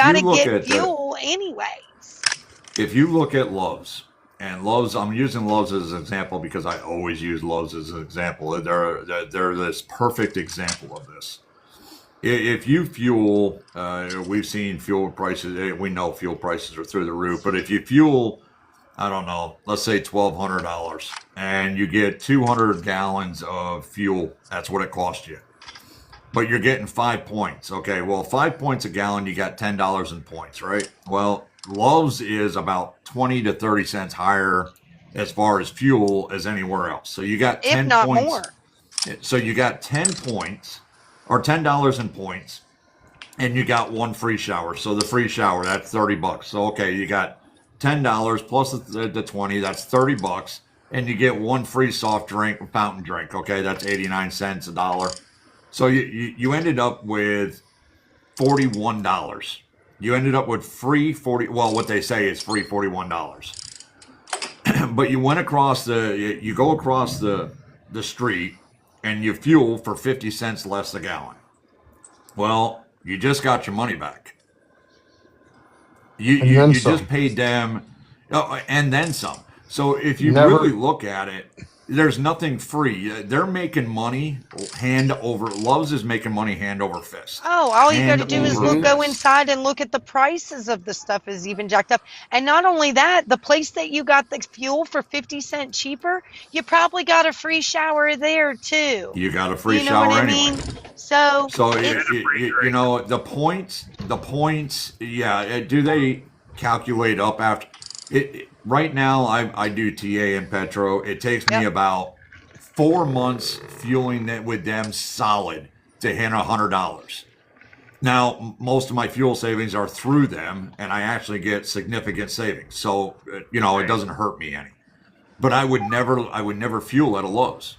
you gotta look get at the fuel anyways. if you look at Love's and Love's, I'm using Love's as an example because I always use Love's as an example. They're this perfect example of this. If you fuel, we've seen fuel prices. We know fuel prices are through the roof. But if you fuel I don't know, let's say $1,200, and you get 200 gallons of fuel. That's what it costs you. But you're getting 5 points. Okay, well, 5 points a gallon, you got $10 in points, right? Well, Love's is about 20 to 30 cents higher as far as fuel as anywhere else. So you got 10 if not points. more. So you got 10 points or $10 in points, and you got one free shower. So the free shower, that's $30. So okay, you got $10 plus the 20, that's $30, and you get one free soft drink, fountain drink. Okay, that's 89 cents, a dollar. So you ended up with $41. You ended up with free 40. Well, what they say is free $41. But you went across you go across the street and you fuel for 50 cents less a gallon. Well, you just got your money back. You just paid them, and then some. So if you really look at it, there's nothing free. They're making money hand over. Love's is making money hand over fist. Oh, all you got to do is go inside and look at the prices of the stuff is even jacked up. And not only that, the place that you got the fuel for 50 cents cheaper, you probably got a free shower there too. You got a free shower what anyway. I mean? So you know the points. Yeah, do they calculate up after it? Right now, I do TA and Petro. It takes me about 4 months fueling that with them solid to hit $100. Now, most of my fuel savings are through them, and I actually get significant savings. So, it doesn't hurt me any. But I would never fuel at a Lowe's.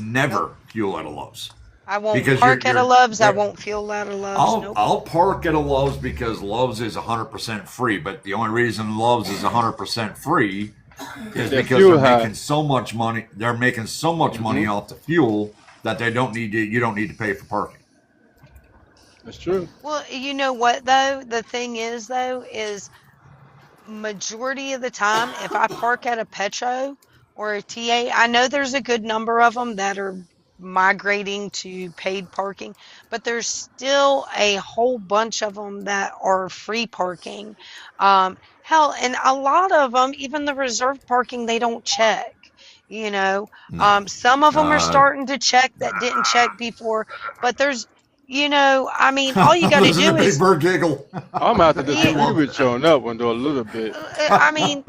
Never fuel at a Lowe's. I won't park at a Love's. I won't fuel at a Love's. I'll park at a Love's because Love's is 100% free. But the only reason Love's is 100% free is because they're making so much money. They're making so much money off the fuel that they don't need to. You don't need to pay for parking. That's true. Well, you know what though? The thing is majority of the time, if I park at a Petro or a TA, I know there's a good number of them that are migrating to paid parking, but there's still a whole bunch of them that are free parking. Hell, and a lot of them, even the reserved parking, they don't check. Some of them are starting to check that didn't check before, but there's I mean, all you got to do is. Big bird giggle. I'm out to disagree with you on that one, though, a little bit. I mean,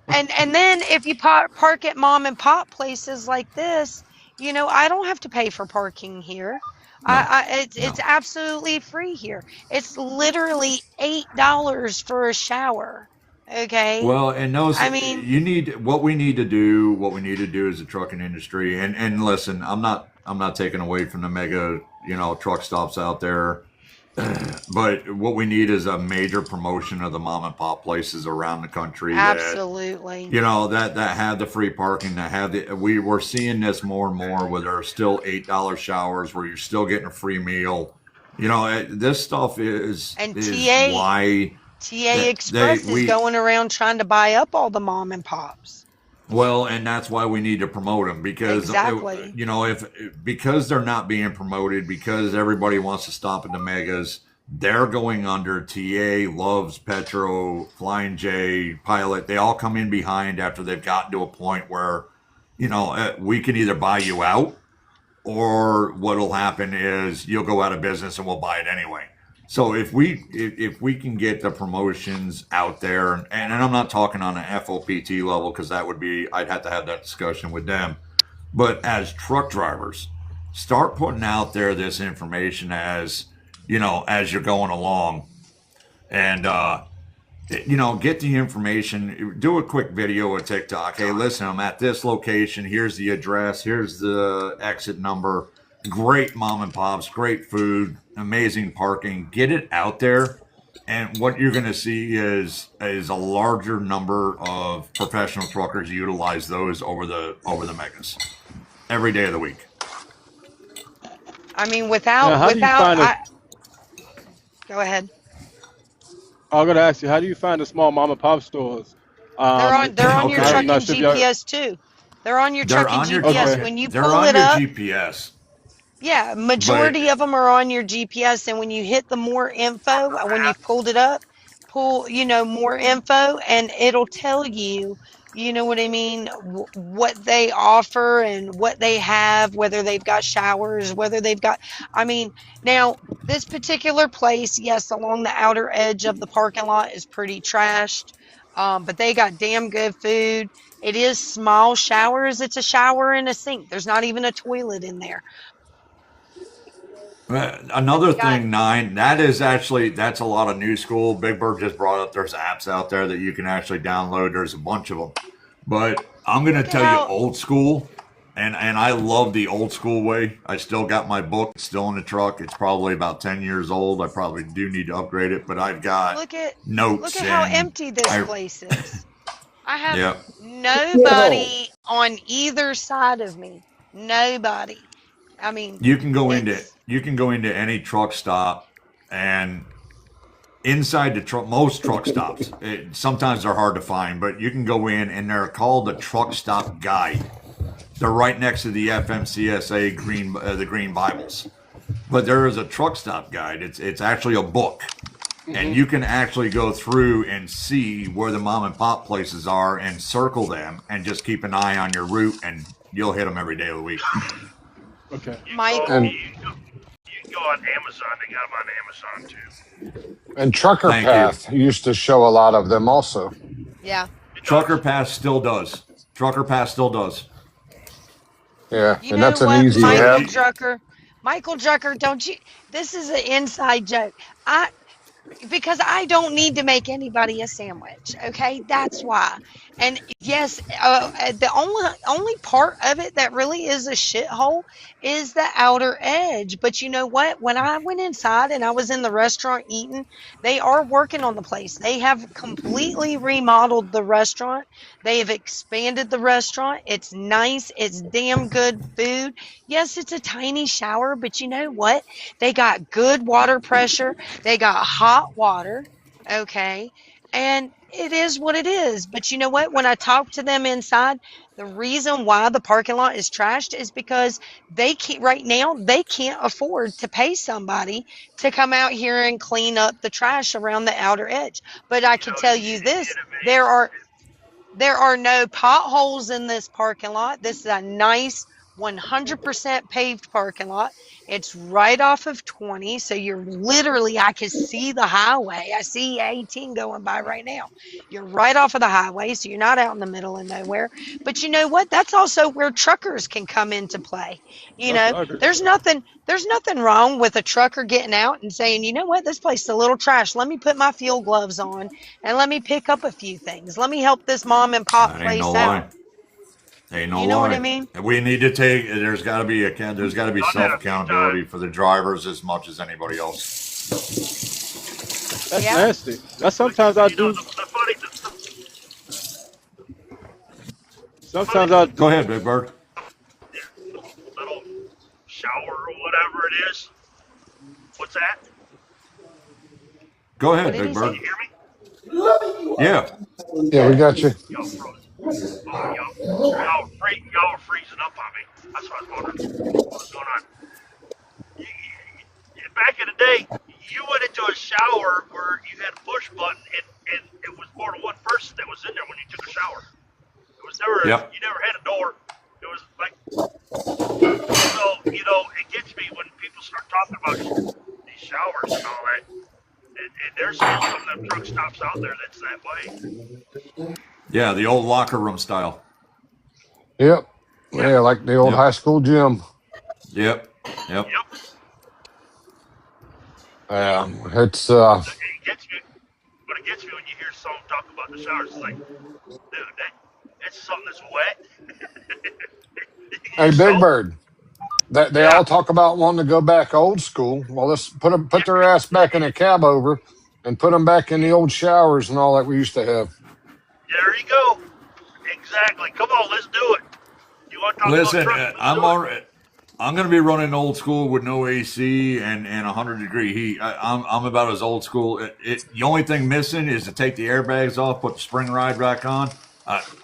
and then if you park at mom and pop places like this, I don't have to pay for parking here. No, it's absolutely free here. It's literally $8 for a shower. Okay. Well, and those. I mean, what we need to do as a trucking industry, and listen, I'm not taking away from the mega truck stops out there, but what we need is a major promotion of the mom and pop places around the country. Absolutely. That have the free parking, that have we're seeing this more and more where there are still $8 showers where you're still getting a free meal. This stuff is why TA Express is going around trying to buy up all the mom and pops. Well, and that's why we need to promote them because because they're not being promoted, because everybody wants to stop at the megas, they're going under. TA, Love's, Petro, Flying J, Pilot, they all come in behind after they've gotten to a point where, we can either buy you out, or what'll happen is you'll go out of business and we'll buy it anyway. So if we can get the promotions out there, and I'm not talking on an FOPT level because I'd have to have that discussion with them. But as truck drivers, start putting out there this information as you're going along, and get the information. Do a quick video or TikTok. Hey, listen, I'm at this location. Here's the address. Here's the exit number. Great mom and pops, great food, amazing parking. Get it out there, and what you're going to see is a larger number of professional truckers utilize those over the megas every day of the week. I mean, go ahead. I'm going to ask you, how do you find the small mom and pop stores? They're on your trucking GPS too. They're on your trucking GPS. When you pull it up, GPS. Yeah, majority of them are on your GPS, and when you hit the more info, when you've pulled it up, more info, and it'll tell you You know what I mean? What they offer and what they have, whether they've got showers, whether they've got, I mean, now this particular place, yes, along the outer edge of the parking lot is pretty trashed. But they got damn good food. It is small showers. It's a shower and a sink. There's not even a toilet in there. But Another they got thing, Nine, that's a lot of new school. Big Bird just brought up there's apps out there that you can actually download. There's a bunch of them. But I'm going to look at tell you how old school, and I love the old school way. I still got my book still in the truck. It's probably about 10 years old. I probably do need to upgrade it, but I've got look at look notes at how and empty this I place is. I have yeah. nobody on either side of me. Nobody. I mean, it's You can go into any truck stop and inside the truck, most truck stops, sometimes they're hard to find, but you can go in and they're called the truck stop guide. They're right next to the FMCSA the green Bibles, but there is a truck stop guide. It's actually a book, and you can actually go through and see where the mom and pop places are and circle them, and just keep an eye on your route, and you'll hit them every day of the week. Okay. Michael. You can go on Amazon. They got them on Amazon too. And Trucker Path used to show a lot of them also. Yeah. Trucker Pass still does. Trucker Pass still does. Yeah, You and know that's an what, easy Michael app. Drucker? Michael Drucker, don't you? This is an inside joke. Because I don't need to make anybody a sandwich. Okay, that's why. And yes, the only part of it that really is a shithole is the outer edge. But you know what? When I went inside and I was in the restaurant eating, they are working on the place. They have completely remodeled the restaurant. They have expanded the restaurant. It's nice. It's damn good food. Yes, it's a tiny shower, but you know what? They got good water pressure. They got hot water, okay? And it is what it is. But you know what? When I talk to them inside, the reason why the parking lot is trashed is because right now they can't afford to pay somebody to come out here and clean up the trash around the outer edge. But I can tell you this, there are no potholes in this parking lot. This is a nice 100% paved parking lot. It's right off of 20. So you're literally, I can see the highway. I see 18 going by right now. You're right off of the highway. So you're not out in the middle of nowhere. But you know what? That's also where truckers can come into play. You That's know, what I agree. there's nothing wrong with a trucker getting out and saying, you know what, this place is a little trash. Let me put my field gloves on and let me pick up a few things. Let me help this mom and pop That ain't no place lie. out. Ain't no You know what I lie. mean? We need to take. There's got to be self accountability for the drivers as much as anybody else. That's Yeah. nasty. That's sometimes I do. Sometimes I Go do. ahead, Big Bird. Little shower or whatever it is. What's that? Go ahead, What did Big he Bird. say? You hear me? Yeah. Yeah, we got you. Y'all froze. Oh, y'all are freezing up on me. That's what I was wondering. What's going on? Back in the day, you went into a shower where you had a push button, and it was more than one person that was in there when you took a shower. It was never, Yep. you never had a door. It was like, so, it gets me when people start talking about these showers and all that. And there's still some of them truck stops out there that's that way. Yeah, the old locker room style. Yep. Yeah, like the old high school gym. Yep. It's It gets me, but it gets me when you hear someone talk about the showers. It's like, dude, that's something that's wet. Hey, Big Bird. They all talk about wanting to go back old school. Well, let's put their ass back in a cab over and put them back in the old showers and all that we used to have. There you go. Exactly. Come on, let's do it. You want to talk Listen, about trucking? I'm going to be running old school with no AC and 100-degree heat. I'm about as old school. The only thing missing is to take the airbags off, put the spring ride back on.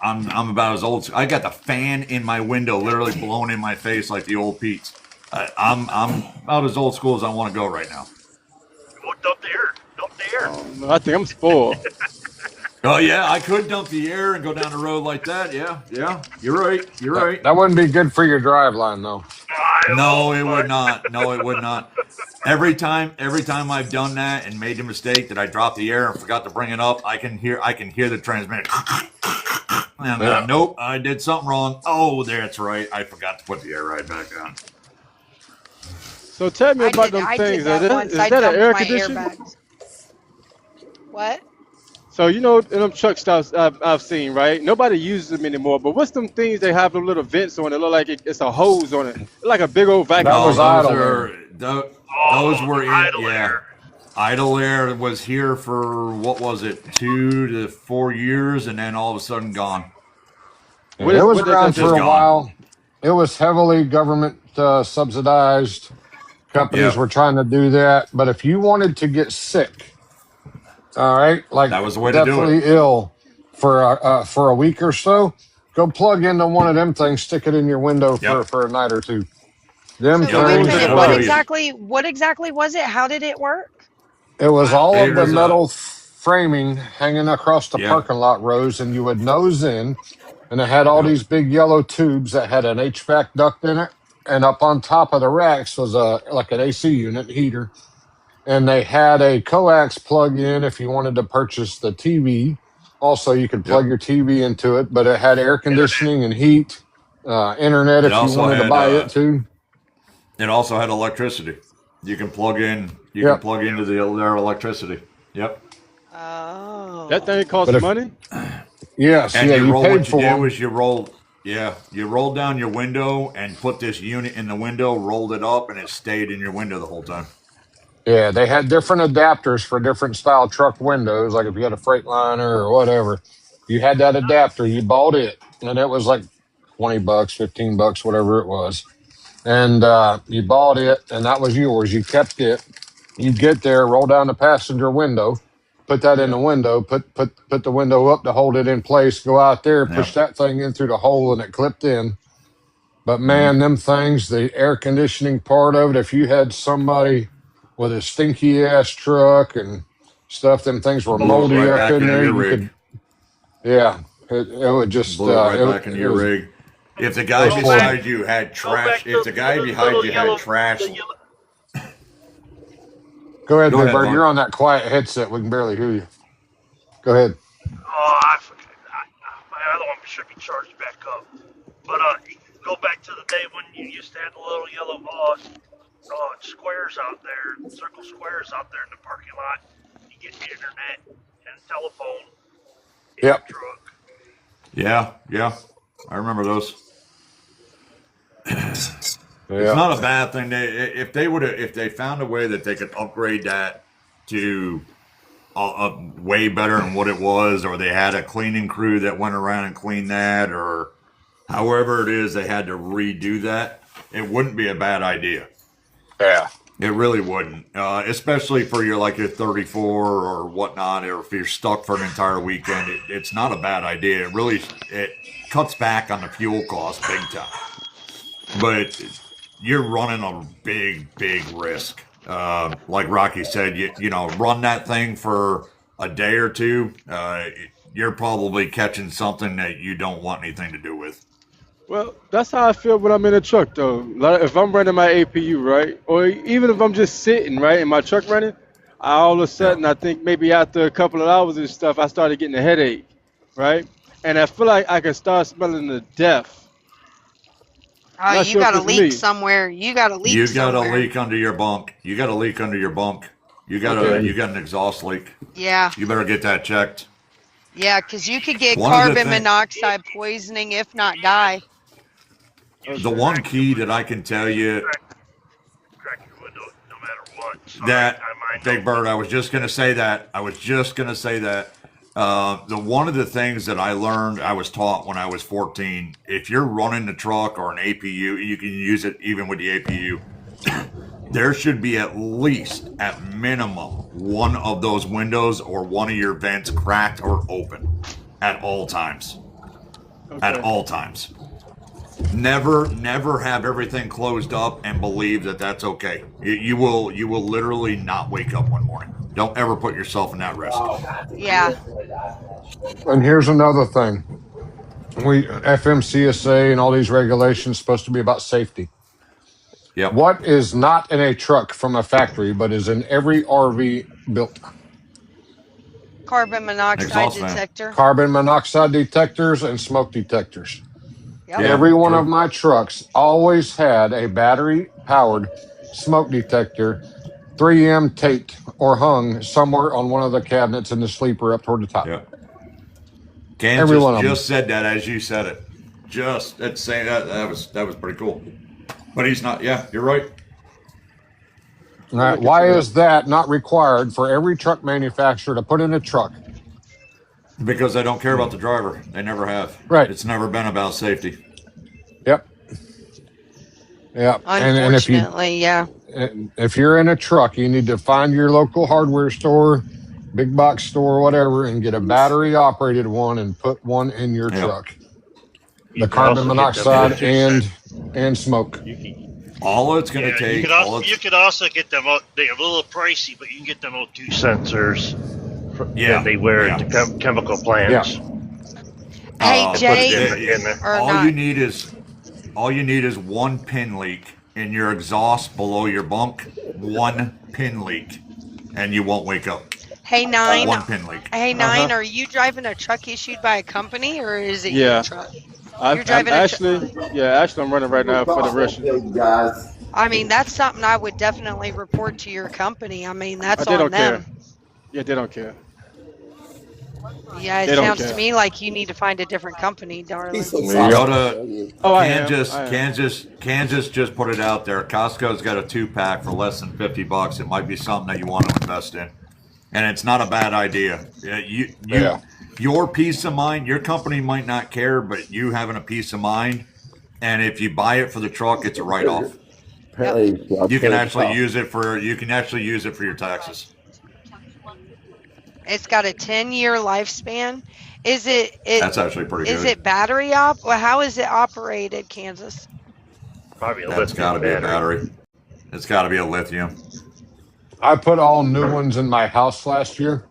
I'm about as old. I got the fan in my window, literally blowing in my face like the old Pete's. I'm about as old school as I want to go right now. Well, dump the air. I think I'm spoiled. Oh yeah, I could dump the air and go down the road like that. Yeah, you're right. You're right. That wouldn't be good for your drive line, though. No, it would not. No, it would not. Every time I've done that and made the mistake that I dropped the air and forgot to bring it up, I can hear the transmitter. And nope, I did something wrong. Oh, that's right. I forgot to put the air right back on. So tell me about them things. Is that an air conditioner? What? So in them truck stops I've seen, right? Nobody uses them anymore. But what's them things they have them little vents on it? Look like it's a hose on it, like a big old vacuum. That was idle air. Those were idle air. Idle air was here for what was it, 2 to 4 years, and then all of a sudden gone. It was around for a while. It was heavily government subsidized. Companies were trying to do that, but if you wanted to get sick, all right, like that was the way to do it. Definitely ill for a week or so, go plug into one of them things, stick it in your window for a night or two. Them so wait a minute, what exactly was it? How did it work? It was all of the metal framing hanging across the parking lot rows, and you would nose in, and it had all these big yellow tubes that had an HVAC duct in it, and up on top of the racks was like an AC unit heater, and they had a coax plug-in if you wanted to purchase the TV. Also, you could plug your TV into it, but it had air conditioning and heat, internet if you wanted to buy it too. It also had electricity. You can plug in. You can plug into their electricity. Yep. Oh. That thing costs money. Yes. And you what paid for you do them. is you rolled down your window and put this unit in the window, rolled it up, and it stayed in your window the whole time. Yeah, they had different adapters for different style truck windows. Like if you had a Freightliner or whatever, you had that adapter. You bought it, and it was like $20, $15, whatever it was. And you bought it, and that was yours. You kept it. You get there, roll down the passenger window, put that in the window, put the window up to hold it in place. Go out there, push that thing in through the hole, and it clipped in. But man, them things, the air conditioning part of it. If you had somebody with a stinky ass truck and stuff, them things were moldy up in there. It would just blow it right back into your rig. If the guy beside you had trash, if the guy behind you had trash. Go ahead, Big Bird. You're on that quiet headset. We can barely hear you. Go ahead. Oh, I forgot. My other one should be charged back up. But you can go back to the day when you used to have the little yellow squares out there, circle squares out there in the parking lot. You get the internet and telephone. Yep. Truck. Yeah. I remember those. It's not a bad thing. If they found a way that they could upgrade that to way better than what it was, or they had a cleaning crew that went around and cleaned that, or however it is they had to redo that, it wouldn't be a bad idea. Yeah. It really wouldn't, especially for your 34 or whatnot, or if you're stuck for an entire weekend. It's not a bad idea. It cuts back on the fuel cost big time, but you're running a big risk. Like Rocky said, you run that thing for a day or two, you're probably catching something that you don't want anything to do with. Well, that's how I feel when I'm in a truck, though. Like, if I'm running my APU, right, or even if I'm just sitting, right, in my truck running, all of a sudden, I think maybe after a couple of hours and stuff, I started getting a headache, right? And I feel like I can start smelling the death. Oh, you got a leak somewhere. You got a leak You somewhere. got a leak under your bunk. You got an exhaust leak. Yeah. You better get that checked. Yeah, because you could get carbon monoxide poisoning, if not die. The one key that I can tell you Crack your window no matter what. that, Big Bird, I was just going to say that. One of the things that I learned, I was taught when I was 14, if you're running the truck or an APU, you can use it even with the APU, there should be at minimum, one of those windows or one of your vents cracked or open at all times. Okay. At all times. Never have everything closed up and believe that that's okay. You will literally not wake up one morning. Don't ever put yourself in that risk. Yeah. And here's another thing. FMCSA and all these regulations supposed to be about safety. Yep. What is not in a truck from a factory, but is in every RV built? Carbon monoxide detector. Carbon monoxide detectors and smoke detectors. Yep. Every one of my trucks always had a battery-powered smoke detector, 3M taped or hung somewhere on one of the cabinets in the sleeper up toward the top. Yep. Kansas just said that as you said it. Just at saying that was pretty cool. But he's not. Yeah, you're right. All right. Why is that not required for every truck manufacturer to put in a truck? Because they don't care about the driver. They never have. Right. It's never been about safety. Yep. Yep. Unfortunately, if you're in a truck, you need to find your local hardware store, big box store, whatever, and get a battery operated one and put one in your truck. The carbon monoxide and smoke. All it's going to take. You could also get them. They're a little pricey, but you can get them O2 sensors. That they wear at the chemical plants. Hey Jay, all you need is one pin leak in your exhaust below your bunk. One pin leak, and you won't wake up. Hey Nine. One pin leak. Hey Nine, are you driving a truck issued by a company or is it your truck? You're driving actually, I'm running right now for the Russian. I mean, that's something I would definitely report to your company. I mean, that's they on don't them. Care. Yeah, they don't care. Yeah, it sounds to me like you need to find a different company, darling. Go to Kansas just put it out there. Costco's got a 2-pack for less than $50. It might be something that you want to invest in. And it's not a bad idea. Your peace of mind, your company might not care, but you having a peace of mind, and if you buy it for the truck, it's a write-off. Yep. You can actually use it for your taxes. It's got a 10-year lifespan. That's actually pretty good. Is it battery op? Well, how is it operated, Kansas? Probably a That's got to be a battery. It's got to be a lithium. I put all new ones in my house last year.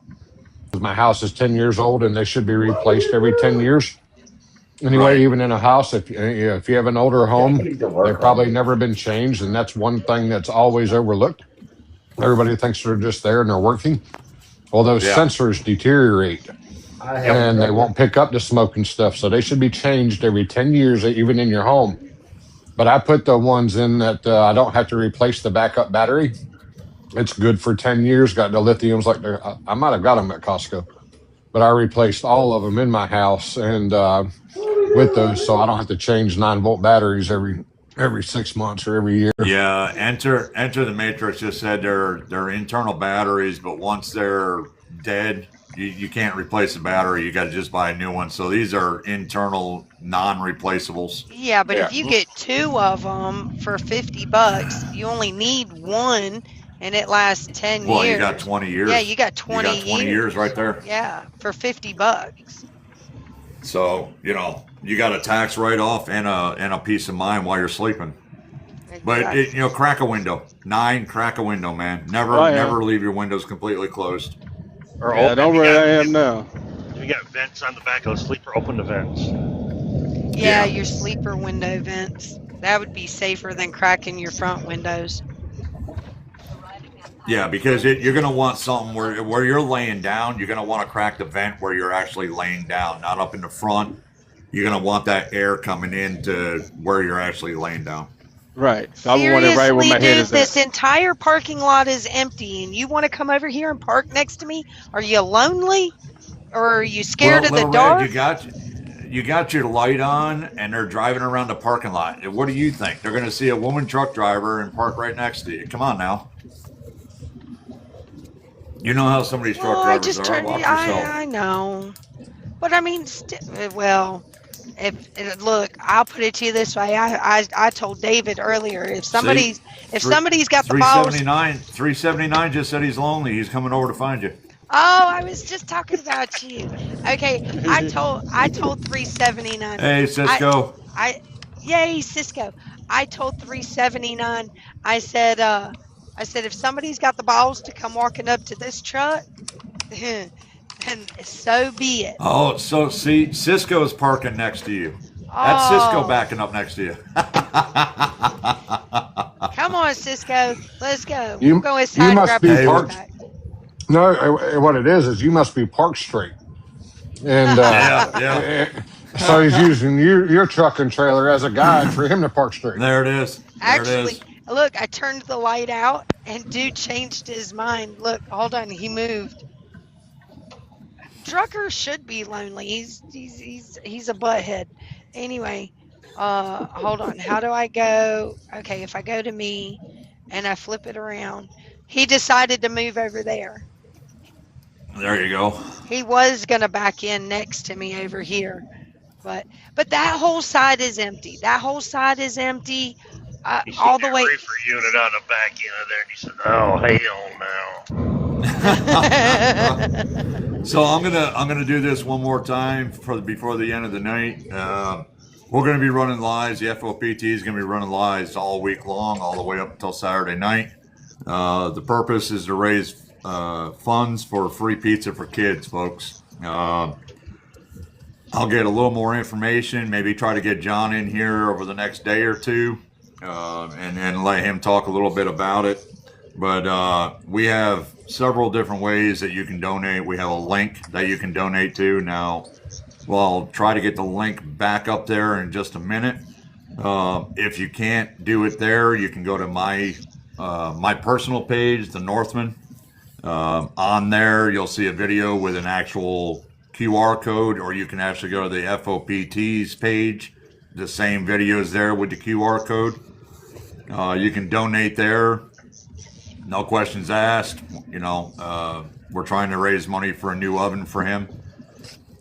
My house is 10 years old, and they should be replaced every 10 years. Anyway, even in a house, if you have an older home, they've probably never been changed, and that's one thing that's always overlooked. Everybody thinks they're just there and they're working. Well, those sensors deteriorate, and they won't pick up the smoke and stuff, so they should be changed every 10 years, even in your home. But I put the ones in that I don't have to replace the backup battery. It's good for 10 years. Got the lithiums I might have got them at Costco, but I replaced all of them in my house and with those, so I don't have to change 9-volt batteries every 6 months or every year. Yeah, Enter the Matrix just said they're internal batteries, but once they're dead, you can't replace the battery. You got to just buy a new one. So these are internal non-replaceables. Yeah, but if you get 2 of them for $50, you only need one. And it lasts 10 years. Well, you got 20 years. Yeah, you got 20 years. 20 years right there. Yeah, for $50. So, you got a tax write-off and a peace of mind while you're sleeping. Exactly. But, crack a window. 9, crack a window, man. Never leave your windows completely closed. Don't worry, I am now. If you got vents on the back of the sleeper, open the vents. Yeah, your sleeper window vents. That would be safer than cracking your front windows. Yeah, because you're going to want something where you're laying down. You're going to want to crack the vent where you're actually laying down, not up in the front. You're going to want that air coming into where you're actually laying down. Right. So I want it right where my head is at. This entire parking lot is empty, and you want to come over here and park next to me? Are you lonely? Or are you scared of the dark? You got your light on, and they're driving around the parking lot. What do you think? They're going to see a woman truck driver and park right next to you. Come on now. You know how some of these truck drivers are. Watch yourself. I know, but I mean, look, I'll put it to you this way. I told David earlier, if somebody's got the balls. 379 just said he's lonely. He's coming over to find you. Oh, I was just talking about you. Okay, I told 379. Hey, Cisco. Yay, Cisco. I told 379. I said, if somebody's got the balls to come walking up to this truck, then so be it. Oh, so see, Cisco's parking next to you. That's Cisco backing up next to you. Come on, Cisco. Let's go. We'll go inside and must grab be our kids parked. back. No, what it is you must be parked straight. And so he's using your truck and trailer as a guide for him to park straight. There it is. Actually, look, I turned the light out and dude changed his mind. Look, hold on, he moved. Drucker should be lonely. He's a butthead. Anyway, hold on. How do I go? Okay, if I go to me and I flip it around, he decided to move over there. There you go. He was gonna back in next to me over here, but that whole side is empty. That whole side is empty. All the way. Reefer unit on the back end of there, and he said, "Oh hell no." So I'm gonna do this one more time before the end of the night. We're gonna be running lives. The FOPT is gonna be running lives all week long, all the way up until Saturday night. The purpose is to raise funds for free pizza for kids, folks. I'll get a little more information. Maybe try to get John in here over the next day or two, and let him talk a little bit about it. But we have several different ways that you can donate. We have a link that you can donate to. Now, well, I'll try to get the link back up there in just a minute. If you can't do it there, you can go to my personal page, The Northman. On there, you'll see a video with an actual QR code, or you can actually go to the FOPT's page. The same video is there with the QR code. You can donate there. No questions asked. We're trying to raise money for a new oven for him.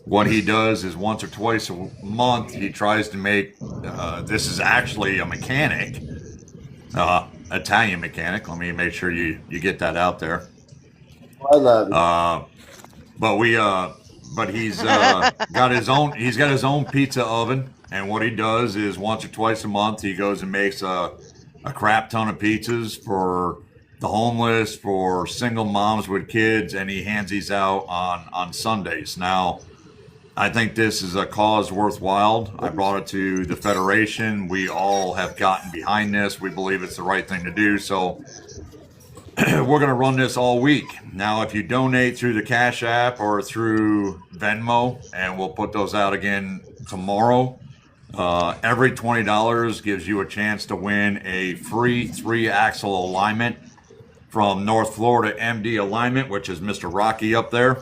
What he does is once or twice a month, he tries to make, this is actually a mechanic, Italian mechanic. Let me make sure you get that out there. I love it. But he's got his own pizza oven, and what he does is once or twice a month he goes and makes a crap ton of pizzas for the homeless, for single moms with kids, and he hands these out on Sundays. Now, I think this is a cause worthwhile. I brought it to the Federation. We all have gotten behind this. We believe it's the right thing to do. So we're going to run this all week. Now, if you donate through the Cash App or through Venmo, and we'll put those out again tomorrow, every $20 gives you a chance to win a free 3-axle alignment from North Florida MD Alignment, which is Mr. Rocky up there.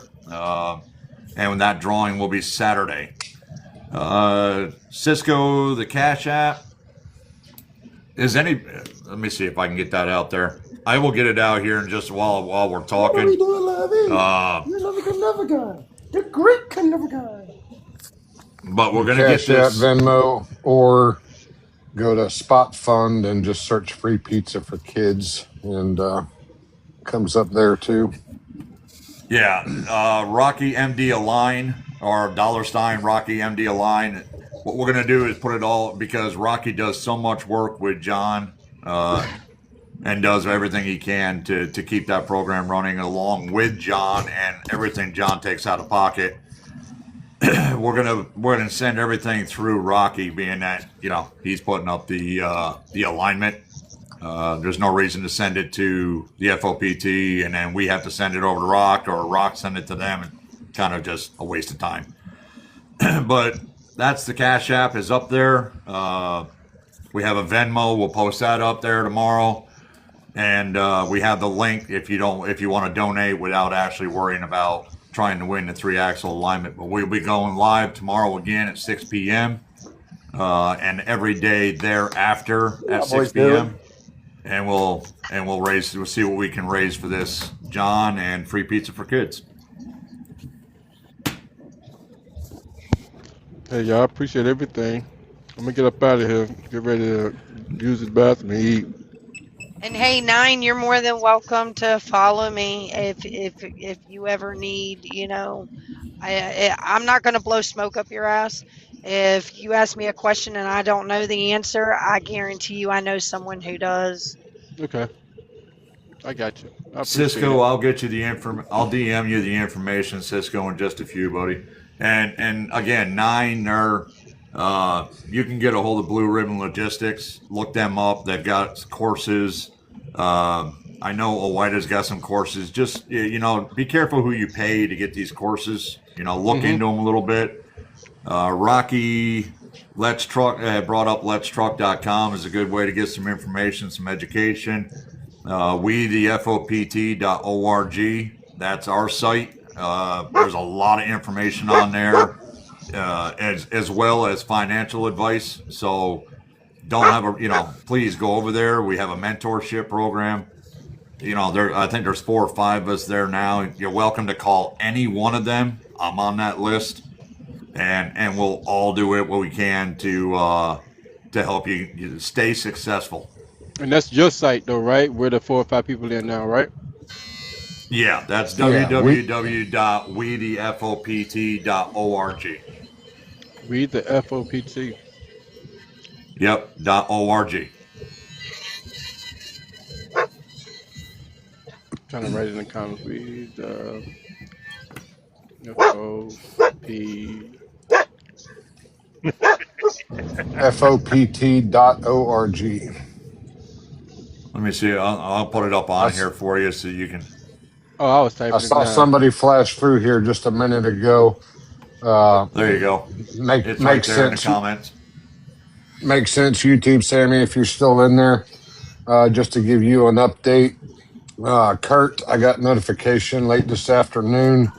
And that drawing will be Saturday. Cisco, the Cash App. Let me see if I can get that out there. I will get it out here in just while we're talking. What are we doing, Lovey? You're another good never guy. You're a great good never guy. But we're going to get this. Venmo, or go to Spot Fund and just search free pizza for kids, and comes up there too. Yeah, Rocky MD Align, or $ Rocky MD Align. What we're going to do is put it all, because Rocky does so much work with John and does everything he can to keep that program running along with John, and everything John takes out of pocket. We're gonna send everything through Rocky, being that he's putting up the alignment. There's no reason to send it to the FOPT and then we have to send it over to Rock, or Rock send it to them, and kind of just a waste of time. But that's the Cash App is up there. We have a Venmo. We'll post that up there tomorrow, and we have the link if you want to donate without actually worrying about trying to win the 3-axle alignment. But we'll be going live tomorrow again at 6 p.m. And every day thereafter at 6 p.m. And we'll see what we can raise for this, John, and free pizza for kids. Hey, y'all, I appreciate everything. I'm gonna get up out of here, get ready to use the bathroom and eat. And hey, 9, you're more than welcome to follow me if you ever need. I'm not gonna blow smoke up your ass. If you ask me a question and I don't know the answer, I guarantee you I know someone who does. Okay. I got you. Cisco, I'll get you the I'll DM you the information, Cisco, in just a few, buddy. And again, 9, you can get a hold of Blue Ribbon Logistics. Look them up. They've got courses. I know Oweida's got some courses. Just, be careful who you pay to get these courses. Look into them a little bit. Rocky Let's Truck brought up letstruck.com is a good way to get some information, some education. thefOPT.org. That's our site. There's a lot of information on there, as well as financial advice. So please go over there. We have a mentorship program. I think there's 4 or 5 of us there now. You're welcome to call any one of them. I'm on that list, and we'll all do what we can to help you stay successful. And that's your site, though, right? We're the 4 or 5 people in now, right? Yeah, that's www.wethefOPT.org. Read the FOPT. Yep, .org. Trying to write it in the comments. Read the FOP. FOPT.org. Let me see. I'll put it up on here for you so you can. Oh, I was typing. I saw somebody flash through here just a minute ago. There you go. It's right makes there sense. In the comments. Makes sense, YouTube, Sammy, if you're still in there. Just to give you an update, Kurt, I got notification late this afternoon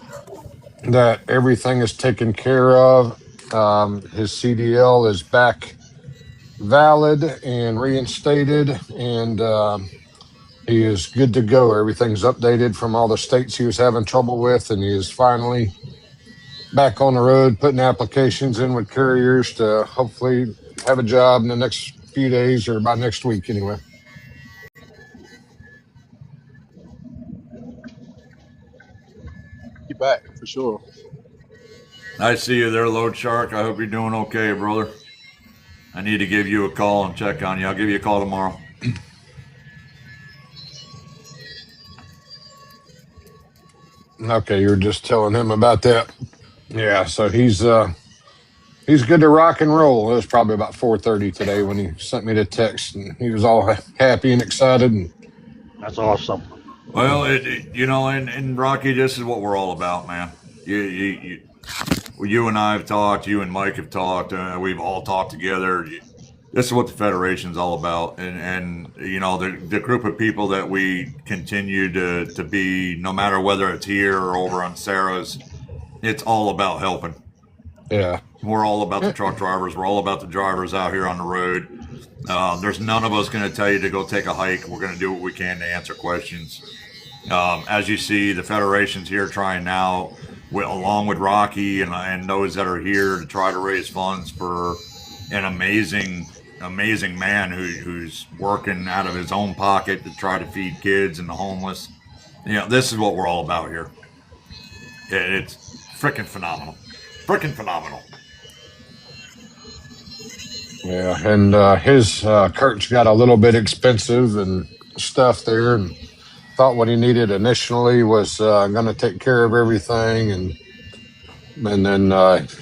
that everything is taken care of. His CDL is back valid and reinstated, and he is good to go. Everything's updated from all the states he was having trouble with, and he is finally back on the road, putting applications in with carriers to hopefully have a job in the next few days or by next week anyway. Be back for sure. I see you there, Load Shark. I hope you're doing okay, brother. I need to give you a call and check on you. I'll give you a call tomorrow. Okay, you were just telling him about that. Yeah, so he's good to rock and roll. It was probably about 4:30 today when he sent me the text, and he was all happy and excited. And that's awesome. Well, and Rocky, this is what we're all about, man. You and I have talked. You and Mike have talked. We've all talked together. This is what the Federation's all about, and the group of people that we continue to be, no matter whether it's here or over on Sarah's, it's all about helping. Yeah, we're all about the truck drivers. We're all about the drivers out here on the road. There's none of us going to tell you to go take a hike. We're going to do what we can to answer questions. As you see, the Federation's here trying now, along with Rocky and those that are here, to try to raise funds for an amazing man who's working out of his own pocket to try to feed kids and the homeless. This is what we're all about here. It's freaking phenomenal. Freaking phenomenal. Yeah, and his Kurt's got a little bit expensive and stuff there, and thought what he needed initially was going to take care of everything, and then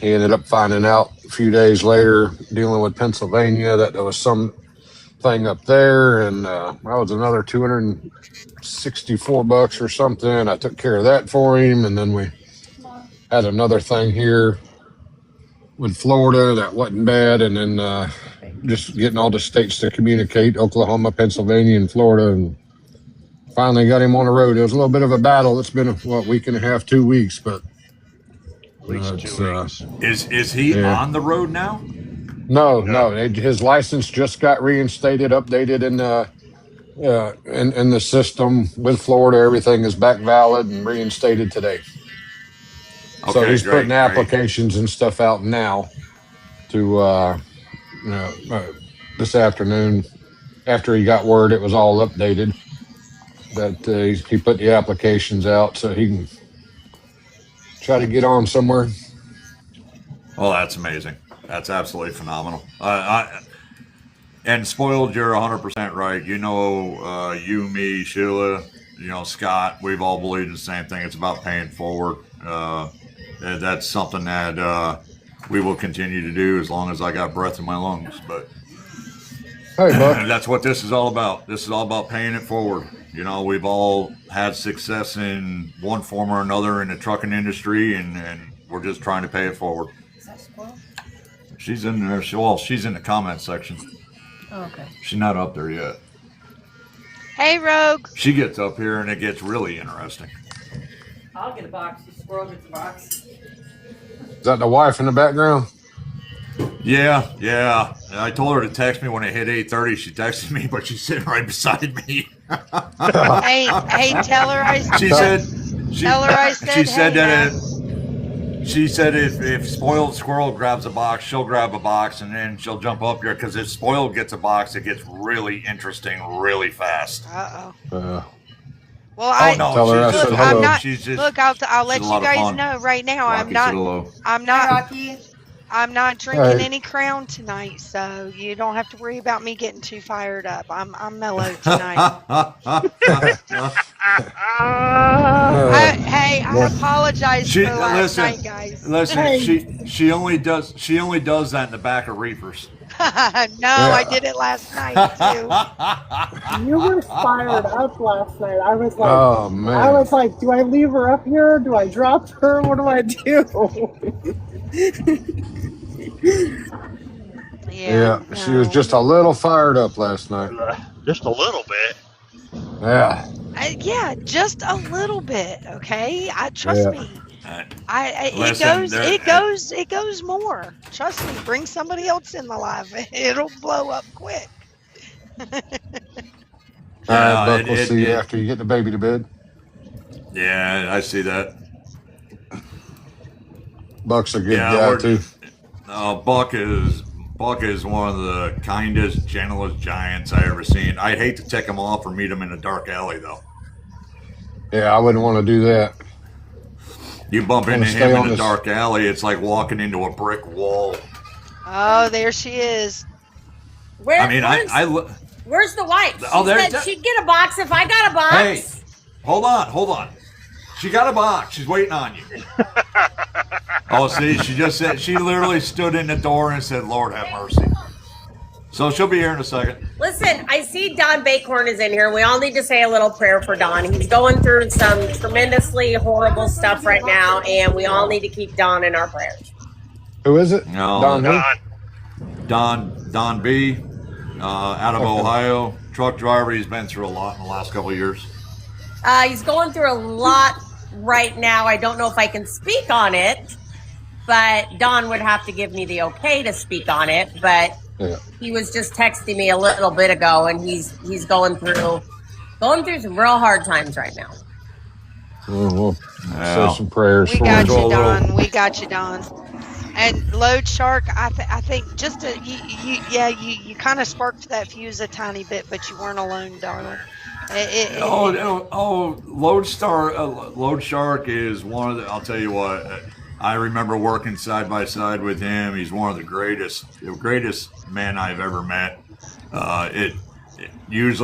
he ended up finding out a few days later, dealing with Pennsylvania, that there was some thing up there, and that was another $264 or something. I took care of that for him, and then we had another thing here with Florida that wasn't bad, and then just getting all the states to communicate, Oklahoma, Pennsylvania, and Florida, and finally got him on the road. It was a little bit of a battle. It's been a week and a half, 2 weeks, but at least 2 weeks. Is he on the road now? No. His license just got reinstated, updated in the system with Florida. Everything is back valid and reinstated today. Okay, so he's putting applications and stuff out now to this afternoon, after he got word it was all updated, that he put the applications out so he can try to get on somewhere. Oh, that's amazing. That's absolutely phenomenal. And spoiled, you're 100% right. You, me, Sheila, Scott, we've all believed the same thing. It's about paying forward. That's something that we will continue to do as long as I got breath in my lungs. But hey, Buck. That's what this is all about. This is all about paying it forward. We've all had success in one form or another in the trucking industry, and we're just trying to pay it forward. Is that squirrel? She's in there. She's in the comment section. Oh, okay. She's not up there yet. Hey, Rogue. She gets up here, and it gets really interesting. I'll get a box. The squirrel gets a box. Is that the wife in the background? Yeah. I told her to text me when it hit 8:30. She texted me, but she's sitting right beside me. hey, tell her I said. She said if Spoiled Squirrel grabs a box, she'll grab a box, and then she'll jump up here, because if Spoiled gets a box, it gets really interesting really fast. Well, I'm not. Look, I'll let you guys know right now. I'm not drinking any Crown tonight, so you don't have to worry about me getting too fired up. I'm mellow tonight. I apologize for last night, guys. Listen, she only does that in the back of reefers. I did it last night too. You were fired up last night. I was like, oh man. I was like, do I leave her up here? Do I drop her? What do I do? Yeah, she was just a little fired up last night. Just a little bit. Yeah. Just a little bit. Okay, trust me. It goes more. Trust me. Bring somebody else in the live. It'll blow up quick. All right, Buck. We'll see you after you get the baby to bed. Yeah, I see that. Buck's a good guy too. Buck is one of the kindest, gentlest giants I ever seen. I'd hate to take him off or meet him in a dark alley, though. Yeah, I wouldn't want to do that. You bump into him in a dark alley, it's like walking into a brick wall. Oh, there she is. Where's the wife? She said she'd get a box if I got a box. Hey, hold on. She got a box. She's waiting on you. Oh, see, she literally stood in the door and said, "Lord have mercy." So she'll be here in a second. Listen, I see Don Bakhorn is in here. We all need to say a little prayer for Don. He's going through some tremendously horrible stuff right now, and we all need to keep Don in our prayers. Who is it? No, Don B, out of Ohio, truck driver. He's been through a lot in the last couple of years. He's going through a lot right now. I don't know if I can speak on it, but Don would have to give me the okay to speak on it. But he was just texting me a little bit ago, and he's going through some real hard times right now. Say some prayers. We got you, Don. We got you, Don. And Load Shark, I think just you kind of sparked that fuse a tiny bit, but you weren't alone, darling. Load Shark is one of the. I'll tell you what. I remember working side by side with him. He's one of the greatest men I've ever met. He's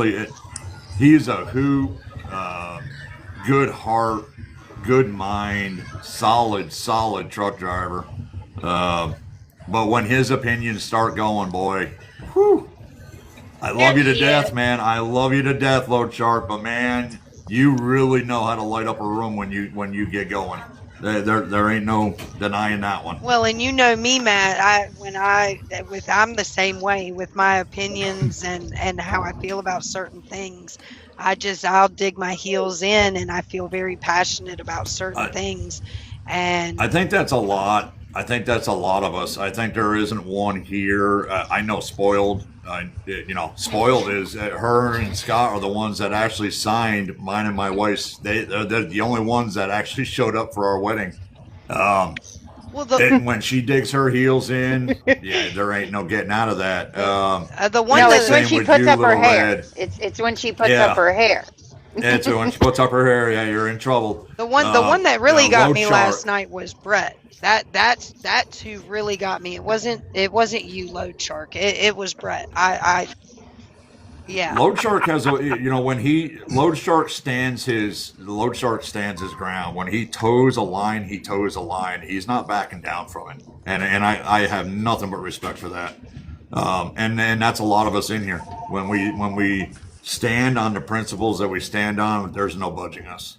a hoot, good heart, good mind, solid truck driver. But when his opinions start going, boy, whew, I love you to death, man. I love you to death, Load Shark. But man, you really know how to light up a room when you get going. There ain't no denying that one. Well, and you know me, Matt. I'm the same way with my opinions and how I feel about certain things. I'll dig my heels in, and I feel very passionate about certain things. And I think that's a lot. I think that's a lot of us. I think there isn't one here. I know Spoiled. Spoiled is her and Scott are the ones that actually signed mine and my wife's. They're the only ones that actually showed up for our wedding. When she digs her heels in, there ain't no getting out of that. It's when she puts up her hair. It's when she puts up her hair. It's when she puts up her hair. Yeah, you're in trouble. The one that really got me last night was Brett. That's who really got me. It wasn't you, Load Shark. It was Brett. Yeah. Load Shark has a, when Load Shark stands his ground. When he toes a line, he toes a line. He's not backing down from it, and I have nothing but respect for that. And that's a lot of us in here. When we stand on the principles that we stand on, there's no budging us.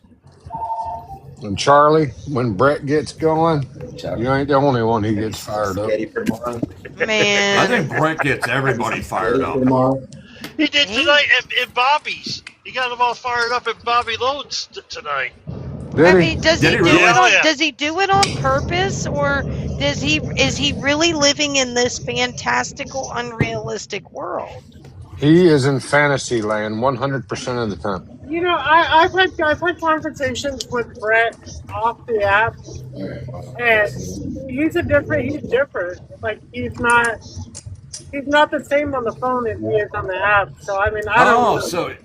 And Charlie, when Brett gets going, you ain't the only one who gets fired up. Man, I think Brett gets everybody fired up. He did tonight at Bobby's. He got them all fired up at Bobby Loads tonight. I mean, does he do it on? Yeah. Does he do it on purpose, or is he really living in this fantastical, unrealistic world? He is in fantasy land 100% of the time. You know, I've had conversations with Brett off the app, and he's different. Like he's not the same on the phone as he is on the app. So I mean, I don't know.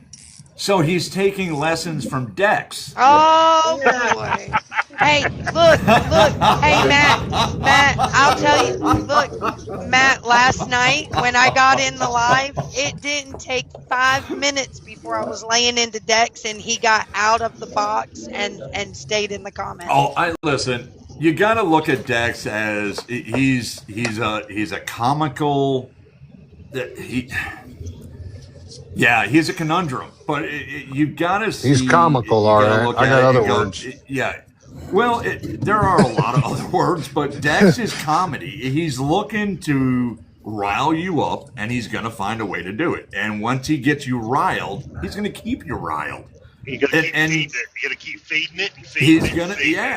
So he's taking lessons from Dex. Oh boy! Hey, look! Hey, Matt, I'll tell you. Look, Matt. Last night when I got in the live, it didn't take 5 minutes before I was laying into Dex, and he got out of the box and stayed in the comments. Oh, listen. You got to look at Dex as he's a comical. He's a conundrum, but you gotta see. He's comical, all right. I got other words. Yeah. Well, there are a lot of other words, but Dex is comedy. He's looking to rile you up, and he's going to find a way to do it. And once he gets you riled, he's going to keep you riled. You got to keep feeding it. You got to keep feeding it.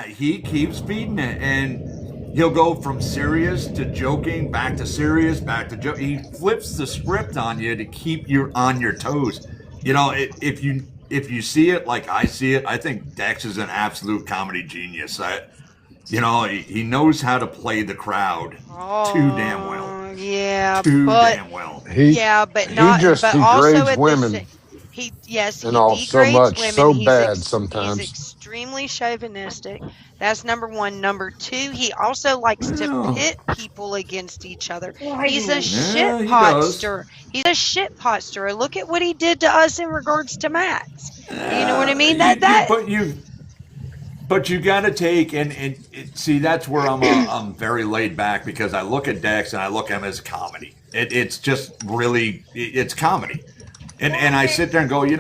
He keeps feeding it, and he'll go from serious to joking, back to serious, back to joke. He flips the script on you to keep you on your toes. You know, if you see it like I see it, I think Dex is an absolute comedy genius. He knows how to play the crowd too damn well. Yeah, damn well. He just degrades women. He degrades so much, women. so bad sometimes. He's extremely chauvinistic. That's number one. Number two, he also likes to pit people against each other. He's a shit potster. He's a shit potster. Look at what he did to us in regards to Max. You know what I mean? But you got to take and see, that's where I'm very laid back, because I look at Dex and I look at him as comedy. It's just really, it's comedy. And I sit there and go, you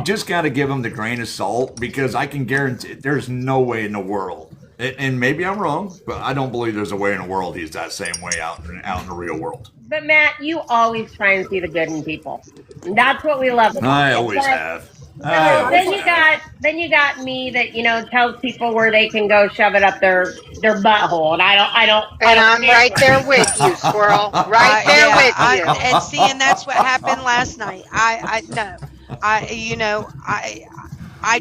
just got to give him the grain of salt, because I can guarantee there's no way in the world, and maybe I'm wrong, but I don't believe there's a way in the world he's that same way out in the real world. But Matt, you always try and see the good in people. And that's what we love. I always have. Then you got me that tells people where they can go shove it up their butthole, and I don't. And I'm right there with you, Squirrel. Right there with you. And see, and that's what happened last night. I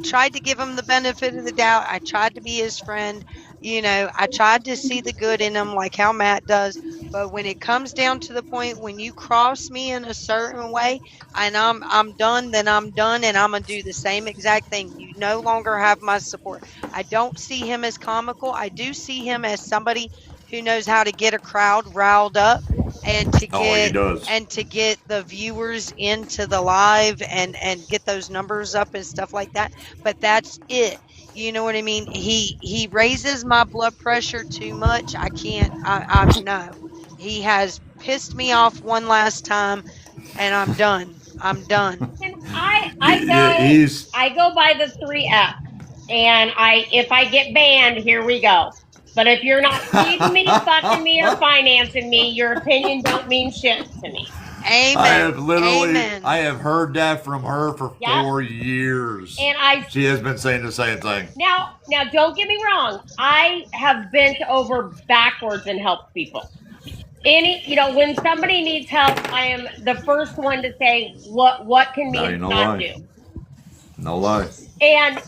tried to give him the benefit of the doubt. I tried to be his friend. I tried to see the good in him, like how Matt does. But when it comes down to the point when you cross me in a certain way, and I'm done, then I'm done, and I'm gonna do the same exact thing. You no longer have my support. I don't see him as comical. I do see him as somebody who knows how to get a crowd riled up and to get the viewers into the live and get those numbers up and stuff like that. But that's it. You know what I mean? He raises my blood pressure too much. I can't. No. He has pissed me off one last time, and I'm done. I'm done. And I go by the 3 F's, and if I get banned, here we go. But if you're not feeding me, fucking me, or financing me, your opinion don't mean shit to me. Amen. I have heard that from her for 4 years. And she has been saying the same thing. Now, don't get me wrong. I have bent over backwards and helped people. When somebody needs help, I am the first one to say, what can me not do? No lie. And,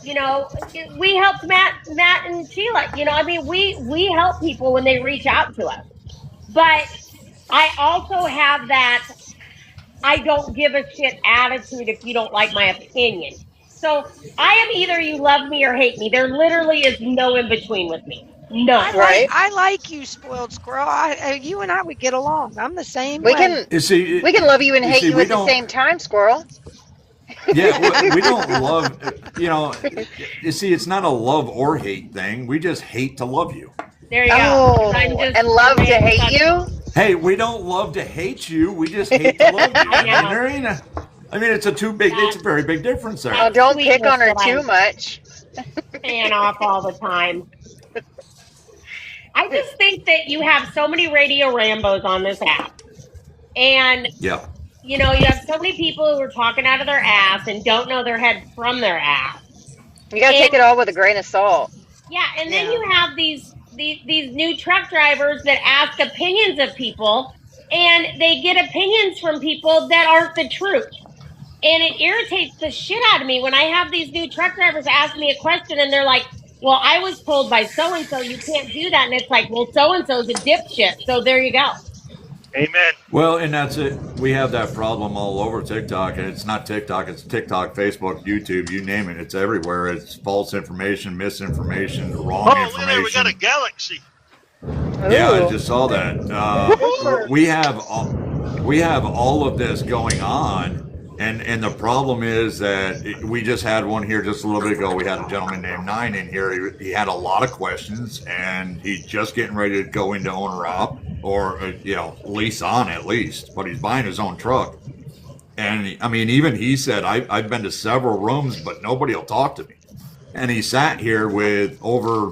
we helped Matt and Sheila. We help people when they reach out to us. But I also have that I don't give a shit attitude if you don't like my opinion. So I am either you love me or hate me. There literally is no in between with me. No. I like you, spoiled squirrel. You and I would get along. I'm the same We way. can love you and hate you at the same time, squirrel. Yeah, we don't love, you see, it's not a love or hate thing. We just hate to love you. There you go. And love to hate you? Hey, we don't love to hate you. We just hate to love you. I mean, it's a very big difference there. Oh, don't pick on her too much. Fan off all the time. I just think that you have so many radio Rambos on this app. And, you have so many people who are talking out of their ass and don't know their head from their ass. You got to take it all with a grain of salt. Yeah, and then you have these new truck drivers that ask opinions of people, and they get opinions from people that aren't the truth. And it irritates the shit out of me when I have these new truck drivers ask me a question and they're like, well, I was told by so-and-so you can't do that. And it's like, well, so-and-so's a dipshit. So there you go. Amen. Well, and that's it. We have that problem all over TikTok, and it's not TikTok. It's TikTok, Facebook, YouTube, you name it. It's everywhere. It's false information, misinformation, wrong information. Oh, there we got a galaxy. Yeah, I just saw that. We have all of this going on. And the problem is that we just had one here just a little bit ago. We had a gentleman named Nine in here. He had a lot of questions, and he's just getting ready to go into owner-op or, lease on at least. But he's buying his own truck. And, even he said, I've been to several rooms, but nobody will talk to me. And he sat here with over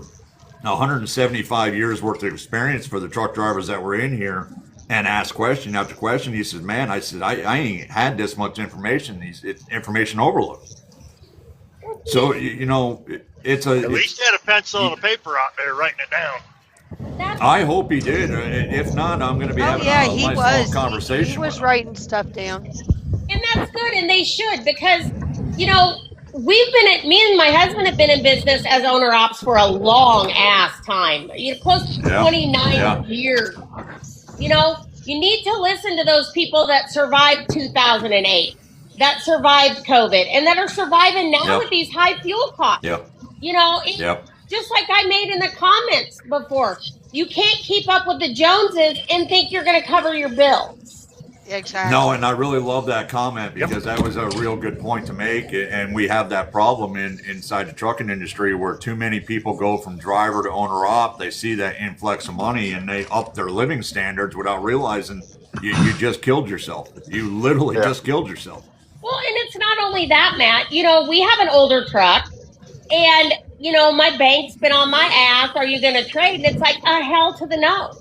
175 years worth of experience for the truck drivers that were in here. And asked question after question. He says, man, I ain't had this much information. It's information overload. So, it's a... At least he had a pencil and a paper out there writing it down. I hope he did. If not, I'm going to be having a nice long conversation. He was writing stuff down. And that's good, and they should, because, me and my husband have been in business as owner-ops for a long-ass time. Close to 29 years. You need to listen to those people that survived 2008, that survived COVID, and that are surviving now with these high fuel costs. Just like I made in the comments before, you can't keep up with the Joneses and think you're going to cover your bills. Exactly. No, and I really love that comment because that was a real good point to make. And we have that problem inside the trucking industry where too many people go from driver to owner op. They see that influx of money and they up their living standards without realizing you just killed yourself. You literally just killed yourself. Well, and it's not only that, Matt. We have an older truck and, my bank's been on my ass. Are you going to trade? And it's like, hell to the no.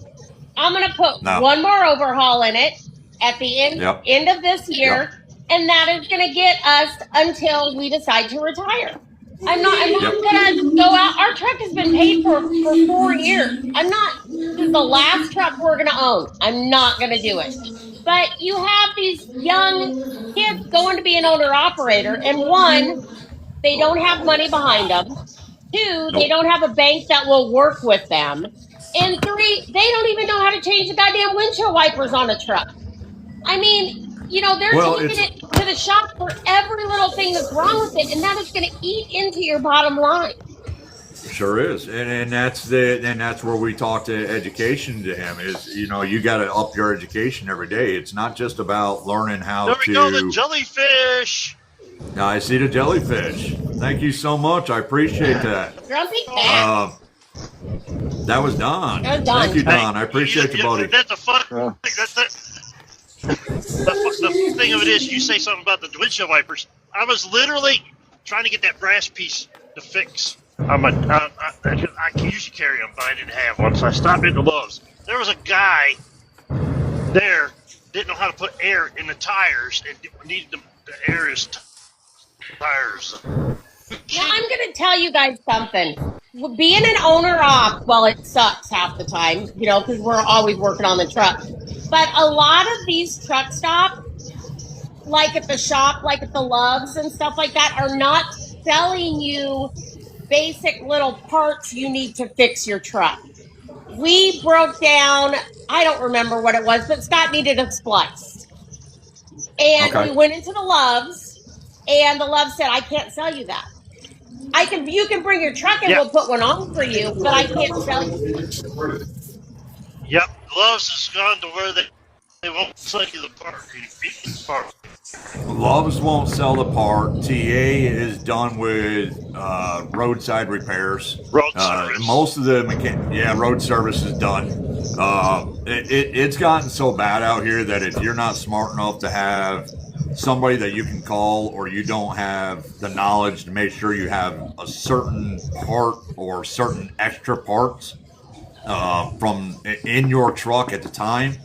I'm going to put one more overhaul in it at the end of this year, and that is going to get us until we decide to retire. I'm not going to go out. Our truck has been paid for 4 years. This is the last truck we're going to own. I'm not going to do it. But you have these young kids going to be an owner-operator, and one, they don't have money behind them. Two, they don't have a bank that will work with them. And three, they don't even know how to change the goddamn windshield wipers on a truck. They're taking it to the shop for every little thing that's wrong with it, and that is going to eat into your bottom line. Sure is, and that's where we talk to education to him is you got to up your education every day. It's not just about learning how there we go, the jellyfish. I see the jellyfish. Thank you so much. I appreciate that. Grumpy cat. That was Don. Thank you, Don. I appreciate you, buddy. That's a fun. The thing of it is, you say something about the windshield wipers. I was literally trying to get that brass piece to fix. I usually carry them, but I didn't have one, so I stopped into Lowe's. There was a guy there didn't know how to put air in the tires and needed the air his tires. Now, I'm going to tell you guys something. Being an owner-op, well, it sucks half the time, because we're always working on the truck. But a lot of these truck stops, like at the shop, like at the Loves and stuff like that, are not selling you basic little parts you need to fix your truck. We broke down, I don't remember what it was, but Scott needed a splice. And we went into the Loves, and the Loves said, I can't sell you that. You can bring your truck and we'll put one on for you, but I can't sell you one. Yep, Love's has gone to where they won't sell you the part. You beat the part. Love's won't sell the part. TA is done with roadside repairs. Road service. Most of the road service is done. It's gotten so bad out here that if you're not smart enough to have somebody that you can call, or you don't have the knowledge to make sure you have a certain part or certain extra parts from in your truck at the time,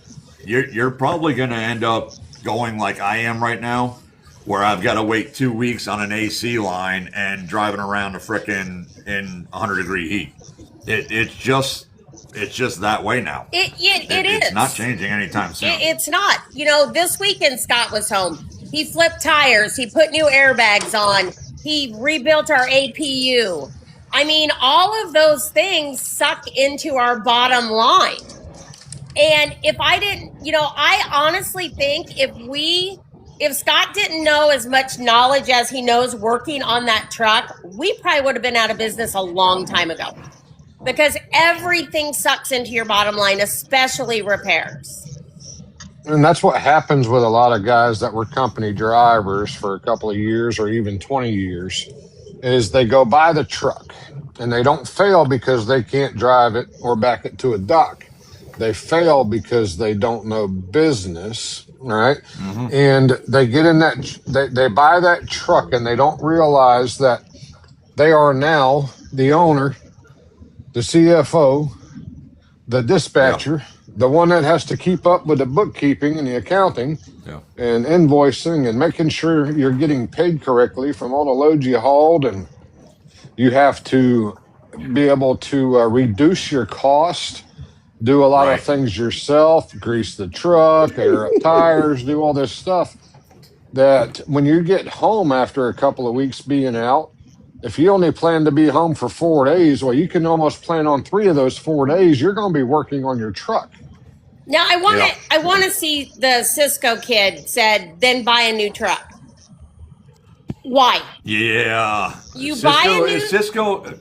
you're probably going to end up going like I am right now, where I've got to wait 2 weeks on an AC line and driving around a frickin' in 100-degree heat. It's just that way now. It is. It's not changing anytime soon. It's not. This weekend Scott was home. He flipped tires. He put new airbags on. He rebuilt our APU. I mean, all of those things suck into our bottom line. And if I didn't, I honestly think if Scott didn't know as much knowledge as he knows working on that truck, we probably would have been out of business a long time ago. Because everything sucks into your bottom line, especially repairs. And that's what happens with a lot of guys that were company drivers for a couple of years or even 20 years, is they go buy the truck and they don't fail because they can't drive it or back it to a dock. They fail because they don't know business, right? Mm-hmm. And they get in that, they buy that truck and they don't realize that they are now the owner, the CFO, the dispatcher, the one that has to keep up with the bookkeeping and the accounting and invoicing and making sure you're getting paid correctly from all the loads you hauled. And you have to be able to reduce your cost, do a lot of things yourself, grease the truck, air up tires, do all this stuff that when you get home after a couple of weeks being out, if you only plan to be home for 4 days, well, you can almost plan on 3 of those 4 days. You're going to be working on your truck. Now, I want to see the Cisco kid said, then buy a new truck. Why? Yeah.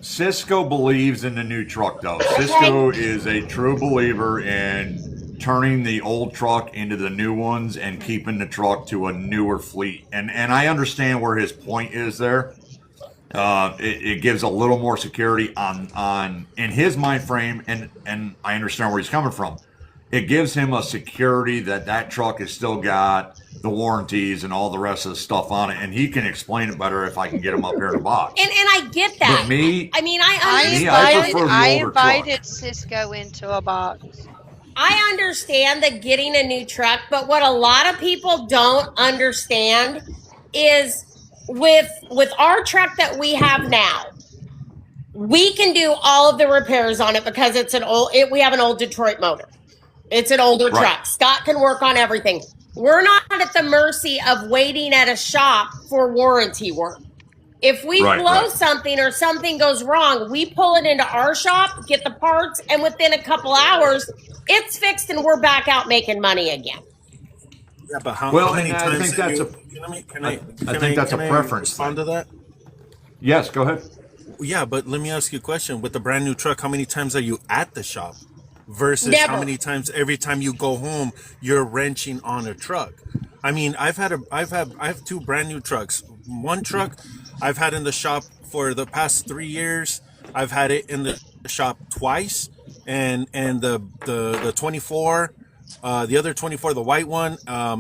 Cisco believes in the new truck, though. Cisco is a true believer in turning the old truck into the new ones and keeping the truck to a newer fleet. And I understand where his point is there. It gives a little more security on in his mind frame, and I understand where he's coming from. It gives him a security that truck has still got the warranties and all the rest of the stuff on it, and he can explain it better if I can get him up here in a box. And I get that. But me, I invited Cisco into a box. I understand that getting a new truck, but what a lot of people don't understand is with our truck that we have now, we can do all of the repairs on it because we have an old Detroit motor. It's an older truck. Scott can work on everything. We're not at the mercy of waiting at a shop for warranty work. If we blow something or something goes wrong, we pull it into our shop, get the parts, and within a couple hours, it's fixed and we're back out making money again. Yeah, but how many times? I think that's I think that's a preference. Respond to that? Yes, go ahead. Yeah, but let me ask you a question. With a brand new truck, how many times are you at the shop versus how many times every time you go home you're wrenching on a truck? I mean, I have 2 brand new trucks. One truck I've had in the shop for the past 3 years. I've had it in the shop twice, and the 24. The other 24, the white one,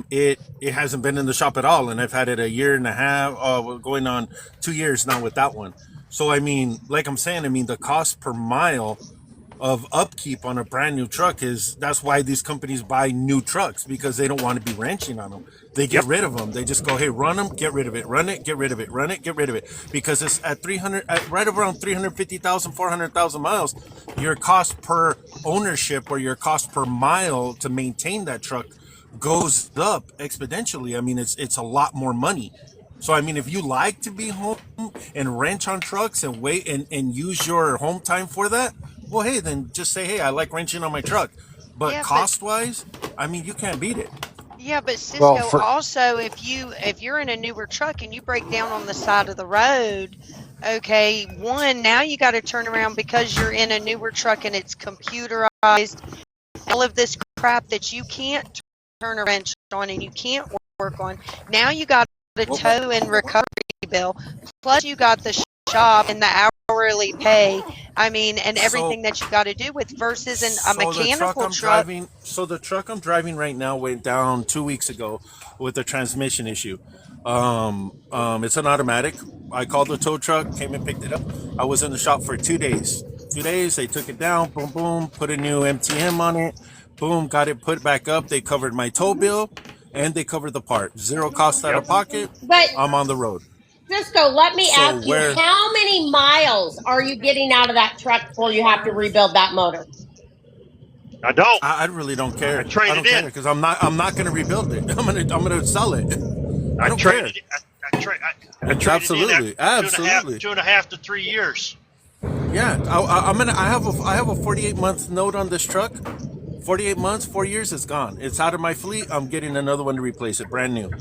it hasn't been in the shop at all, and I've had it a year and a half, going on 2 years now with that one. So I mean, like I'm saying, the cost per mile of upkeep on a brand new truck that's why these companies buy new trucks, because they don't want to be wrenching on them. They get rid of them. They just go, hey, run them, get rid of it, run it, get rid of it, run it, get rid of it, because it's at right around 350,000, 400,000 miles. Your cost per ownership or your cost per mile to maintain that truck goes up exponentially. I mean, it's a lot more money. So, I mean, if you like to be home and wrench on trucks and wait and use your home time for that, well, hey, then just say, hey, I like wrenching on my truck. But cost-wise, I mean, you can't beat it. Yeah, but Cisco, also, if you're in a newer truck and you break down on the side of the road, Okay, one, now you got to turn around because you're in a newer truck and it's computerized. All of this crap that you can't turn a wrench on and you can't work on. Now you got a tow and recovery bill. Plus you got the shop and the hourly pay. I mean, and everything that you got to do with versus a mechanical truck. So the truck I'm driving right now went down 2 weeks ago with a transmission issue. It's an automatic. I called the tow truck, came and picked it up. I was in the shop for 2 days. 2 days, they took it down, boom, boom, put a new MTM on it, boom, got it put back up. They covered my tow bill and they covered the part. Zero cost out of pocket. But I'm on the road. Cisco, let me ask you, how many miles are you getting out of that truck before you have to rebuild that motor? I don't. I really don't care. I trade don't it care in because I'm not going to rebuild it. I'm gonna sell it. I don't care. I traded Absolutely, absolutely. 2.5 to 3 years. Yeah, I have a 48-month note on this truck. 48 months, 4 years, it's gone. It's out of my fleet. I'm getting another one to replace it, brand new.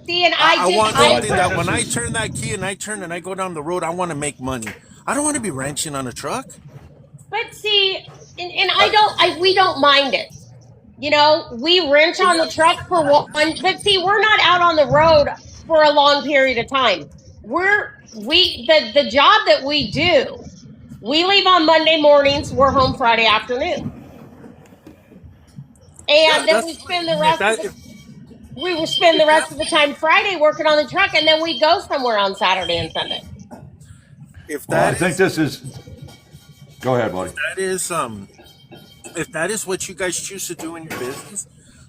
See, and I want something that when I turn that key and I go down the road, I want to make money. I don't want to be wrenching on a truck. But see, and we don't mind it. You know, we wrench on the truck for one, but see, we're not out on the road for a long period of time. The job that we do, we leave on Monday mornings, we're home Friday afternoon. And then we spend the rest of the time Friday working on the truck, and then we go somewhere on Saturday and Sunday. I think this is. Go ahead, buddy. If that is what you guys choose to do in your business,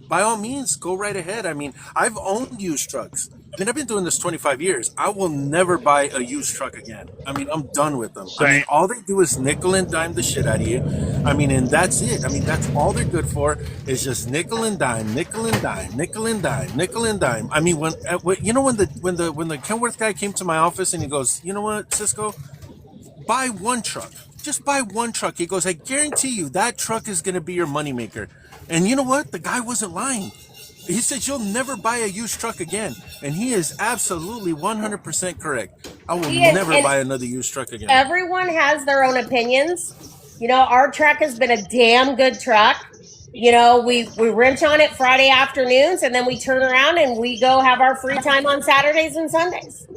by all means, go right ahead. I mean, I've owned used trucks. I mean, I've been doing this 25 years. I will never buy a used truck again. I mean, I'm done with them. I mean, all they do is nickel and dime the shit out of you. I mean, and that's it. I mean, that's all they're good for is just nickel and dime, nickel and dime, nickel and dime, nickel and dime. I mean, when the Kenworth guy came to my office and he goes, you know what, Cisco, buy one truck. Just buy one truck. He goes, I guarantee you that truck is going to be your moneymaker. And you know what? The guy wasn't lying. He said, you'll never buy a used truck again. And he is absolutely 100% correct. I will never buy another used truck again. Everyone has their own opinions. You know, our truck has been a damn good truck. You know, we wrench on it Friday afternoons, and then we turn around and we go have our free time on Saturdays and Sundays.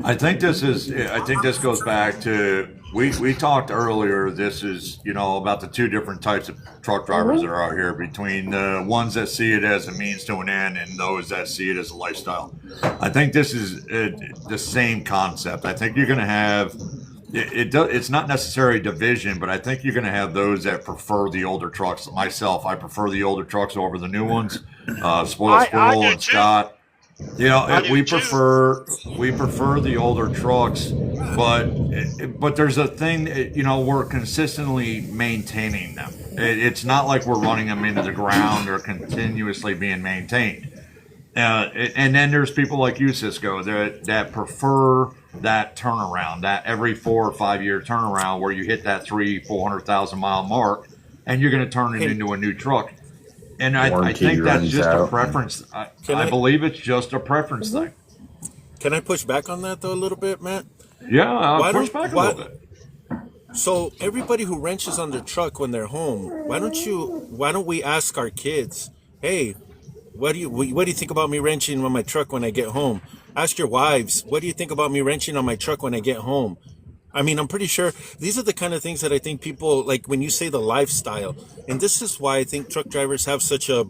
I think this goes back to we talked earlier. This is about the two different types of truck drivers that are out here, between the ones that see it as a means to an end and those that see it as a lifestyle. I think this is the same concept. I think you're going to have it's not necessarily division, but I think you're going to have those that prefer the older trucks. Myself, I prefer the older trucks over the new ones. Spoiled Squirrel and Scott. We prefer the older trucks, but there's a thing, we're consistently maintaining them. It's not like we're running them into the ground or continuously being maintained. And then there's people like you, Cisco, that prefer that turnaround, that every 4 or 5 year turnaround where you hit that 400,000 mile mark, and you're going to turn it into a new truck. And I think that's just a preference. I believe it's just a preference thing. Can I push back on that, though, a little bit, Matt? Yeah, I'll push back a little bit. So everybody who wrenches on their truck when they're home, why don't we ask our kids, hey, what do you think about me wrenching on my truck when I get home? Ask your wives, what do you think about me wrenching on my truck when I get home? I mean, I'm pretty sure these are the kind of things that I think people, like when you say the lifestyle, and this is why I think truck drivers have such a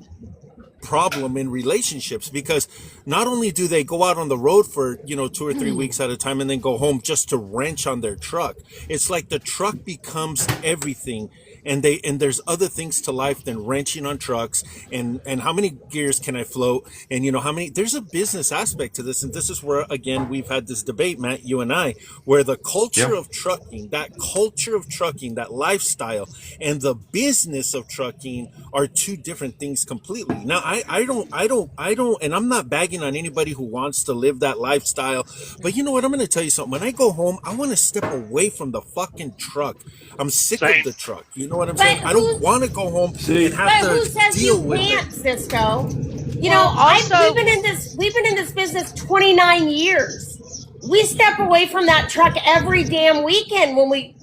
problem in relationships, because not only do they go out on the road for 2 or 3 weeks at a time and then go home just to wrench on their truck. It's like the truck becomes everything, and there's other things to life than wrenching on trucks and how many gears can I float, and how many. There's a business aspect to this, and this is where again we've had this debate, Matt, you and I, where the culture of trucking, that lifestyle, and the business of trucking are two different things completely. Now I don't, and I'm not bagging on anybody who wants to live that lifestyle, but you know what? I'm going to tell you something. When I go home, I want to step away from the fucking truck. I'm sick of the truck. You know what I'm saying? I don't want to go home and have to deal with it. Cisco? We've been in this business 29 years. we step away from that truck every damn weekend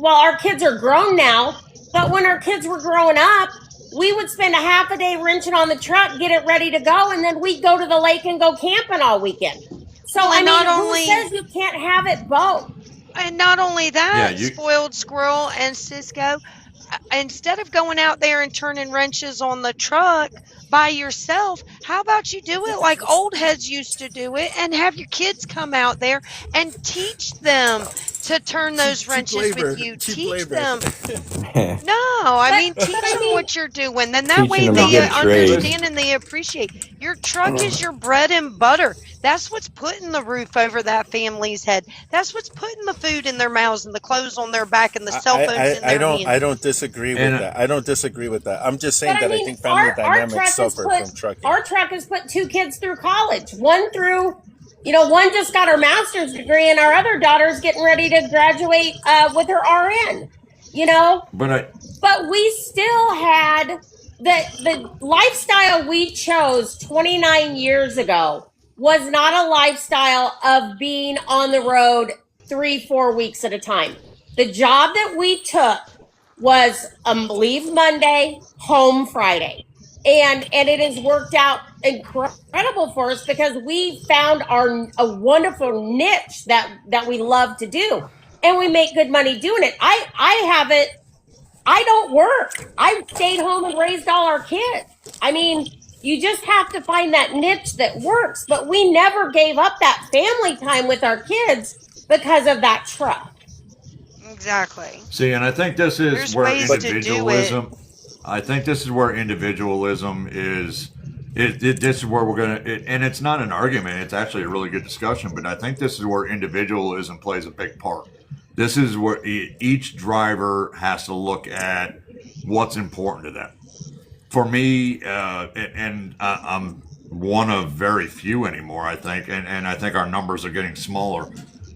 our kids are grown now, but when our kids were growing up, we would spend a half a day wrenching on the truck, get it ready to go, and then we'd go to the lake and go camping all weekend. So, Well, I mean, who says you can't have it both? And not only that, Spoiled Squirrel and Cisco, instead of going out there and turning wrenches on the truck by yourself, how about you do it like old heads used to do it and have your kids come out there and teach them to turn those wrenches with you. Teach them. No, I mean, teach them what you're doing. Then that way they understand and they appreciate. Your truck is your bread and butter. That's what's putting the roof over that family's head. That's what's putting the food in their mouths and the clothes on their back and the cell phones in their hands. I don't disagree with that. I don't disagree with that. I'm just saying that I think family dynamics suffer from trucking. Our truck has put 2 kids through college. One just got her master's degree, and our other daughter's getting ready to graduate with her RN. But we still had the lifestyle we chose 29 years ago was not a lifestyle of being on the road 3-4 weeks at a time. The job that we took was leave Monday, home Friday. And it has worked out incredible for us because we found a wonderful niche that we love to do. And we make good money doing it. I don't work. I stayed home and raised all our kids. I mean, you just have to find that niche that works. But we never gave up that family time with our kids because of that truck. Exactly. See, and I think this is where individualism. I think this is where individualism is. This is where we're gonna, and it's not an argument. It's actually a really good discussion. But I think this is where individualism plays a big part. This is where each driver has to look at what's important to them. For me, and I'm one of very few anymore, I think, and I think our numbers are getting smaller.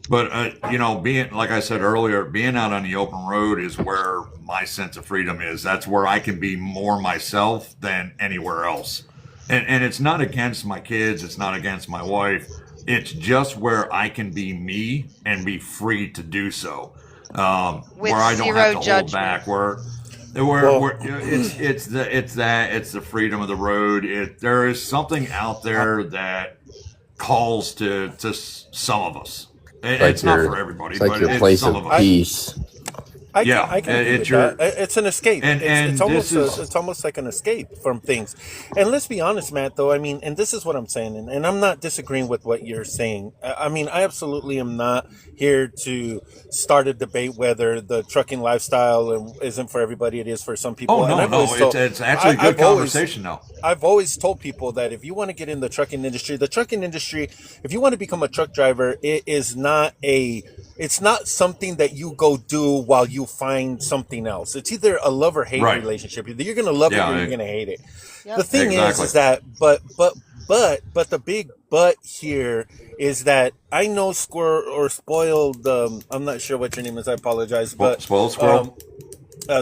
But, being, like I said earlier, being out on the open road is where my sense of freedom is. That's where I can be more myself than anywhere else. And it's not against my kids. It's not against my wife. It's just where I can be me and be free to do so. Where I don't have to hold back. Where it's the freedom of the road. There is something out there that calls to some of us. It's not for everybody, but your it's place some of of us. Peace. I can agree with that. It's an escape. It's almost like an escape from things. And let's be honest, Matt, though, I mean, and this is what I'm saying, and I'm not disagreeing with what you're saying. I mean, I absolutely am not here to start a debate whether the trucking lifestyle isn't for everybody. It is for some people. Oh, no. It's actually a good conversation, though. I've always told people that if you want to get in the trucking industry, if you want to become a truck driver, it's not something that you go do while you find something else. It's either a love or hate relationship. Either you're going to love it or you're going to hate it. Yep. The thing is that, but the big but here is that I know Spoiled, I'm not sure what your name is, I apologize, but Spoiled Squirrel.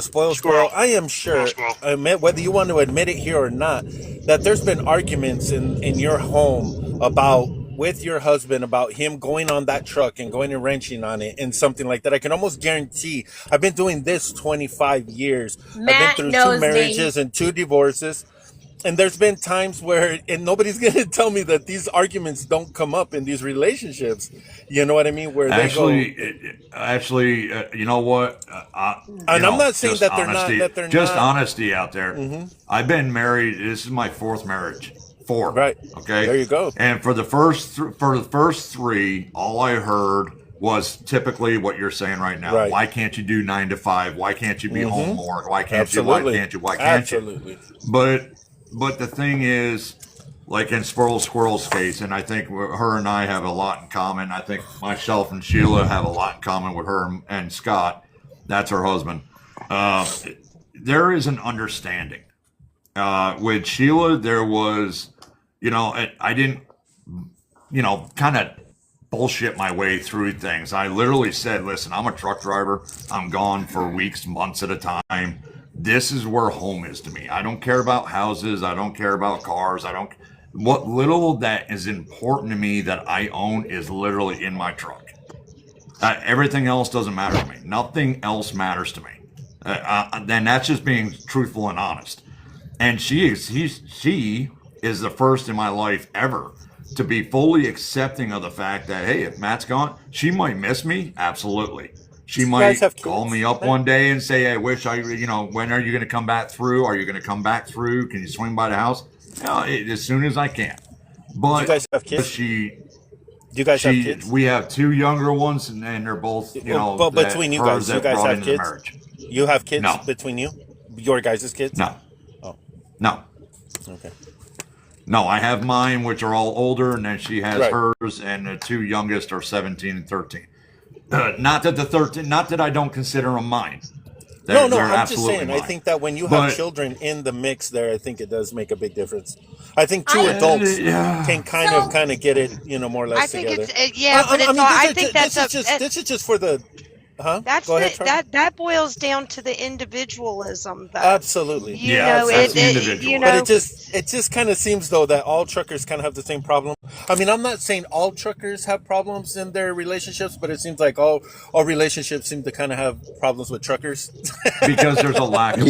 Spoiled Squirrel, I am sure, whether you want to admit it here or not, that there's been arguments in your home with your husband about him going on that truck and going and wrenching on it and something like that. I can almost guarantee, I've been doing this 25 years. Matt I've been through 2 marriages and 2 divorces. And there's been times where, and nobody's going to tell me that these arguments don't come up in these relationships. You know what I mean? Where you know what? I'm not saying that they're just not. Honesty out there. Mm-hmm. I've been married. This is my 4th marriage. 4. Right. Okay. There you go. And for the first 3, all I heard was typically what you're saying right now. Right. Why can't you do 9 to 5? Why can't you be home more? Why can't Absolutely. you? Why can't you? Absolutely. But the thing is, like in Squirrel's case, and I think her and I have a lot in common. I think myself and Sheila have a lot in common with her and Scott. That's her husband. There is an understanding. With Sheila, there was, I didn't, kind of bullshit my way through things. I literally said, listen, I'm a truck driver. I'm gone for weeks, months at a time. This is where home is to me. I don't care about houses. I don't care about cars. What little that is important to me that I own is literally in my truck. Everything else doesn't matter to me. Nothing else matters to me. Then that's just being truthful and honest. And she is the first in my life ever to be fully accepting of the fact that, hey, if Matt's gone, she might miss me. Absolutely. She might call me up one day and say, I wish when are you going to come back through? Are you going to come back through? Can you swing by the house? As soon as I can. But do you guys have kids? Do you guys have kids? We have 2 younger ones, and they're both, But between you guys have kids? Marriage. You have kids No. between you? Your guys' kids? No. Oh. No. Okay. No, I have mine, which are all older, and then she has hers, and the 2 youngest are 17 and 13. Not that I don't consider them mine. No, I'm just saying. Mine. I think that when you have children in the mix there, I think it does make a big difference. I think 2 adults can kind of get it, more or less together. I think this is just for the. Huh? Go ahead, that boils down to the individualism, though. Absolutely. But it just kind of seems though that all truckers kind of have the same problem. I mean, I'm not saying all truckers have problems in their relationships, but it seems like all relationships seem to kind of have problems with truckers. Because there's a lack of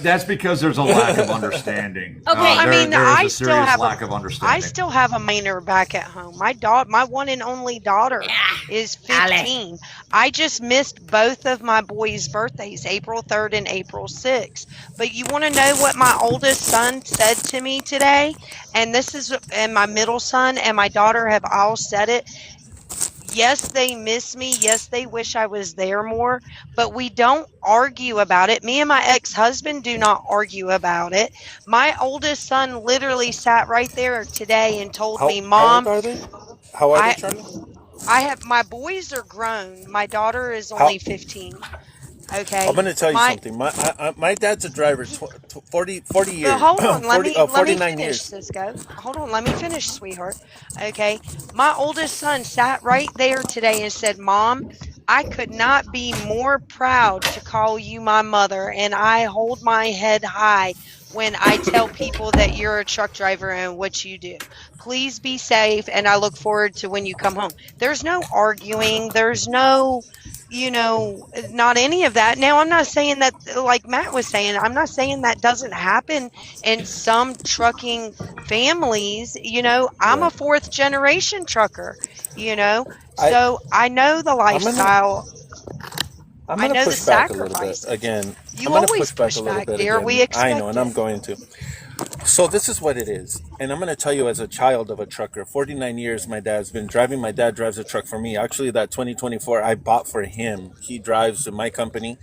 that's because there's a lack of understanding. Okay, I still have lack of understanding. I still have a minor back at home. My one and only daughter is 15. I just missed both of my boys' birthdays, April 3rd and April 6th. But you want to know what my oldest son said to me today? And my middle son and my daughter have all said it. Yes, they miss me. Yes, they wish I was there more, but we don't argue about it. Me and my ex-husband do not argue about it. My oldest son literally sat right there today and told me, Mom, how old are they? How are they, Charlie? My boys are grown. My daughter is only 15. Okay. I'm going to tell you something. My dad's a driver, 40 years. But hold on, let me 49 finish, years. Cisco. Hold on, let me finish, sweetheart. Okay. My oldest son sat right there today and said, Mom, I could not be more proud to call you my mother, and I hold my head high when I tell people that you're a truck driver and what you do. Please be safe, and I look forward to when you come home. There's no arguing. There's no, not any of that. Now, I'm not saying that, like Matt was saying, I'm not saying that doesn't happen in some trucking families. I'm a 4th generation trucker, so I know the lifestyle. I'm going to push back a little bit again. You always push back, dear. We expect I know, and I'm going to. So this is what it is. And I'm going to tell you, as a child of a trucker, 49 years my dad's been driving. My dad drives a truck for me. Actually, that 2024 I bought for him. He drives in my company.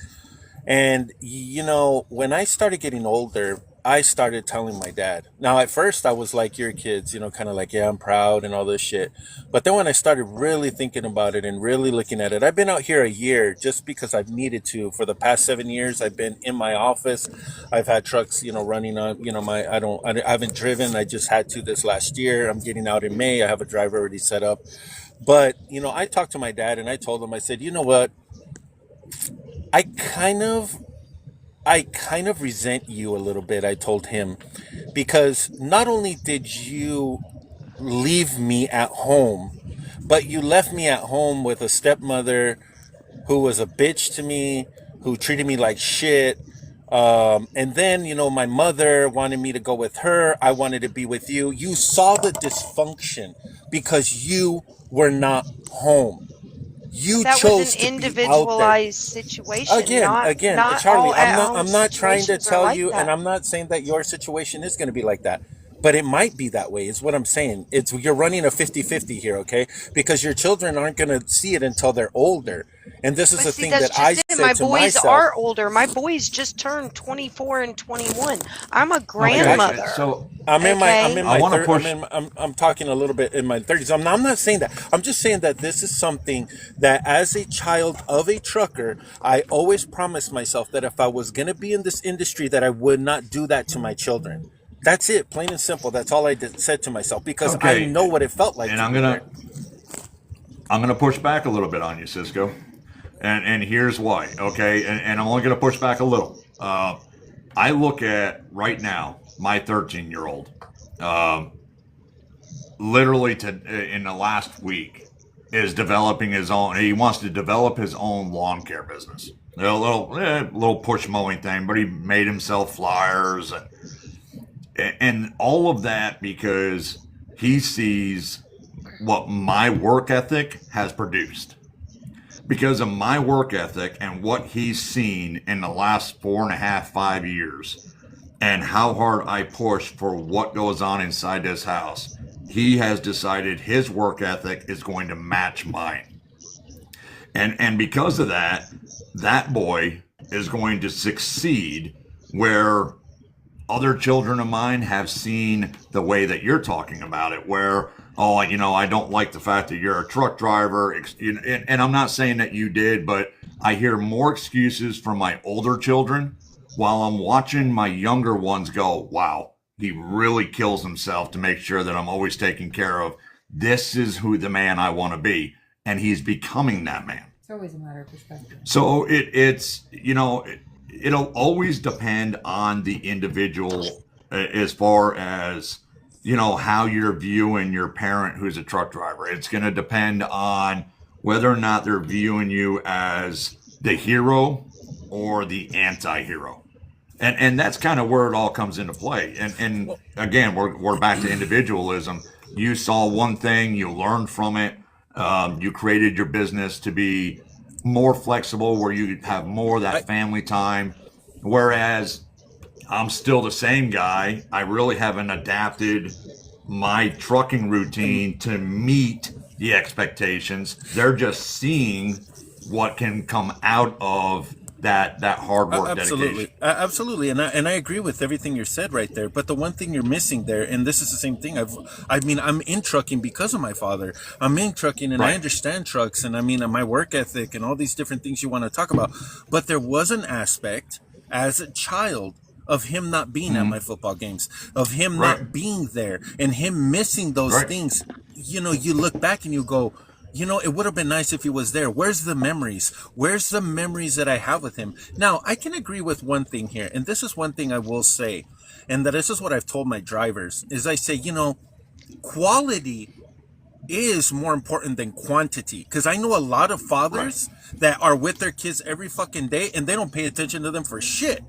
And, when I started getting older, I started telling my dad. Now, at first, I was like your kids, kind of like, yeah, I'm proud and all this shit. But then when I started really thinking about it and really looking at it, I've been out here a year just because I've needed to. For the past 7 years, I've been in my office. I've had trucks, running on, I haven't driven. I just had to this last year. I'm getting out in May. I have a driver already set up. But, I talked to my dad and I told him, I said, you know what? I kind of resent you a little bit, I told him, because not only did you leave me at home, but you left me at home with a stepmother who was a bitch to me, who treated me like shit. And then, my mother wanted me to go with her. I wanted to be with you. You saw the dysfunction because you were not home. That was an individualized situation. Again, Charlie, I'm not trying to tell you, and I'm not saying that your situation is going to be like that, but it might be that way is what I'm saying. You're running a 50-50 here, okay? Because your children aren't going to see it until they're older. And this is the thing that I said to myself. My boys are older. My boys just turned 24 and 21. I'm a grandmother. Okay. So I'm talking a little bit in my 30s. I'm not saying that. I'm just saying that this is something that as a child of a trucker, I always promised myself that if I was going to be in this industry, that I would not do that to my children. That's it, plain and simple. That's all I said to myself because I know what it felt like. And I'm gonna push back a little bit on you, Cisco, and here's why. Okay, and I'm only gonna push back a little. I look at right now my 13-year-old. literally in the last week is developing his own. He wants to develop his own lawn care business. A little push mowing thing, but he made himself flyers and all of that because he sees what my work ethic has produced. Because of my work ethic and what he's seen in the last 4.5, 5 years, and how hard I push for what goes on inside this house, he has decided his work ethic is going to match mine. And because of that, that boy is going to succeed where other children of mine have seen the way that you're talking about it, where, oh, I don't like the fact that you're a truck driver. And I'm not saying that you did, but I hear more excuses from my older children while I'm watching my younger ones go, wow, he really kills himself to make sure that I'm always taken care of. This is who the man I want to be. And he's becoming that man. It's always a matter of perspective. So it'll always depend on the individual as far as, how you're viewing your parent who's a truck driver. It's going to depend on whether or not they're viewing you as the hero or the anti-hero. And that's kind of where it all comes into play. And again, we're back to individualism. You saw one thing, you learned from it. You created your business to be more flexible, where you have more of that family time. Whereas I'm still the same guy. I really haven't adapted my trucking routine to meet the expectations. They're just seeing what can come out of that hard work, dedication. Absolutely, and I agree with everything you said right there. But the one thing you're missing there, and this is the same thing. I'm in trucking because of my father. I'm in trucking, and I understand trucks, and my work ethic and all these different things you want to talk about. But there was an aspect as a child of him not being at my football games, of him not being there, and him missing those things. You look back and you go, it would have been nice if he was there. Where's the memories? Where's the memories that I have with him? Now, I can agree with one thing here, and this is one thing I will say, and that this is what I've told my drivers, is I say, quality is more important than quantity. Because I know a lot of fathers that are with their kids every fucking day, and they don't pay attention to them for shit.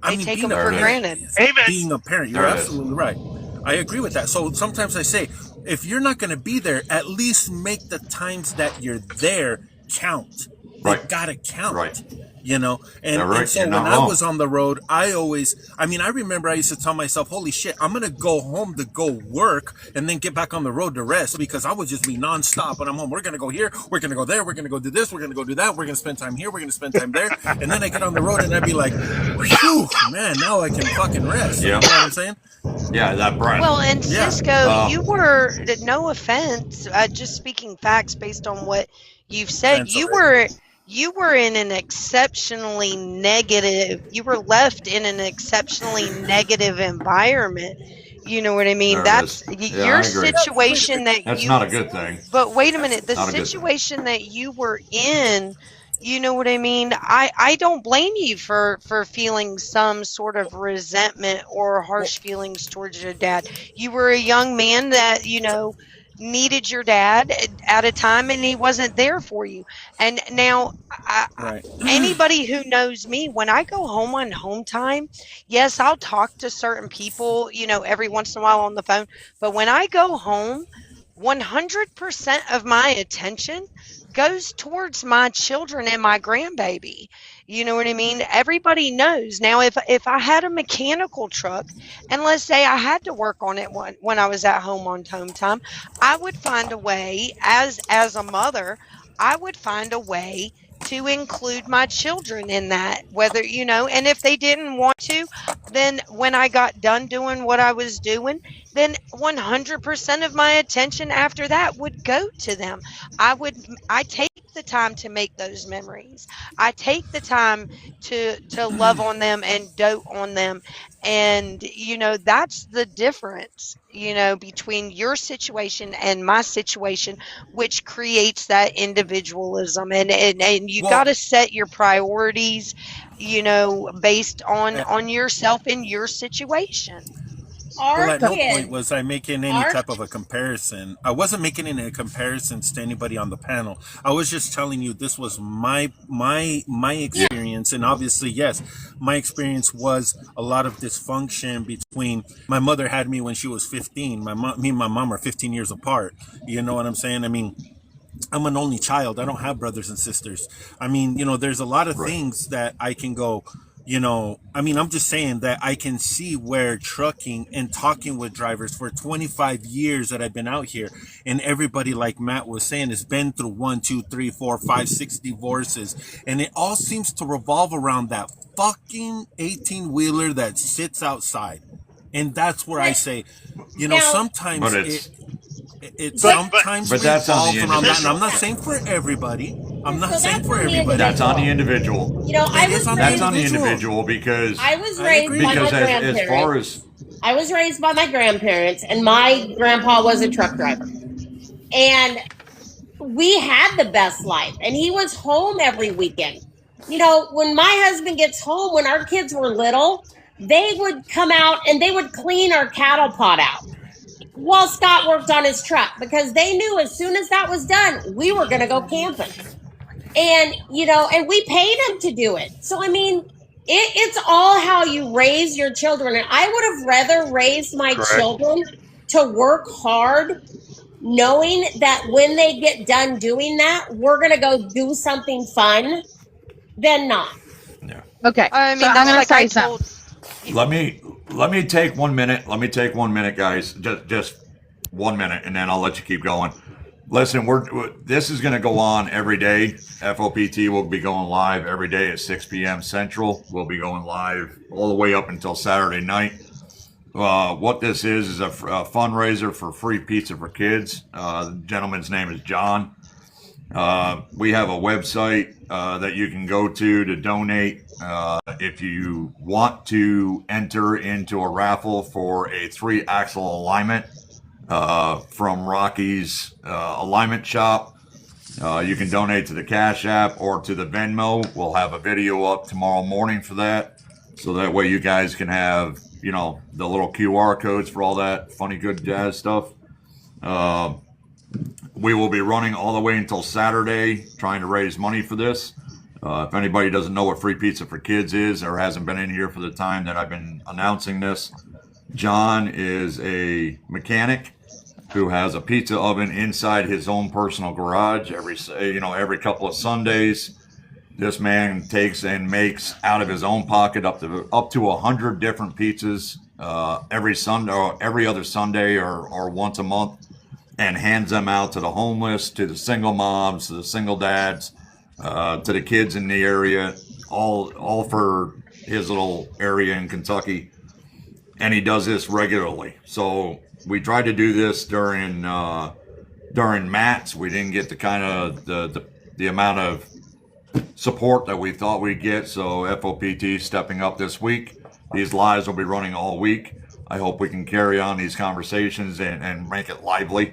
They take them for granted. Being a parent, you're absolutely right. I agree with that. So sometimes I say, if you're not going to be there, at least make the times that you're there count. They gotta count. And so when I was on the road, I remember I used to tell myself, holy shit, I'm going to go home to go work and then get back on the road to rest, because I would just be nonstop when I'm home. We're going to go here. We're going to go there. We're going to go do this. We're going to go do that. We're going to spend time here. We're going to spend time there. And then I get on the road and I'd be like, whew, man, now I can fucking rest. You know what I'm saying? Yeah, that breath. Well, and Cisco, you were, no offense, just speaking facts based on what you've said, you were in an exceptionally negative, you were left in an exceptionally negative environment. You know what I mean? That's your situation that's not a good thing. But wait a minute, the situation that you were in, you know what I mean? I don't blame you for feeling some sort of resentment or harsh feelings towards your dad. You were a young man that, needed your dad at a time, and he wasn't there for you. And now anybody who knows me, when I go home on home time, yes, I'll talk to certain people, every once in a while on the phone. But when I go home, 100% of my attention goes towards my children and my grandbaby. You know what I mean? Everybody knows. Now, if I had a mechanical truck, and let's say I had to work on it when I was at home on home time, I would find a way, as a mother, I would find a way to include my children in that, whether, and if they didn't want to, then when I got done doing what I was doing, then 100% of my attention after that would go to them. I take the time to make those memories. I take the time to love on them and dote on them. And, that's the difference, between your situation and my situation, which creates that individualism. And you got to set your priorities, based on yourself and your situation. Our at no kids, point was I making any type of a comparison. I wasn't making any comparisons to anybody on the panel. I was just telling you this was my experience, and obviously, yes, my experience was a lot of dysfunction between. My mother had me when she was 15. Me and my mom are 15 years apart. You know what I'm saying? I mean, I'm an only child. I don't have brothers and sisters. I mean, there's a lot of things that I can go. I mean, I'm just saying that I can see where trucking and talking with drivers for 25 years that I've been out here, and everybody, like Matt was saying, has been through 1, 2, 3, 4, 5, 6 divorces, and it all seems to revolve around that fucking 18-wheeler that sits outside, and that's where I say, sometimes it sometimes but that's on the revolves around that, and individual. I'm not saying for everybody. I'm not saying for everybody. That's on the individual. That's on the individual because I was raised by my grandparents. as far as I was raised by my grandparents, and my grandpa was a truck driver, and we had the best life, and he was home every weekend. When my husband gets home, when our kids were little, they would come out and they would clean our cattle pot out while Scott worked on his truck, because they knew as soon as that was done, we were going to go camping. And, and we paid them to do it. So, I mean, it's all how you raise your children. And I would have rather raised my children to work hard, knowing that when they get done doing that, we're going to go do something fun than not. Yeah. Okay. I mean, so I'm going to say told, something. Let me take 1 minute. Let me take 1 minute, guys. Just 1 minute, and then I'll let you keep going. Listen, this is going to go on every day. FOPT will be going live every day at 6 p.m. Central. We'll be going live all the way up until Saturday night. What this is a fundraiser for free pizza for kids. The gentleman's name is John. We have a website that you can go to donate. If you want to enter into a raffle for a 3-axle alignment from Rocky's alignment shop, you can donate to the Cash App or to the Venmo. We'll have a video up tomorrow morning for that, so that way you guys can have the little QR codes for all that funny good jazz stuff. We will be running all the way until Saturday trying to raise money for this. If anybody doesn't know what Free Pizza for Kids is or hasn't been in here for the time that I've been announcing this, John is a mechanic who has a pizza oven inside his own personal garage. Every couple of Sundays, this man takes and makes out of his own pocket up to 100 different pizzas every Sunday or every other Sunday or once a month, and hands them out to the homeless, to the single moms, to the single dads, to the kids in the area, all for his little area in Kentucky. And he does this regularly. So we tried to do this during Matt's. We didn't get the kind of the amount of support that we thought we'd get. So FOPT stepping up this week. These lives will be running all week. I hope we can carry on these conversations and make it lively.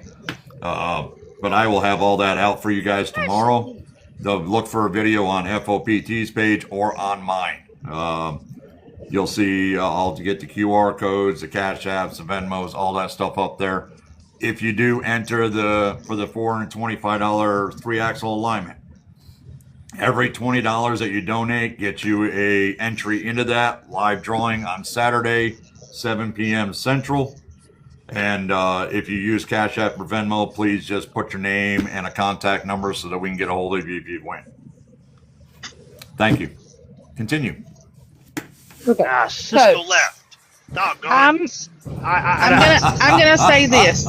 But I will have all that out for you guys tomorrow. Look for a video on FOPT's page or on mine. You'll see I'll get the QR codes, the Cash Apps, the Venmos, all that stuff up there. If you do enter for the $425 3-axle alignment, every $20 that you donate gets you a entry into that live drawing on Saturday, 7 p.m. Central. And if you use Cash App or Venmo, please just put your name and a contact number so that we can get a hold of you if you win. Thank you. Continue. Okay. Cisco left. I'm gonna say this.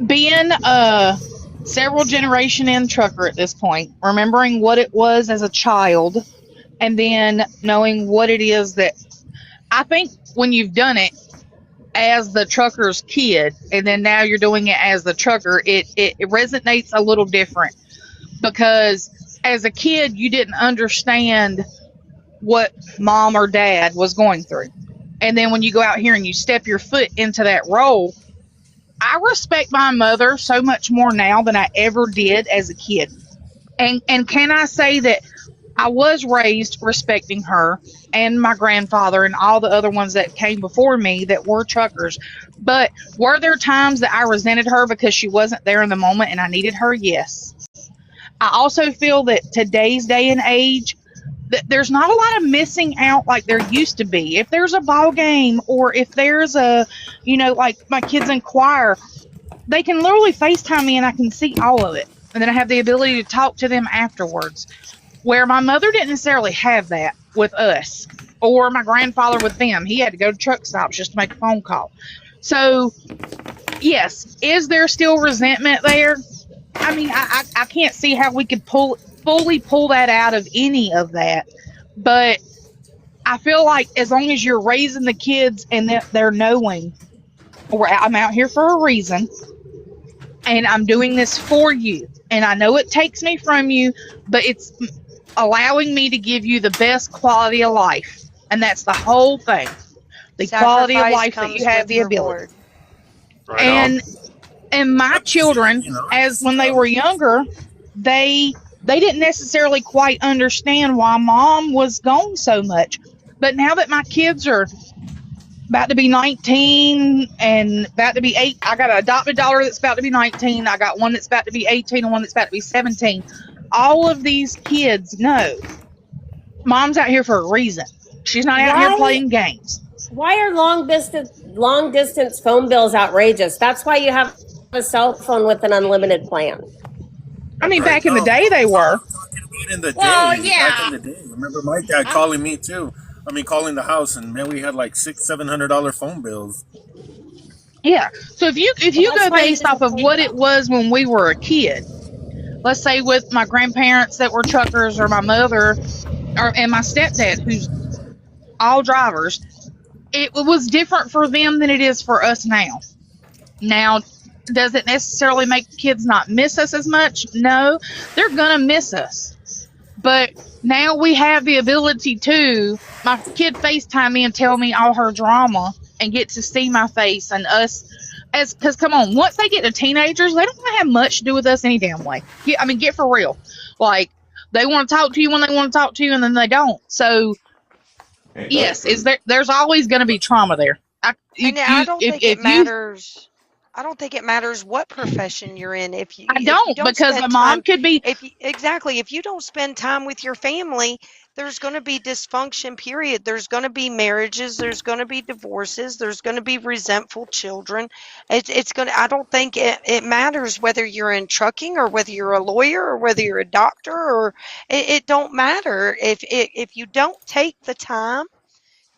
Being a several generation in trucker at this point, remembering what it was as a child, and then knowing what it is that I think when you've done it as the trucker's kid, and then now you're doing it as the trucker, it resonates a little different, because as a kid you didn't understand what mom or dad was going through, and then when you go out here and you step your foot into that role, I respect my mother so much more now than I ever did as a kid. And can I say that I was raised respecting her and my grandfather and all the other ones that came before me that were truckers. But were there times that I resented her because she wasn't there in the moment and I needed her? Yes. I also feel that today's day and age, there's not a lot of missing out like there used to be. If there's a ball game or if there's a, like my kids in choir, they can literally FaceTime me and I can see all of it. And then I have the ability to talk to them afterwards. Where my mother didn't necessarily have that with us or my grandfather with them. He had to go to truck stops just to make a phone call. So, yes, is there still resentment there? I mean, I can't see how we could fully pull that out of any of that. But I feel like as long as you're raising the kids and they're knowing, I'm out here for a reason and I'm doing this for you. And I know it takes me from you, but it's allowing me to give you the best quality of life. And that's the whole thing. The quality of life that you have the ability. Right and my children, as when they were younger, they didn't necessarily quite understand why mom was gone so much. But now that my kids are about to be 19 and about to be 8, I got an adopted daughter that's about to be 19. I got one that's about to be 18 and one that's about to be 17. All of these kids know mom's out here for a reason. She's not out here playing games. Why are long distance phone bills outrageous? That's why you have a cell phone with an unlimited plan. I mean, back in the day they were. In the day, yeah. Back in the day. Remember my dad calling me too. I mean, calling the house, and man, we had like $600-700 phone bills. Yeah. So if you go based off of what it was when we were a kid, let's say with my grandparents that were truckers or my mother and my stepdad who's all drivers, it was different for them than it is for us now. Now, does it necessarily make kids not miss us as much? No, they're going to miss us. But now we have the ability to, my kid FaceTime me and tell me all her drama and get to see my face and us. Because come on, once they get to teenagers, they don't want to have much to do with us any damn way. Get for real. Like, they want to talk to you when they want to talk to you, and then they don't. So, yes, there's always going to be trauma there. I don't think it matters. I don't think it matters what profession you're in. If you don't because the mom could be. If you don't spend time with your family, there's going to be dysfunction, period. There's going to be marriages. There's going to be divorces. There's going to be resentful children. I don't think it matters whether you're in trucking or whether you're a lawyer or whether you're a doctor or it don't matter. If you don't take the time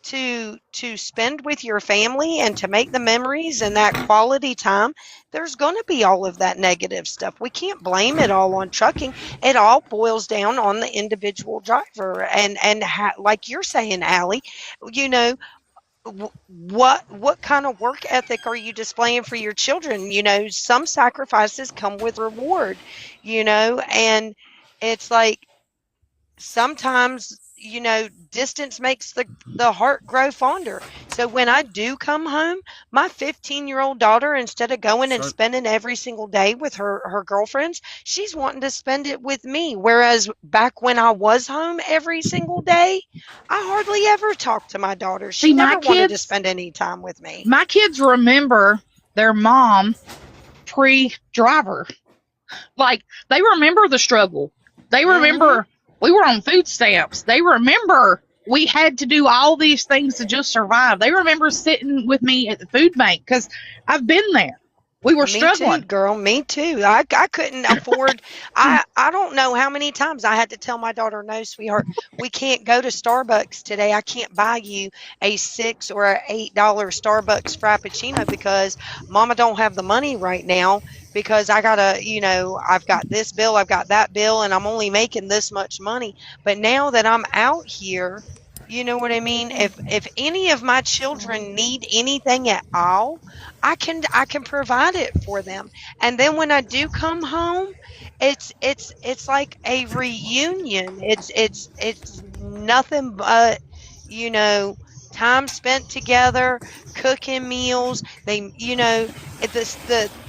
to spend with your family and to make the memories and that quality time, there's going to be all of that negative stuff. We can't blame it all on trucking. It all boils down on the individual driver and like you're saying, Allie, what kind of work ethic are you displaying for your children? Some sacrifices come with reward, and it's like sometimes distance makes the heart grow fonder. So when I do come home, my 15-year-old daughter, instead of going and spending every single day with her girlfriends, she's wanting to spend it with me. Whereas back when I was home every single day, I hardly ever talked to my daughter. She never wanted to spend any time with me. My kids remember their mom pre-driver. Like, they remember the struggle. They remember we were on food stamps. They remember we had to do all these things to just survive. They remember sitting with me at the food bank because I've been there. We were struggling. Me too, girl. Me too. I couldn't afford. I don't know how many times I had to tell my daughter, no, sweetheart, we can't go to Starbucks today. I can't buy you a $6 or $8 Starbucks Frappuccino because Mama don't have the money right now because I gotta, I've got this bill, I've got that bill, and I'm only making this much money. But now that I'm out here, you know what I mean? If any of my children need anything at all, I can provide it for them. And then when I do come home, it's like a reunion. It's nothing but, time spent together, cooking meals. They,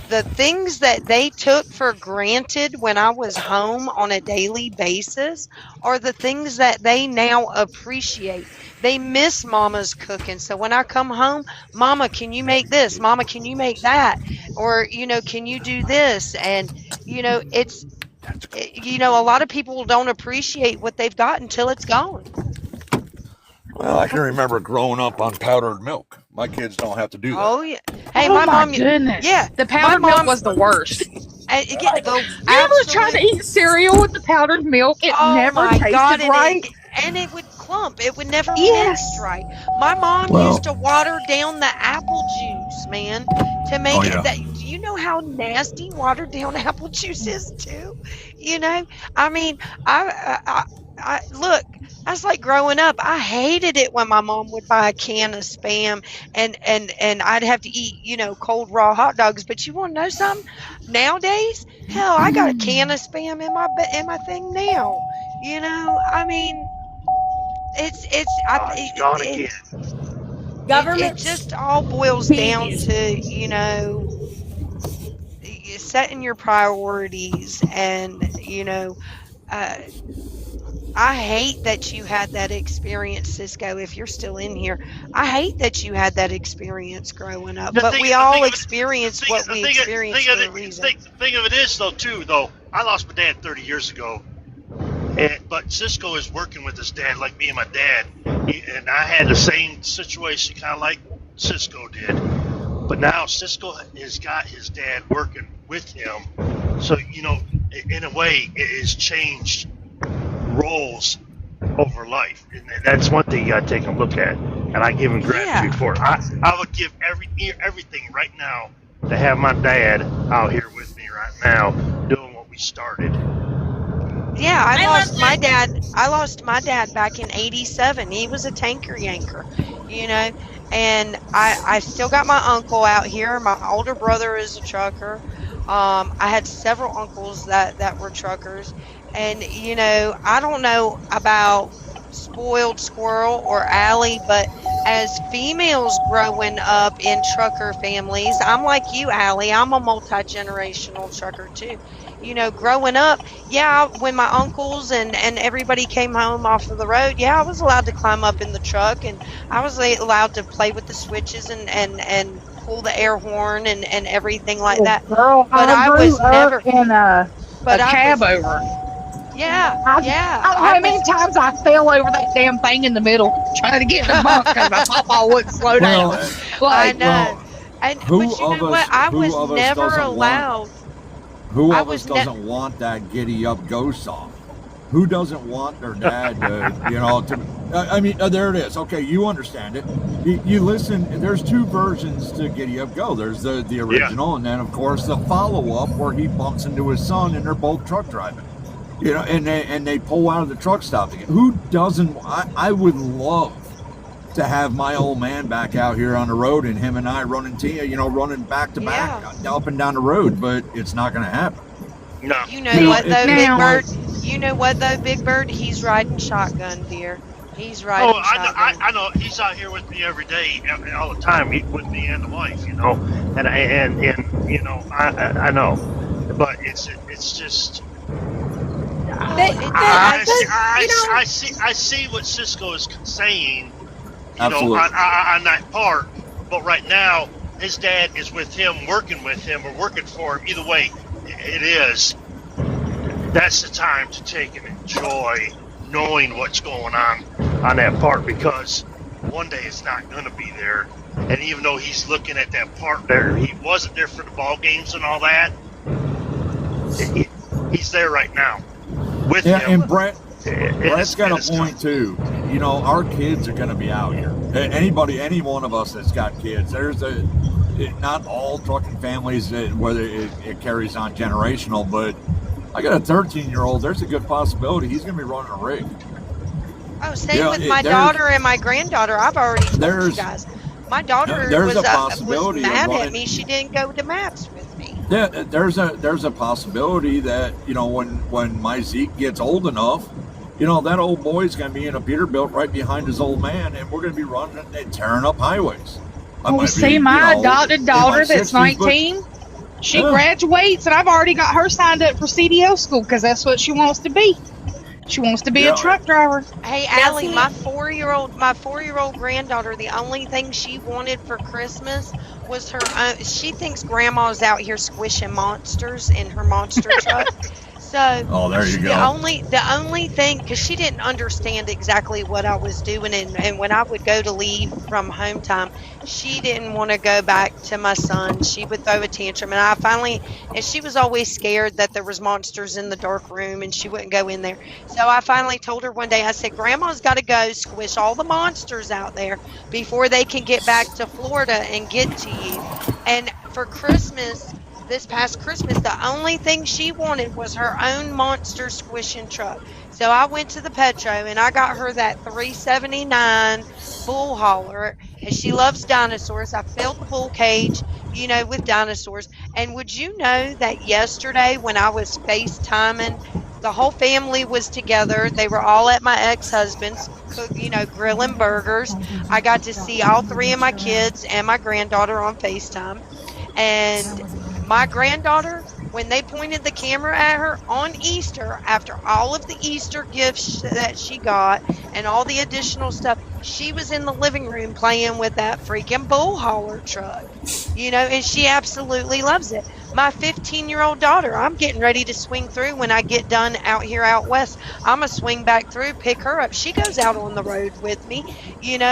the things that they took for granted when I was home on a daily basis are the things that they now appreciate. They miss mama's cooking. So when I come home, mama, can you make this? Mama, can you make that? Or, can you do this? And, a lot of people don't appreciate what they've got until it's gone. Well, I can remember growing up on powdered milk. My kids don't have to do that. Oh yeah. Hey, my mom. Goodness. Yeah, the powdered milk was the worst. You ever tried to eat cereal with the powdered milk? It never tasted right. And it would clump. It would never mix right. My mom used to water down the apple juice, man, to make it that. Do you know how nasty watered down apple juice is too? I mean, I look. That's like growing up. I hated it when my mom would buy a can of Spam and I'd have to eat, cold raw hot dogs. But you want to know something? Nowadays, hell, I got a can of Spam in my thing now. I mean, Government. It just all boils down to, setting your priorities and, I hate that you had that experience, Cisco, if you're still in here. I hate that you had that experience growing up. But we all experience what we experience for a reason. The thing of it is, though, I lost my dad 30 years ago. But Cisco is working with his dad like me and my dad. And I had the same situation kind of like Cisco did. But now Cisco has got his dad working with him. So, in a way, it has changed roles over life, and that's one thing you got to take a look at. And I give him gratitude for it. I would give everything right now to have my dad out here with me right now doing what we started. Yeah, I lost my dad. I lost my dad back in '87. He was a tanker yanker, and I still got my uncle out here. My older brother is a trucker. I had several uncles that were truckers. And, I don't know about spoiled squirrel or Allie, but as females growing up in trucker families, I'm like you, Allie. I'm a multi-generational trucker, too. Growing up, when my uncles and everybody came home off of the road, I was allowed to climb up in the truck, and I was allowed to play with the switches and pull the air horn and everything like that. Girl, but I was never in a cab over. Yeah. How many times I fell over that damn thing in the middle trying to get in the bunk because my papa wouldn't slow down. I know. But you know what? I was never allowed. Who of us doesn't want that giddy up go song? Who doesn't want their dad to, there it is. Okay, you understand it. You listen, there's two versions to Giddy Up Go. There's the original, and then, of course, the follow-up where he bumps into his son and they're both truck driving. And they pull out of the truck stop again. Who doesn't? I would love to have my old man back out here on the road and him and I running back to back up and down the road, but it's not going to happen. No. You know what though, Big Bird? You know what though, Big Bird? He's riding shotgun, dear. He's riding shotgun. I know. He's out here with me every day, all the time, with me and the wife, and I know, but it's just. I see what Cisco is saying, on that part, but right now his dad is with him, working with him, or working for him. Either way, it is. That's the time to take and enjoy knowing what's going on that part, because one day it's not going to be there. And even though he's looking at that part there, he wasn't there for the ball games and all that. He's there right now. With him. And Brett's got a point too. Our kids are going to be out here. Any one of us that's got kids, not all trucking families, whether it carries on generational, but I got a 13-year-old. There's a good possibility he's going to be running a rig. Oh, same with my daughter and my granddaughter. I've already told you guys. My daughter was mad at me. She didn't go to MAPS with me. Yeah, there's a possibility that when my Zeke gets old enough, that old boy's going to be in a Peterbilt right behind his old man, and we're going to be running and tearing up highways. My adopted daughter that's 19, She graduates, and I've already got her signed up for CDO school because that's what she wants to be. She wants to be a truck driver. Hey, Allie, my 4-year-old granddaughter, the only thing she wanted for Christmas was her own. She thinks grandma's out here squishing monsters in her monster truck. So there you go. The only thing, because she didn't understand exactly what I was doing, and when I would go to leave from home time, she didn't want to go back to my son. She would throw a tantrum, and she was always scared that there was monsters in the dark room, and she wouldn't go in there. So I finally told her one day, I said, Grandma's got to go squish all the monsters out there before they can get back to Florida and get to you. And for Christmas, this past Christmas, the only thing she wanted was her own monster squishing truck. So I went to the Petro and I got her that 379 bull hauler, and she loves dinosaurs. I filled the bull cage, with dinosaurs. And would you know that yesterday when I was FaceTiming, the whole family was together. They were all at my ex-husband's, grilling burgers. I got to see all three of my kids and my granddaughter on FaceTime. And my granddaughter, when they pointed the camera at her on Easter, after all of the Easter gifts that she got and all the additional stuff, she was in the living room playing with that freaking bull hauler truck. And she absolutely loves it. My 15-year-old daughter, I'm getting ready to swing through when I get done out here out west. I'm going to swing back through, pick her up. She goes out on the road with me, and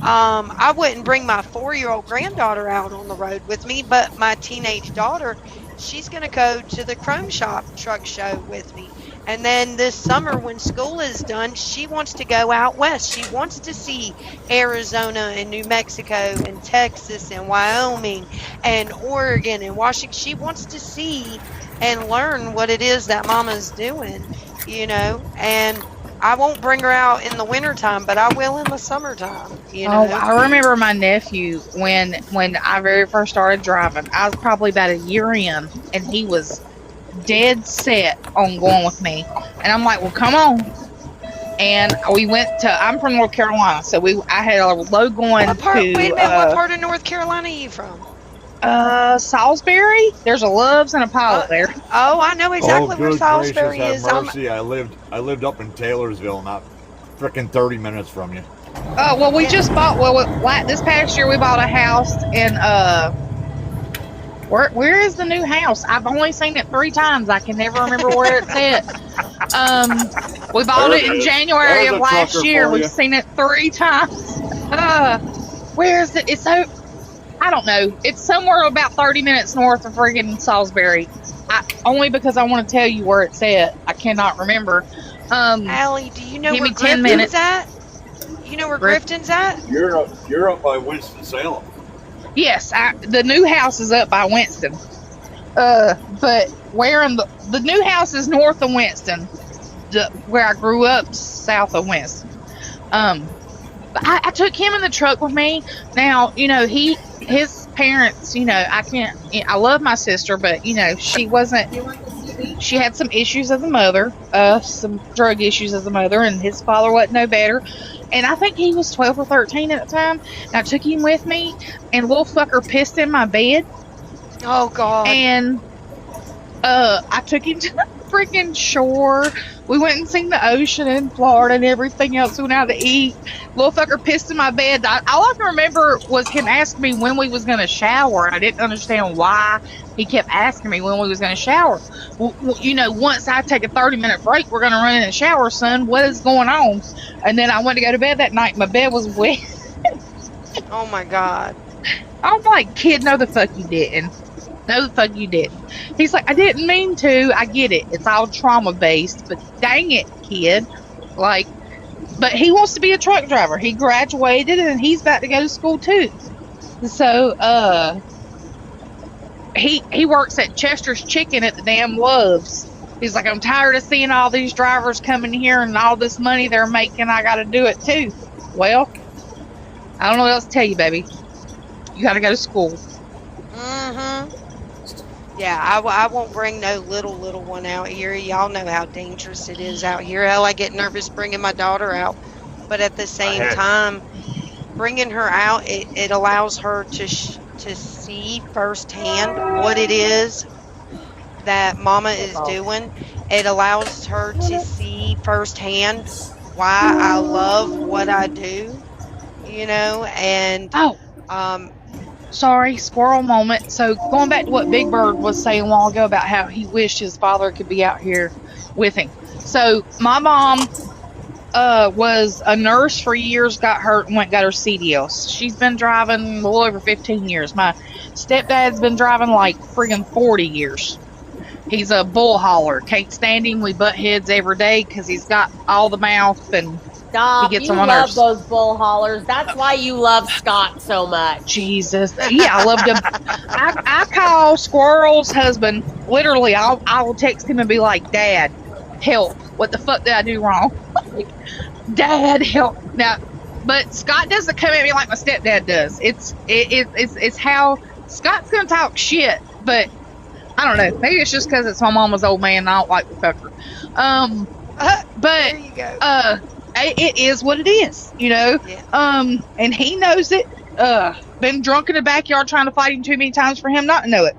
I wouldn't bring my 4-year-old granddaughter out on the road with me, but my teenage daughter, she's going to go to the Chrome Shop truck show with me. And then this summer when school is done, she wants to go out west. She wants to see Arizona and New Mexico and Texas and Wyoming and Oregon and Washington. She wants to see and learn what it is that Mama's doing, and I won't bring her out in the wintertime, but I will in the summertime, Oh, I remember my nephew when I very first started driving. I was probably about a year in, and he was dead set on going with me. And I'm like, well, come on. And we went to, I'm from North Carolina, so I had a load going what part of North Carolina are you from? Salisbury. There's a Loves and a Pilot there. Oh, I know exactly where Salisbury is. Mercy. I lived up in Taylorsville, not freaking 30 minutes from you. Well, we just bought, this past year we bought a house in, where is the new house? I've only seen it 3 times. I can never remember where it's at. We bought it in January of last year. We've seen it 3 times. Where is it? It's so, I don't know. It's somewhere about 30 minutes north of friggin' Salisbury. Only because I want to tell you where it's at. I cannot remember. Allie, do you know give where me 10 minutes. at? You know where Grifton's at? You're up by Winston-Salem. Yes, the new house is up by Winston. But where in the new house is north of Winston, where I grew up, south of Winston. But I took him in the truck with me. Now, his parents, I love my sister, but, she had some issues as a mother, some drug issues as a mother, and his father wasn't no better. And I think he was 12 or 13 at the time. And I took him with me, and little fucker pissed in my bed. Oh, God. And I took him to the freaking shore. We went and seen the ocean in Florida and everything else. We went out to eat. Little fucker pissed in my bed. All I can remember was him asking me when we was going to shower. I didn't understand why he kept asking me when we was going to shower. Well, once I take a 30-minute break, we're going to run in the shower, son. What is going on? And then I went to go to bed that night. My bed was wet. Oh, my God. I'm like, kid, no the fuck you didn't. No the fuck you didn't. He's like, I didn't mean to. I get it. It's all trauma-based. But dang it, kid. But he wants to be a truck driver. He graduated, and he's about to go to school, too. So, he works at Chester's Chicken at the damn Loves. He's like, I'm tired of seeing all these drivers coming here and all this money they're making. I got to do it, too. Well, I don't know what else to tell you, baby. You got to go to school. Mm-hmm. Yeah, I won't bring no little one out here. Y'all know how dangerous it is out here. Hell, I get nervous bringing my daughter out. But at the same time, bringing her out, it allows her to to see firsthand what it is that Mama is doing. It allows her to see firsthand why I love what I do, and sorry, squirrel moment. So going back to what Big Bird was saying a while ago about how he wished his father could be out here with him. So my mom was a nurse for years, got hurt, and got her CDLs. She's been driving a little over 15 years. My stepdad's been driving like friggin' 40 years. He's a bull hauler. Can't stand him. We butt heads every day because he's got all the mouth and Stop. he gets You on my love nerves. those bull haulers. That's why you love Scott so much. Jesus. Yeah, I loved him. I call Squirrel's husband. Literally, I will text him and be like, Dad, help. What the fuck did I do wrong? Like, Dad, help. Now, but Scott doesn't come at me like my stepdad does. It's how Scott's gonna talk shit, but I don't know. Maybe it's just because it's my mama's old man and I don't like the fucker. But there you go. It is what it is, Yeah. And he knows it. Been drunk in the backyard trying to fight him too many times for him not to know it.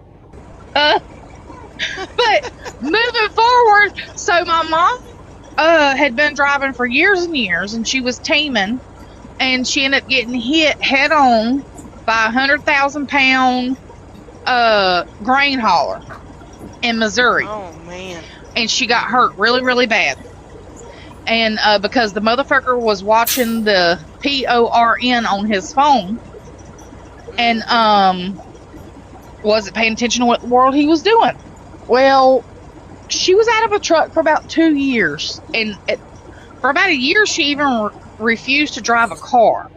But moving forward, so my mom had been driving for years and years, and she was teaming, and she ended up getting hit head on by a 100,000-pound grain hauler in Missouri. Oh man! And she got hurt really, really bad. And because the motherfucker was watching the PORN on his phone and wasn't paying attention to what the world he was doing. Well, she was out of a truck for about 2 years. And for about a year, she even refused to drive a car.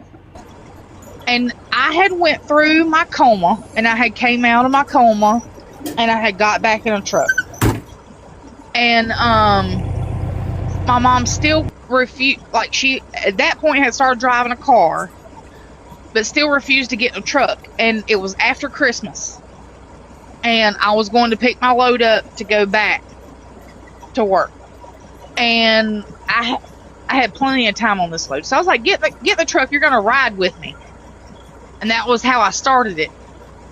And I had went through my coma, and I had came out of my coma, and I had got back in a truck. And my mom still refused, like she at that point had started driving a car, but still refused to get in a truck. And it was after Christmas, and I was going to pick my load up to go back to work, and I had plenty of time on this load, so I was like, get the truck, you're gonna ride with me. And that was how I started it.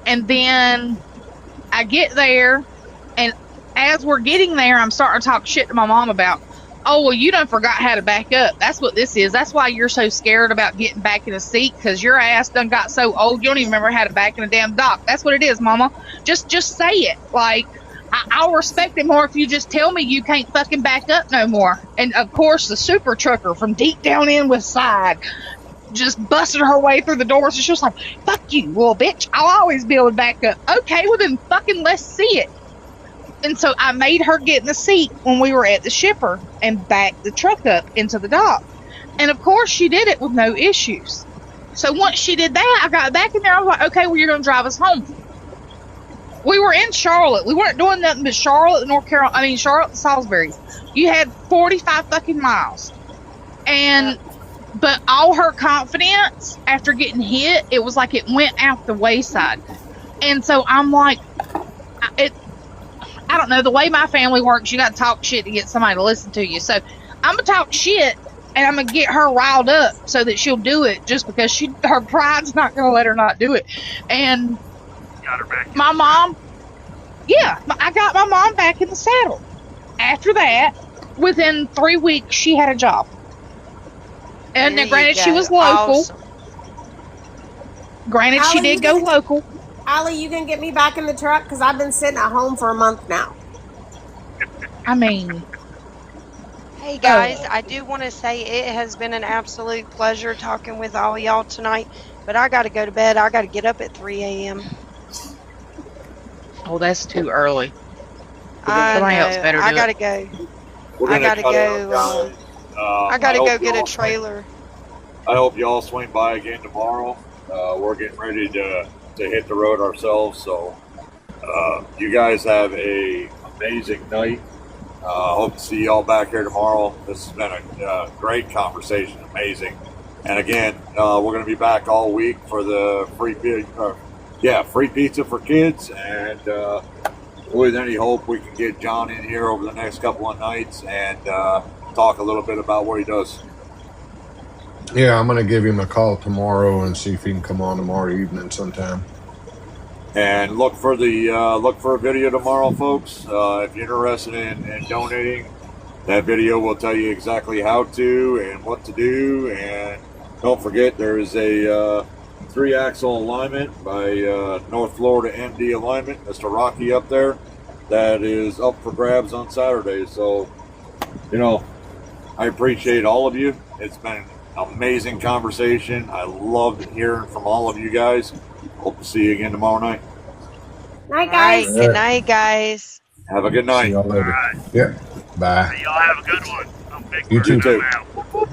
And then I get there, and as we're getting there, I'm starting to talk shit to my mom about, oh, well, you done forgot how to back up. That's what this is. That's why you're so scared about getting back in a seat, because your ass done got so old you don't even remember how to back in a damn dock. That's what it is, mama. Just say it. Like, I'll respect it more if you just tell me you can't fucking back up no more. And, of course, the super trucker from deep down in with side just busted her way through the doors, and she was like, fuck you, little bitch. I'll always be able to back up. Okay, well, then fucking let's see it. And so I made her get in the seat when we were at the shipper and back the truck up into the dock. And of course she did it with no issues. So once she did that, I got back in there. I was like, okay, well, you're going to drive us home. We were in Charlotte. We weren't doing nothing but Charlotte, North Carolina. I mean, Charlotte and Salisbury. You had 45 fucking miles. And, but all her confidence after getting hit, it was like it went out the wayside. And so I'm like, I don't know, the way my family works, you got to talk shit to get somebody to listen to you. So I'm going to talk shit, and I'm going to get her riled up so that she'll do it, just because her pride's not going to let her not do it. And got her back. My mom, yeah, I got my mom back in the saddle. After that, within 3 weeks, she had a job. And now, granted, she was local. Awesome. Granted, she did go local. Allie, you can get me back in the truck, because I've been sitting at home for a month now. I mean, hey guys, I do want to say it has been an absolute pleasure talking with all y'all tonight, but I got to go to bed. I got to get up at 3 a.m. Oh, that's too early. Somebody else better do I got to it. go. We're I gonna got to cut it go. out, guys. I got to hope go get a y'all trailer. I hope y'all swing by again tomorrow. We're getting ready to hit the road ourselves. So you guys have a amazing night. Hope to see y'all back here tomorrow. This has been a great conversation. Amazing. And again, we're going to be back all week for the free pizza for kids. And with any hope, we can get John in here over the next couple of nights and talk a little bit about what he does. Yeah, I'm going to give him a call tomorrow and see if he can come on tomorrow evening sometime. And look for a video tomorrow, folks. If you're interested in donating, that video will tell you exactly how to and what to do. And don't forget, there is a 3-axle alignment by North Florida MD Alignment, Mr. Rocky up there, that is up for grabs on Saturday. So, I appreciate all of you. It's been an amazing conversation. I loved hearing from all of you guys. Hope to see you again tomorrow night. Night, guys. Good night, guys. Have a good night. See y'all later. All right. Yeah. Bye. Hey, y'all have a good one. I'm Big You Bird. too. I'm out.